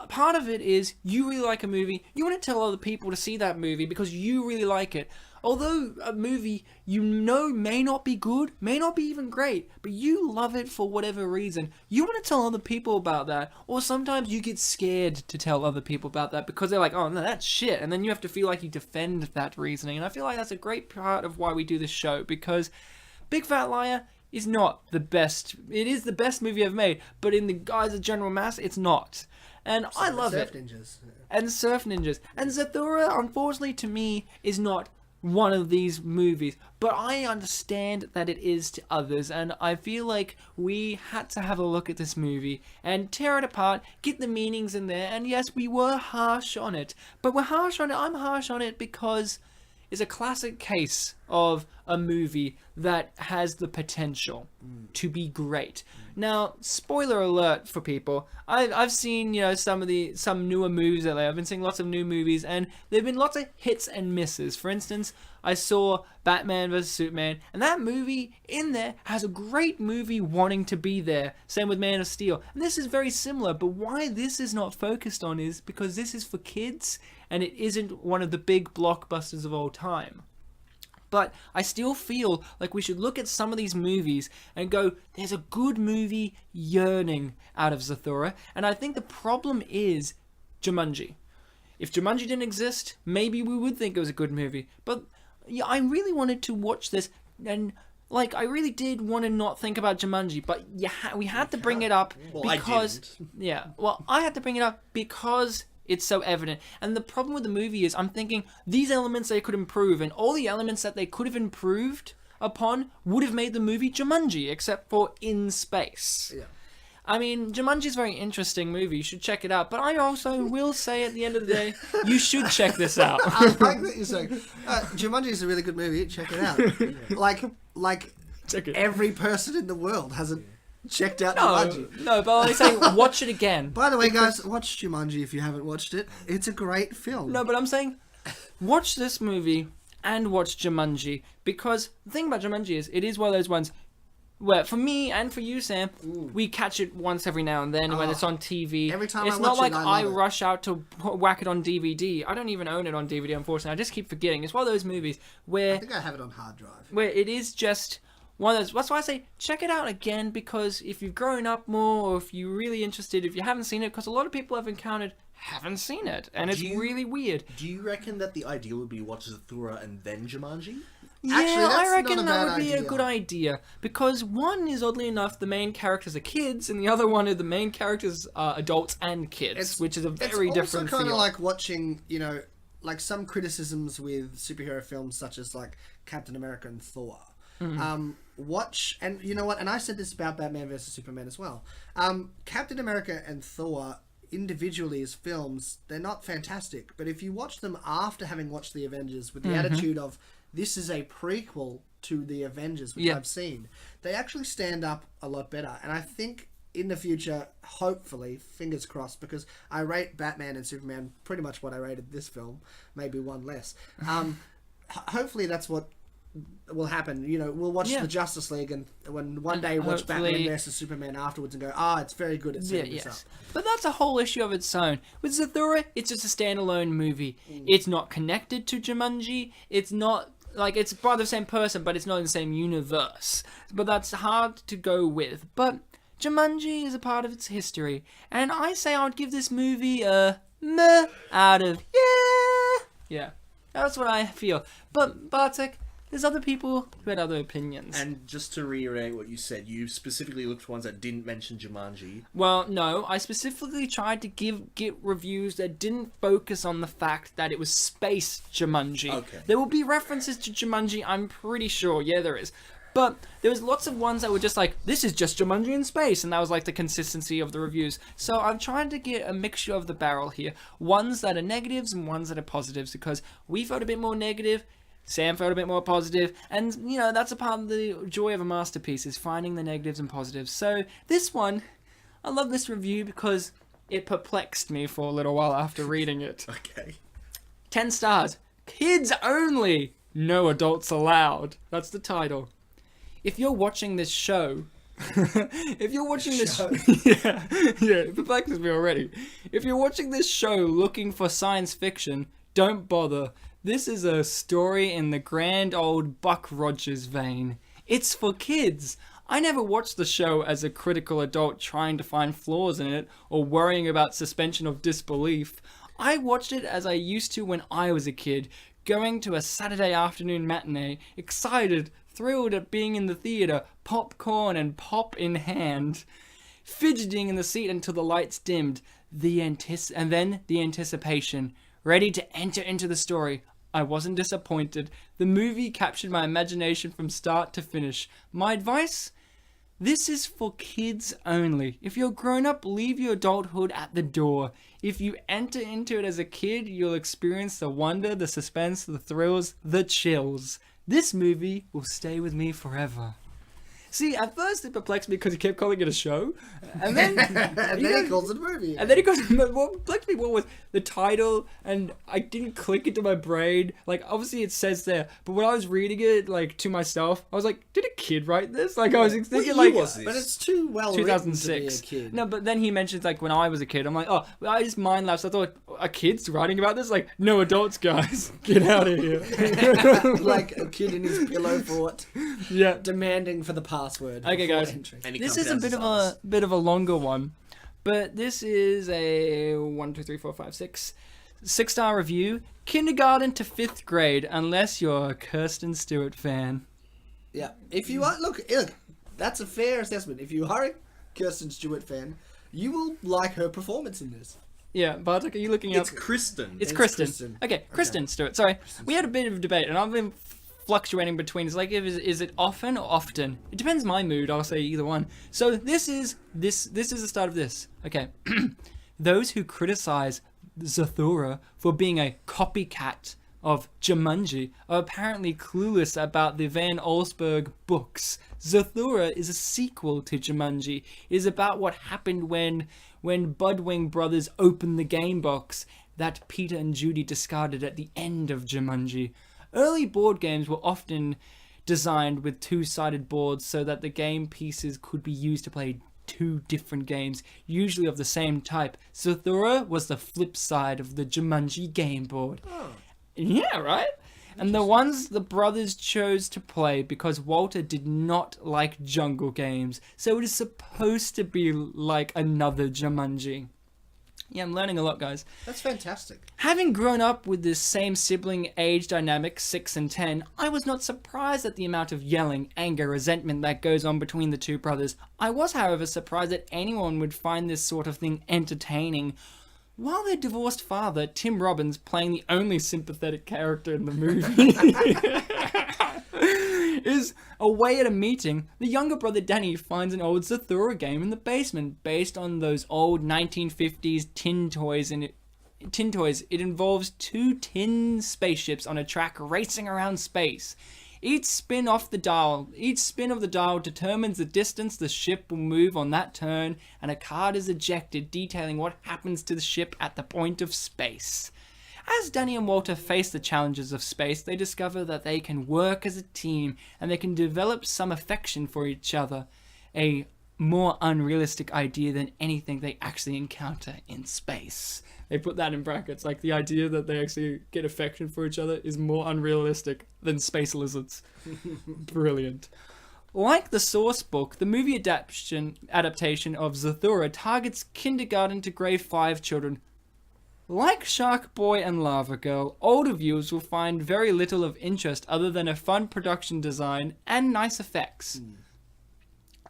part of it is you really like a movie, you want to tell other people to see that movie because you really like it. Although a movie may not be good, may not be even great, but you love it for whatever reason, you want to tell other people about that. Or sometimes you get scared to tell other people about that because they're like, oh no, that's shit. And then you have to feel like you defend that reasoning. And I feel like that's a great part of why we do this show, because Big Fat Liar is not the best. It is the best movie I've made, but in the eyes of general mass, it's not. And I love it. Ninjas. And Surf Ninjas. And Zathura, unfortunately to me, is not one of these movies. But I understand that it is to others. And I feel like we had to have a look at this movie and tear it apart, get the meanings in there. And yes, we were harsh on it. But we're harsh on it. I'm harsh on it because it's a classic case of a movie that has the potential to be great. Now, spoiler alert for people. I've seen, some newer movies lately. I've been seeing lots of new movies, and there've been lots of hits and misses. For instance, I saw Batman vs Superman, and that movie in there has a great movie wanting to be there. Same with Man of Steel. And this is very similar, but why this is not focused on is because this is for kids, and it isn't one of the big blockbusters of all time. But I still feel like we should look at some of these movies and go, there's a good movie yearning out of Zathura. And I think the problem is Jumanji. If Jumanji didn't exist, maybe we would think it was a good movie. But yeah, I really wanted to watch this, and I really did want to not think about Jumanji. But we had to bring it up because I had to bring it up because it's so evident. And the problem with the movie is I'm thinking these elements they could improve, and all the elements that they could have improved upon would have made the movie Jumanji, except for in space. Yeah. I mean, Jumanji's a very interesting movie. You should check it out. But I also will say at the end of the day, you should check this out. I like that you're saying. Jumanji is a really good movie. Check it out. Check it. Every person in the world hasn't checked out Jumanji. No, but I'm saying watch it again. By the way, guys, watch Jumanji if you haven't watched it. It's a great film. No, but I'm saying watch this movie and watch Jumanji, because the thing about Jumanji is it is one of those ones where, for me and for you, Sam, we catch it once every now and then when it's on TV. Every time it's I not watch like I rush out to whack it on DVD. I don't even own it on DVD, unfortunately. I just keep forgetting. It's one of those movies where I think I have it on hard drive. Where it is just one of those. That's why I say check it out again, because if you've grown up more, or if you're really interested, if you haven't seen it, because a lot of people I've encountered haven't seen it, and it's really weird. Do you reckon that the idea would be watch Zathura and then Jumanji? Yeah, actually, I reckon that would be idea. a good idea, because one is, oddly enough, the main characters are kids, and the other one is the main characters are adults and kids, which is a very different It's also kind feel. of like watching, like some criticisms with superhero films such as like Captain America and Thor. Watch, and you know what, and I said this about Batman vs Superman as well. Captain America and Thor individually as films, they're not fantastic, but if you watch them after having watched the Avengers with the attitude of this is a prequel to the Avengers, which I've seen, they actually stand up a lot better. And I think in the future, hopefully, fingers crossed, because I rate Batman and Superman pretty much what I rated this film, maybe one less. Hopefully that's what will happen. You know, we'll watch the Justice League, and when one day watch Batman versus Superman afterwards and go, it's very good at setting this up. But that's a whole issue of its own. With Zathura, it's just a standalone movie. It's not connected to Jumanji. It's not, like, it's by the same person, but it's not in the same universe. But that's hard to go with. But Jumanji is a part of its history, and I say I would give this movie a meh out of yeah. That's what I feel. But Bartek, there's other people who had other opinions. And just to reiterate what you said, you specifically looked for ones that didn't mention Jumanji. Well, no, I specifically tried to get reviews that didn't focus on the fact that it was space Jumanji. Okay. There will be references to Jumanji, I'm pretty sure. Yeah, there is. But there was lots of ones that were just like, this is just Jumanji in space, and that was like the consistency of the reviews. So I'm trying to get a mixture of the barrel here. Ones that are negatives and ones that are positives, because we felt a bit more negative, Sam felt a bit more positive, and, you know, that's a part of the joy of a masterpiece, is finding the negatives and positives. So this one, I love this review because it perplexed me for a little while after reading it. Okay. 10 stars. Kids only. No adults allowed. That's the title. If you're watching this show... if you're watching this show... it perplexes me already. If you're watching this show looking for science fiction, don't bother. This is a story in the grand old Buck Rogers vein. It's for kids. I never watched the show as a critical adult trying to find flaws in it or worrying about suspension of disbelief. I watched it as I used to when I was a kid, going to a Saturday afternoon matinee, excited, thrilled at being in the theater, popcorn and pop in hand, fidgeting in the seat until the lights dimmed, and then the anticipation, ready to enter into the story. I wasn't disappointed. The movie captured my imagination from start to finish. My advice? This is for kids only. If you're grown up, leave your adulthood at the door. If you enter into it as a kid, you'll experience the wonder, the suspense, the thrills, the chills. This movie will stay with me forever. See, at first it perplexed me because he kept calling it a show, and then he calls it a movie. And then he goes, what perplexed me was the title, and I didn't click into my brain. Like, obviously it says there, but when I was reading it, like, to myself, I was like, did a kid write this? Like, I was thinking, like, was this? But it's too well 2006. written to be a kid. No, but then he mentions, like, when I was a kid, I'm like, oh, I just mind lapsed. I thought, are kids writing about this? Like, no adults, guys. Get out of here. Like a kid in his pillow fort, demanding for the password. Okay, guys. This is a bit of a longer one, but this is a 6-star review. Kindergarten to 5th grade, unless you're a Kristen Stewart fan. Yeah, if you are, look, that's a fair assessment. If you are a Kristen Stewart fan, you will like her performance in this. Yeah, Bartek, are you looking up? It's Kristen. It's Kristen. Okay, Kristen Stewart. Sorry, we had a bit of a debate, and I've been fluctuating between. It's like, is it often or often? It depends my mood. I'll say either one. So this is the start of this. Okay, those who criticize Zathura for being a copycat of Jumanji are apparently clueless about the Van Allsburg books. Zathura is a sequel to Jumanji. It is about what happened when Budwing brothers opened the game box that Peter and Judy discarded at the end of Jumanji. Early board games were often designed with two-sided boards so that the game pieces could be used to play two different games, usually of the same type. Zathura was the flip side of the Jumanji game board. Oh. Yeah, right? And the ones the brothers chose to play because Walter did not like jungle games, so it is supposed to be like another Jumanji. Yeah, I'm learning a lot, guys. That's fantastic. Having grown up with this same sibling age dynamic, 6 and 10, I was not surprised at the amount of yelling, anger, resentment that goes on between the two brothers. I was, however, surprised that anyone would find this sort of thing entertaining. while their divorced father, Tim Robbins, playing the only sympathetic character in the movie, is away at a meeting, the younger brother Danny finds an old Zathura game in the basement based on those old 1950s tin toys. It involves 2 tin spaceships on a track racing around space. Each spin of the dial determines the distance the ship will move on that turn, and a card is ejected detailing what happens to the ship at the point of space. As Danny and Walter face the challenges of space, they discover that they can work as a team and they can develop some affection for each other. A more unrealistic idea than anything they actually encounter in space. They put that in brackets, like the idea that they actually get affection for each other is more unrealistic than space lizards. Brilliant. Like the source book, the movie adaptation of Zathura targets kindergarten to grade 5 children. Like Shark Boy and Lava Girl, older viewers will find very little of interest other than a fun production design and nice effects.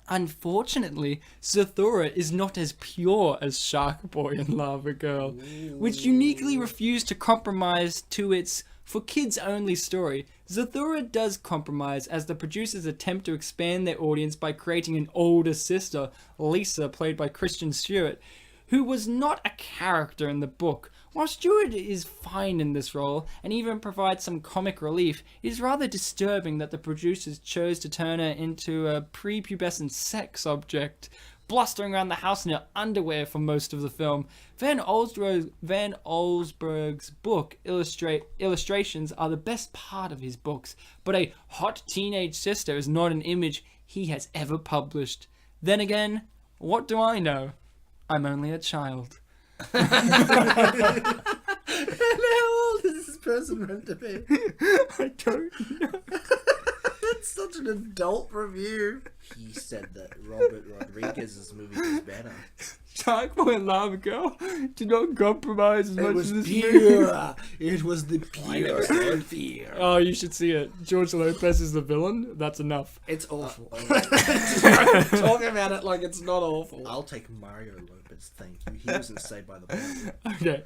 Unfortunately, Zathura is not as pure as Shark Boy and Lava Girl, which uniquely refused to compromise to its for kids only story. Zathura does compromise as the producers attempt to expand their audience by creating an older sister, Lisa, played by Kristen Stewart, who was not a character in the book. While Stewart is fine in this role and even provides some comic relief, it is rather disturbing that the producers chose to turn her into a prepubescent sex object, blustering around the house in her underwear for most of the film. Van Allsburg's book illustrations are the best part of his books, but a hot teenage sister is not an image he has ever published. Then again, what do I know? I'm only a child. And how old is this person meant to be? I don't know. That's such an adult review. He said that Robert Rodriguez's movie was better. Shark Boy and Lava Girl did not compromise as much as this movie. It was the pure fear. Oh, you should see it. George Lopez is the villain. That's enough. It's awful. Talk about it like it's not awful. I'll take Mario Lopez, thank you. He wasn't Saved by the Bell. Okay,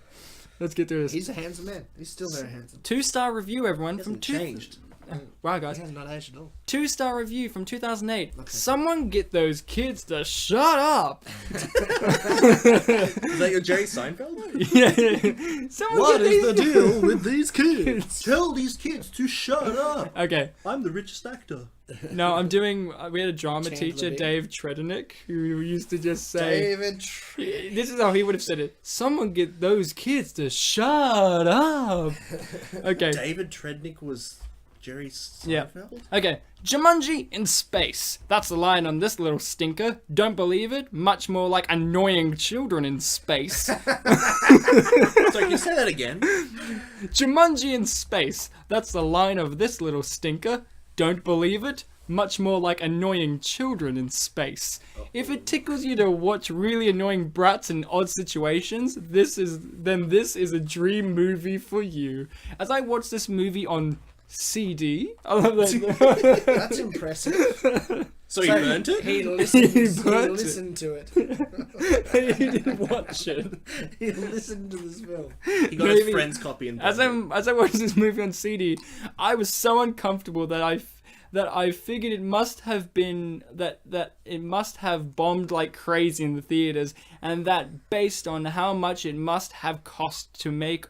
let's get through this. He's a handsome man. He's still very handsome. 2-star review, everyone. He hasn't changed. Wow, guys. He's not aged at all. 2-star review from 2008. Okay. Someone get those kids to shut up. Is that your Jerry Seinfeld? Yeah. Someone What get is the these- deal with these kids? Tell these kids to shut up. Okay. I'm the richest actor. No, I'm doing. We had a drama Chandler teacher, Bing. Dave Tredenick, who used to just say. David. This is how he would have said it. Someone get those kids to shut up. Okay. David Trednick was Jerry Seinfeld? Yeah. Okay. Jumanji in space. That's the line on this little stinker. Don't believe it? Much more like annoying children in space. So can you say that again? Jumanji in space. That's the line of this little stinker. Don't believe it? Much more like annoying children in space. If it tickles you to watch really annoying brats in odd situations, this is a dream movie for you. As I watched this movie on CD, I love that. That's impressive. So he burnt it? He listened, He burnt it. listened to it. He didn't watch it. He listened to this film. He got his friend's copy and As I watched this movie on CD, I was so uncomfortable that I figured it must have been that it must have bombed like crazy in the theaters, and that based on how much it must have cost to make.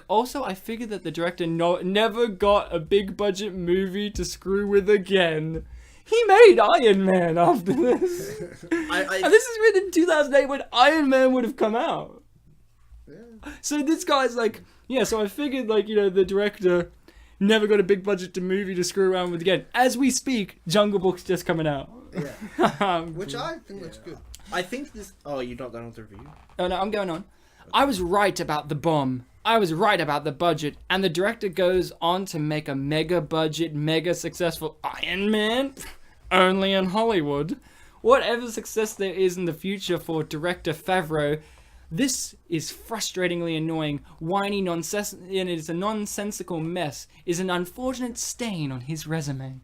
Also, I figured that the director never got a big budget movie to screw with again. He made Iron Man after this. And this is written in 2008 when Iron Man would have come out. Yeah. So this guy's like, yeah, so I figured like, the director never got a big budget movie to screw around with again. As we speak, Jungle Book's just coming out. Yeah. Which I think looks good. I think this... Oh, you're not done with the review? Oh no, I'm going on. I was right about the bomb. I was right about the budget. And the director goes on to make a mega budget, mega successful Iron Man. Only in Hollywood. Whatever success there is in the future for director Favreau, this is frustratingly annoying, whiny nonsense, and it is a nonsensical mess, is an unfortunate stain on his resume.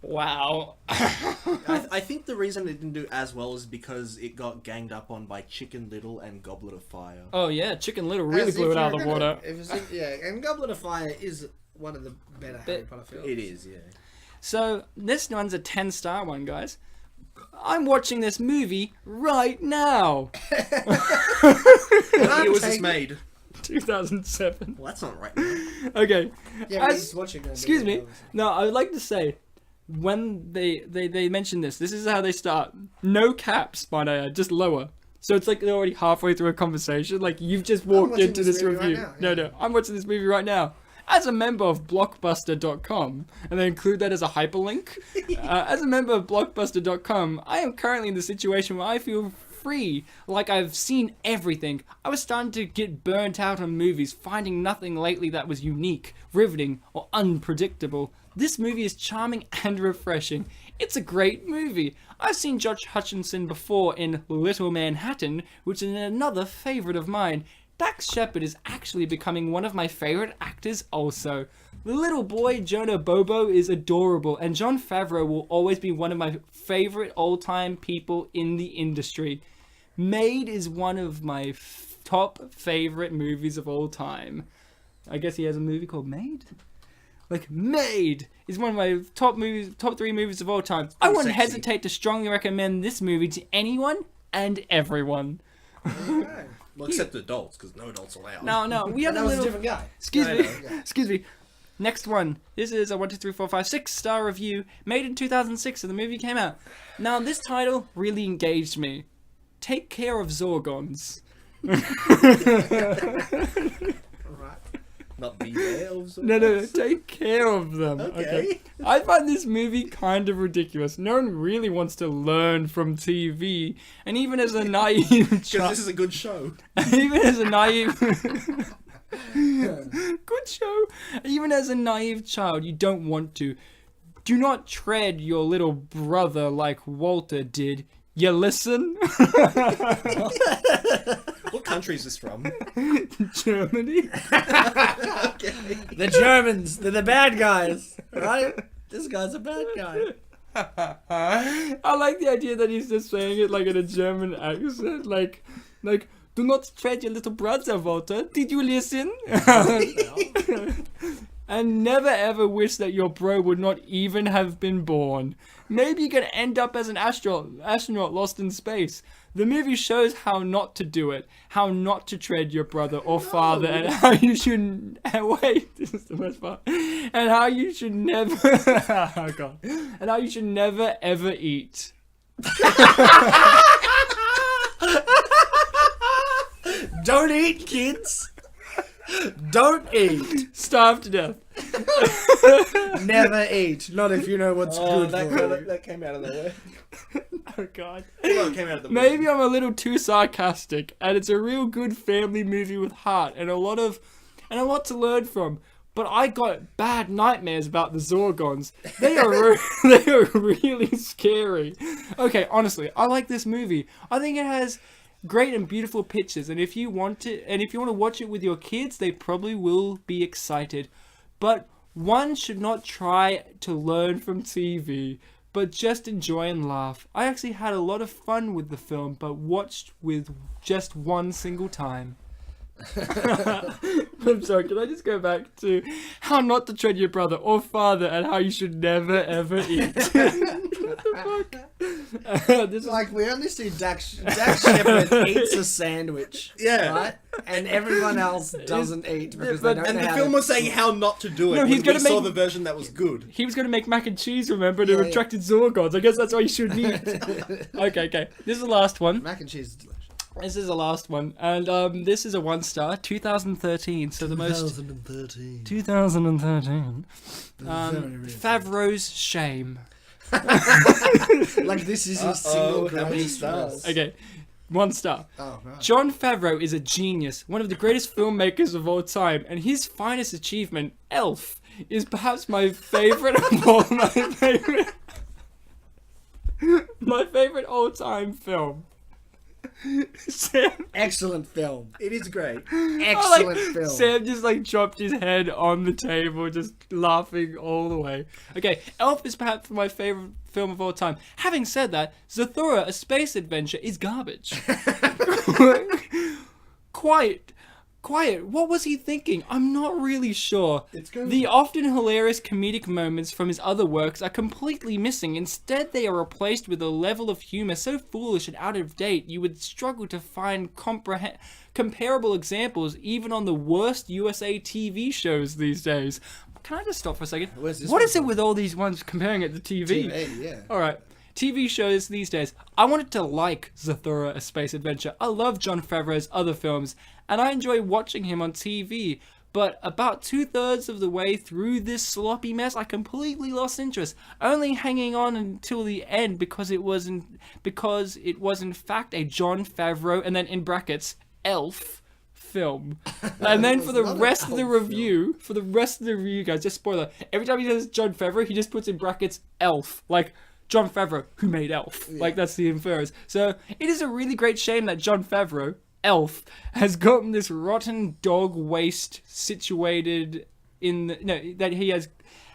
Wow. I think the reason it didn't do as well is because it got ganged up on by Chicken Little and Goblet of Fire. Oh yeah, Chicken Little really As blew if it out of you're the water. and Goblet of Fire is one of the better Harry Potter films. It is, yeah. So this one's a 10-star one, guys. I'm watching this movie right now. What year was this made? 2007. Well, that's not right now. Okay. Yeah, but he's watching. Excuse me. No, I would like to say, when they mention this is how they start. No caps, might I add, just lower. So it's like they're already halfway through a conversation. Like you've just walked into this review. Right now, yeah. No, I'm watching this movie right now. As a member of Blockbuster.com, and they include that as a hyperlink. As a member of Blockbuster.com, I am currently in the situation where I feel free, like I've seen everything. I was starting to get burnt out on movies, finding nothing lately that was unique, riveting, or unpredictable. This movie is charming and refreshing. It's a great movie. I've seen Josh Hutcherson before in Little Manhattan, which is another favourite of mine. Dax Shepard is actually becoming one of my favourite actors also. The little boy, Jonah Bobo, is adorable, and Jon Favreau will always be one of my favourite all-time people in the industry. Made is one of my top favourite movies of all time. I guess he has a movie called Made? Like, Made is one of my top 3 movies of all time. I wouldn't hesitate to strongly recommend this movie to anyone and everyone. Okay. Well, except adults, because no adults allowed. No, we have That a was a little... different guy. Excuse me. Next one. This is a 1, 2, 3, 4, 5, 6-star review made in 2006, so the movie came out. Now, this title really engaged me. Take Care of Zorgons. Right. Not beware of Zorgons. No, take care of them. Okay. I find this movie kind of ridiculous. No one really wants to learn from TV, and even as a naive Because child, this is a good show. even as a naive, good show. Even as a naive child, you don't want to. Do not tread your little brother like Walter did. You listen? What country is this from? Germany. Okay. The Germans, they're the bad guys, right? This guy's a bad guy. I like the idea that he's just saying it like in a German accent, like, do not tread your little brother, Walter. Did you listen? And never ever wish that your bro would not even have been born. Maybe you're gonna end up as an astronaut lost in space. The movie shows how not to do it, how not to tread your brother or father, and how you should wait. This is the best part. And how you should never, oh god, and how you should never ever eat. Don't eat, kids. Don't eat. Starve to death. Never eat. Not if you know what's good for you. That came out of nowhere. Oh god. Well, it came out of the Maybe I'm a little too sarcastic, and it's a real good family movie with heart and a lot to learn from. But I got bad nightmares about the Zorgons. They are really scary. Okay, honestly, I like this movie. I think it has great and beautiful pictures, and if you want to watch it with your kids, they probably will be excited. But one should not try to learn from TV, but just enjoy and laugh. I actually had a lot of fun with the film, but watched with just one single time. I'm sorry, can I just go back to how not to tread your brother or father and how you should never ever eat? What the fuck? This is Like, we only see Dax Shepard eats a sandwich. Yeah. Right? And everyone else doesn't eat because but- they don't And know the how film to- was saying how not to do it. No, he's when gonna we saw make- the version that was good. He was going to make mac and cheese, remember, to Yeah, attract Zorgons. I guess that's why you should eat. Okay. This is the last one. Mac and cheese is delicious. This is the last one. And this is a 1-star, 2013. So the most... 2013. 2013. Very recent. Favreau's Shame. Like, this is his single how many greatest stars? film. Okay, 1 star. Oh, right. Jon Favreau is a genius, one of the greatest filmmakers of all time, and his finest achievement, Elf, is perhaps my favorite of all my favorite all-time film. Sam, Excellent film. It is great. Excellent film. Sam just like dropped his head on the table, just laughing all the way. Okay, Elf is perhaps my favorite film of all time. Having said that, Zathura: A Space Adventure is garbage. Quiet. What was he thinking? I'm not really sure. The often hilarious comedic moments from his other works are completely missing. Instead, they are replaced with a level of humor so foolish and out of date you would struggle to find comparable examples even on the worst USA TV shows these days. Can I just stop for a second? What is it with all these ones comparing it to TV? Yeah. All right. TV shows these days. I wanted to like Zathura: A Space Adventure. I love Jon Favreau's other films, and I enjoy watching him on TV. But about 2/3 of the way through this sloppy mess, I completely lost interest, only hanging on until the end because it was in fact a Jon Favreau, and then in brackets, Elf film. And then for the rest of the review, guys, just spoiler, every time he says Jon Favreau, he just puts in brackets Elf, like Jon Favreau, who made Elf. Yeah. Like, that's the infers. So, it is a really great shame that Jon Favreau, Elf, has gotten this rotten dog waste situated in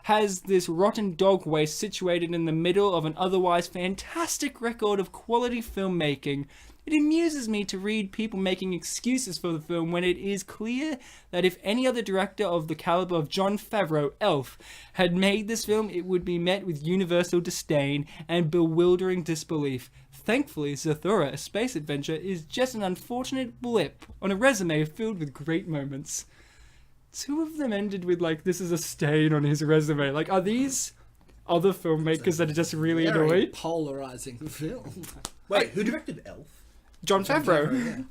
has this rotten dog waste situated in the middle of an otherwise fantastic record of quality filmmaking. It amuses me to read people making excuses for the film when it is clear that if any other director of the caliber of Jon Favreau, Elf, had made this film, it would be met with universal disdain and bewildering disbelief. Thankfully, Zathura: A Space Adventure is just an unfortunate blip on a resume filled with great moments. Two of them ended with, like, this is a stain on his resume. Like, are these other filmmakers that are just really annoyed? Polarizing film. Wait, who directed Elf? Jon Favreau.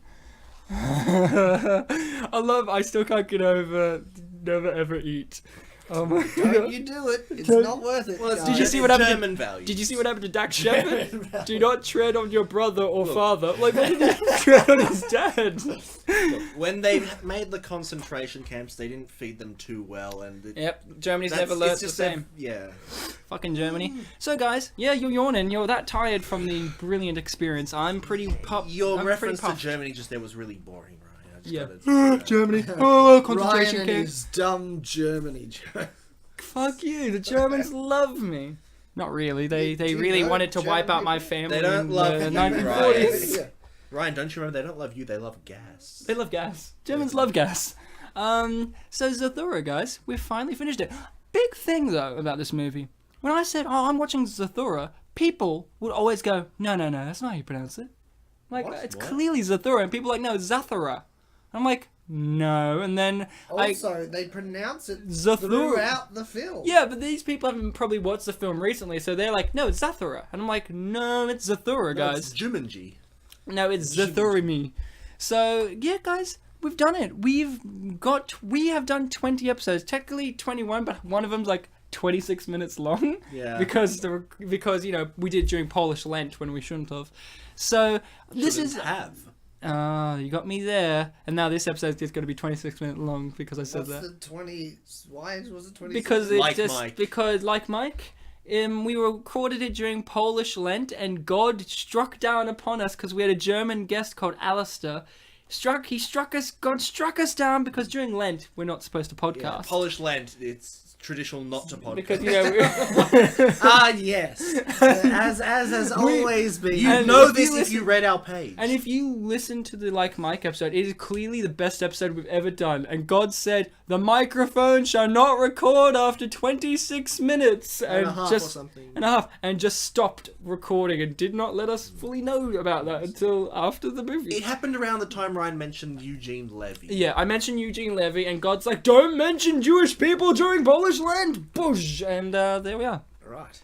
I still can't get over Never Ever Eat. Oh my God. Don't you do it. It's not worth it. Well, did you see what happened German values. Did you see what happened to Dax Shepard? Do not tread on your brother or father. Like, why did he tread on his dad? Look, when they made the concentration camps, they didn't feed them too well, and Germany's never learned the same. Yeah. Fucking Germany. So guys, yeah, you're yawning. You're that tired from the brilliant experience. I'm pretty pumped. Your reference to Germany just there was really boring, Ryan. Germany. Oh, concentration Ryan camp. is dumb Germany. Fuck you. The Germans love me. Not really. They really wanted to wipe out my family. They don't love in the you, 1940s. Ryan. Ryan, don't you remember? They don't love you. They love gas. They love gas. Germans love gas. So Zathura, guys, we've finally finished it. Big thing though about this movie. When I said, "Oh, I'm watching Zathura," people would always go, "No, that's not how you pronounce it. Like, it's clearly Zathura," and people are like, "No, it's Zathura." I'm like, no, and then also they pronounce it Zathura throughout the film. Yeah, but these people haven't probably watched the film recently, so they're like, no, it's Zathura, and I'm like, no, it's Zathura, guys. It's Jumanji. No, it's Zathurimi. So yeah, guys, we've done it. We have done 20 episodes, technically 21, but one of them's like 26 minutes long. Yeah. Because you know we did during Polish Lent when we shouldn't have. So this is. You got me there. And now this episode is going to be 26 minutes long because I said that. What's the 20... Why was it 26? Because like Mike, we recorded it during Polish Lent, and God struck down upon us because we had a German guest called Alistair. God struck us down because during Lent we're not supposed to podcast. Yeah, Polish Lent, it's traditional not to podcast. Because yes, as has always been. You know this if you read our page. And if you listen to the Like Mike episode, it is clearly the best episode we've ever done. And God said, "The microphone shall not record after 26 minutes and a half or something. And just stopped recording and did not let us fully know about that until after the movie. It happened around the time Ryan mentioned Eugene Levy. Yeah, I mentioned Eugene Levy, and God's like, "Don't mention Jewish people during Polish Lent." Boosh, and there we are. Right.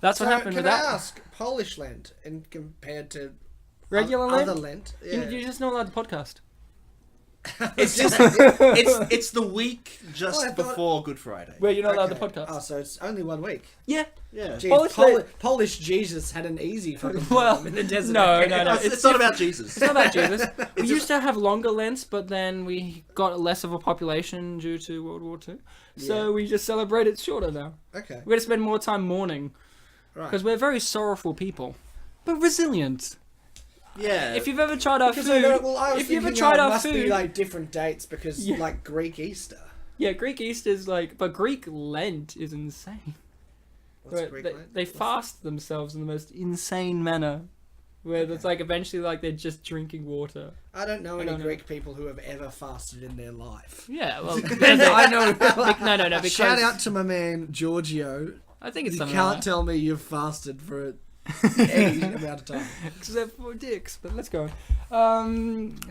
That's what happened with that. Can I ask, Polish Lent, and compared to regular Lent? Other Lent? Yeah. You're just not allowed to podcast. It's just it's the week just before Good Friday. Where you're not allowed to podcast. Oh, so it's only 1 week. Yeah. Jeez, Polish Jesus had an easy fucking time in the desert. No. It's not about Jesus. It's not about Jesus. We used to have longer Lents, but then we got less of a population due to World War II. So we just celebrate it shorter now. Okay. We're going to spend more time mourning. Right. Because we're very sorrowful people. But resilient. Yeah. If you've ever tried our Because food, I was if you've ever thinking, tried it our must be food, like different dates because Yeah. like Greek Easter. yeah, Greek Easter's like, but Greek Lent is insane. What's Where Greek they, Lent? they fast themselves in the most insane manner, where it's like eventually like they're just drinking water. I don't know I any don't know. Greek people who have ever fasted in their life. Yeah, well, I know. no, because Shout out to my man Giorgio. I think it's You something can't like that. tell me you've fasted for any amount of time. Except for dicks, but let's go.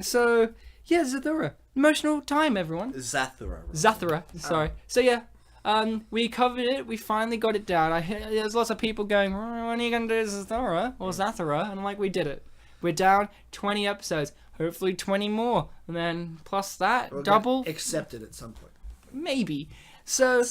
So yeah, Zathura, emotional time, everyone. Zathura. Zathura, sorry. So yeah, we covered it. We finally got it down. There's lots of people going, "Oh, when are you gonna do Zathura or Zathura?" And I'm like, we did it. We're down 20 episodes. Hopefully 20 more, and then plus that We're double, gonna accept it at some point. maybe. So,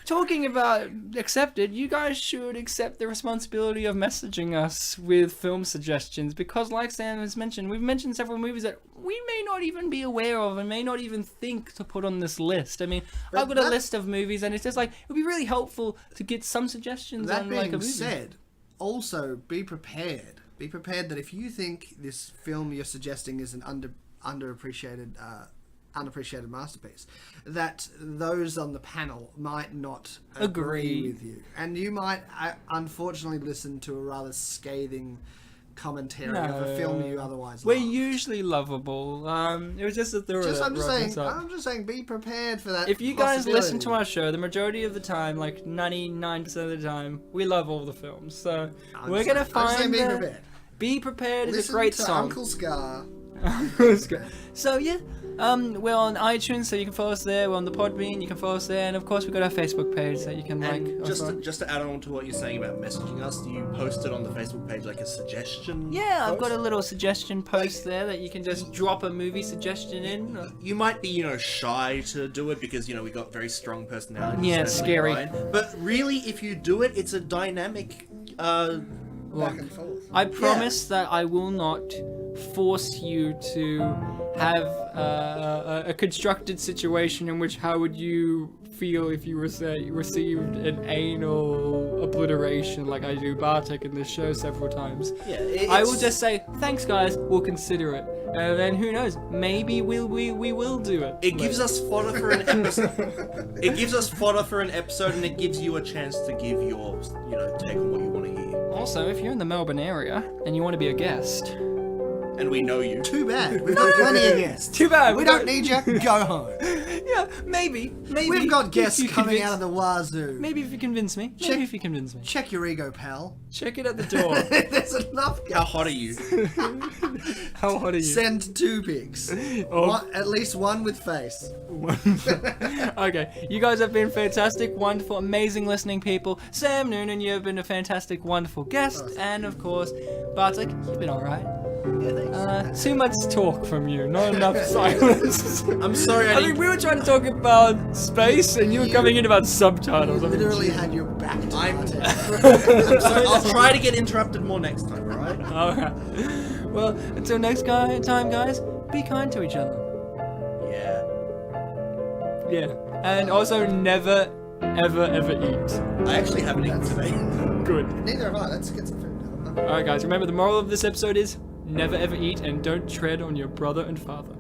talking about accepted, you guys should accept the responsibility of messaging us with film suggestions because, like Sam has mentioned, we've mentioned several movies that we may not even be aware of and may not even think to put on this list. I mean, I've got a list of movies, and it's just like it would be really helpful to get some suggestions That on being like a movie. said, also be prepared. Be prepared that if you think this film you're suggesting is an unappreciated masterpiece, that those on the panel might not agree with you, and you might unfortunately listen to a rather scathing commentary of a film you otherwise We're love. usually lovable. It was just a thorough. I'm just saying, be prepared for that. If you guys listen to possibility. our show, the majority of the time, like 99% of the time, we love all the films. So we're gonna find. Be prepared is a Listen great to song. Uncle Scar. So yeah, we're on iTunes, so you can follow us there. We're on the Podbean, you can follow us there, and of course we've got our Facebook page that you can like. And just to add on to what you're saying about messaging us, do you post it on the Facebook page like a suggestion? Yeah, I've post? got a little suggestion post there that you can just drop a movie suggestion in. You might be, shy to do it because, we got very strong personalities. Yeah, it's scary. But really, if you do it, it's a dynamic, Back and forth. I promise that I will not force you to have a constructed situation in which how would you feel if you received an anal obliteration like I do Bartek in this show several times. Yeah, I will just say, thanks guys, we'll consider it. And then who knows, maybe we will do it. It gives us fodder for an episode. It gives us fodder for an episode, and it gives you a chance to give your, take on what you want to hear. Also, if you're in the Melbourne area and you want to be a guest, and we know you. Too bad. We've got plenty of guests. Too bad. We don't need you. Go home. Yeah, maybe. We've got guests if you coming convince- out of the wazoo. Maybe if you convince me. Check your ego, pal. Check it at the door. There's enough guests. How hot are you? How hot are you? Send 2 pics. At least one with face. Okay, you guys have been fantastic, wonderful, amazing listening people. Sam Noonan, you have been a fantastic, wonderful guest. And of course, Bartek, you've been alright. Yeah, thanks. Too much talk from you, not enough silence. I'm sorry, I think we were trying to talk about space and you were coming in about subtitles. You I mean, literally had your back to Bartek. I'll try to get interrupted more next time, alright? Alright. Well, until next time, guys, be kind to each other. Yeah. And also never, ever eat. I actually haven't eaten today. Good. Neither have I. Let's get some food now. Alright, guys, remember the moral of this episode is never ever eat and don't tread on your brother and father.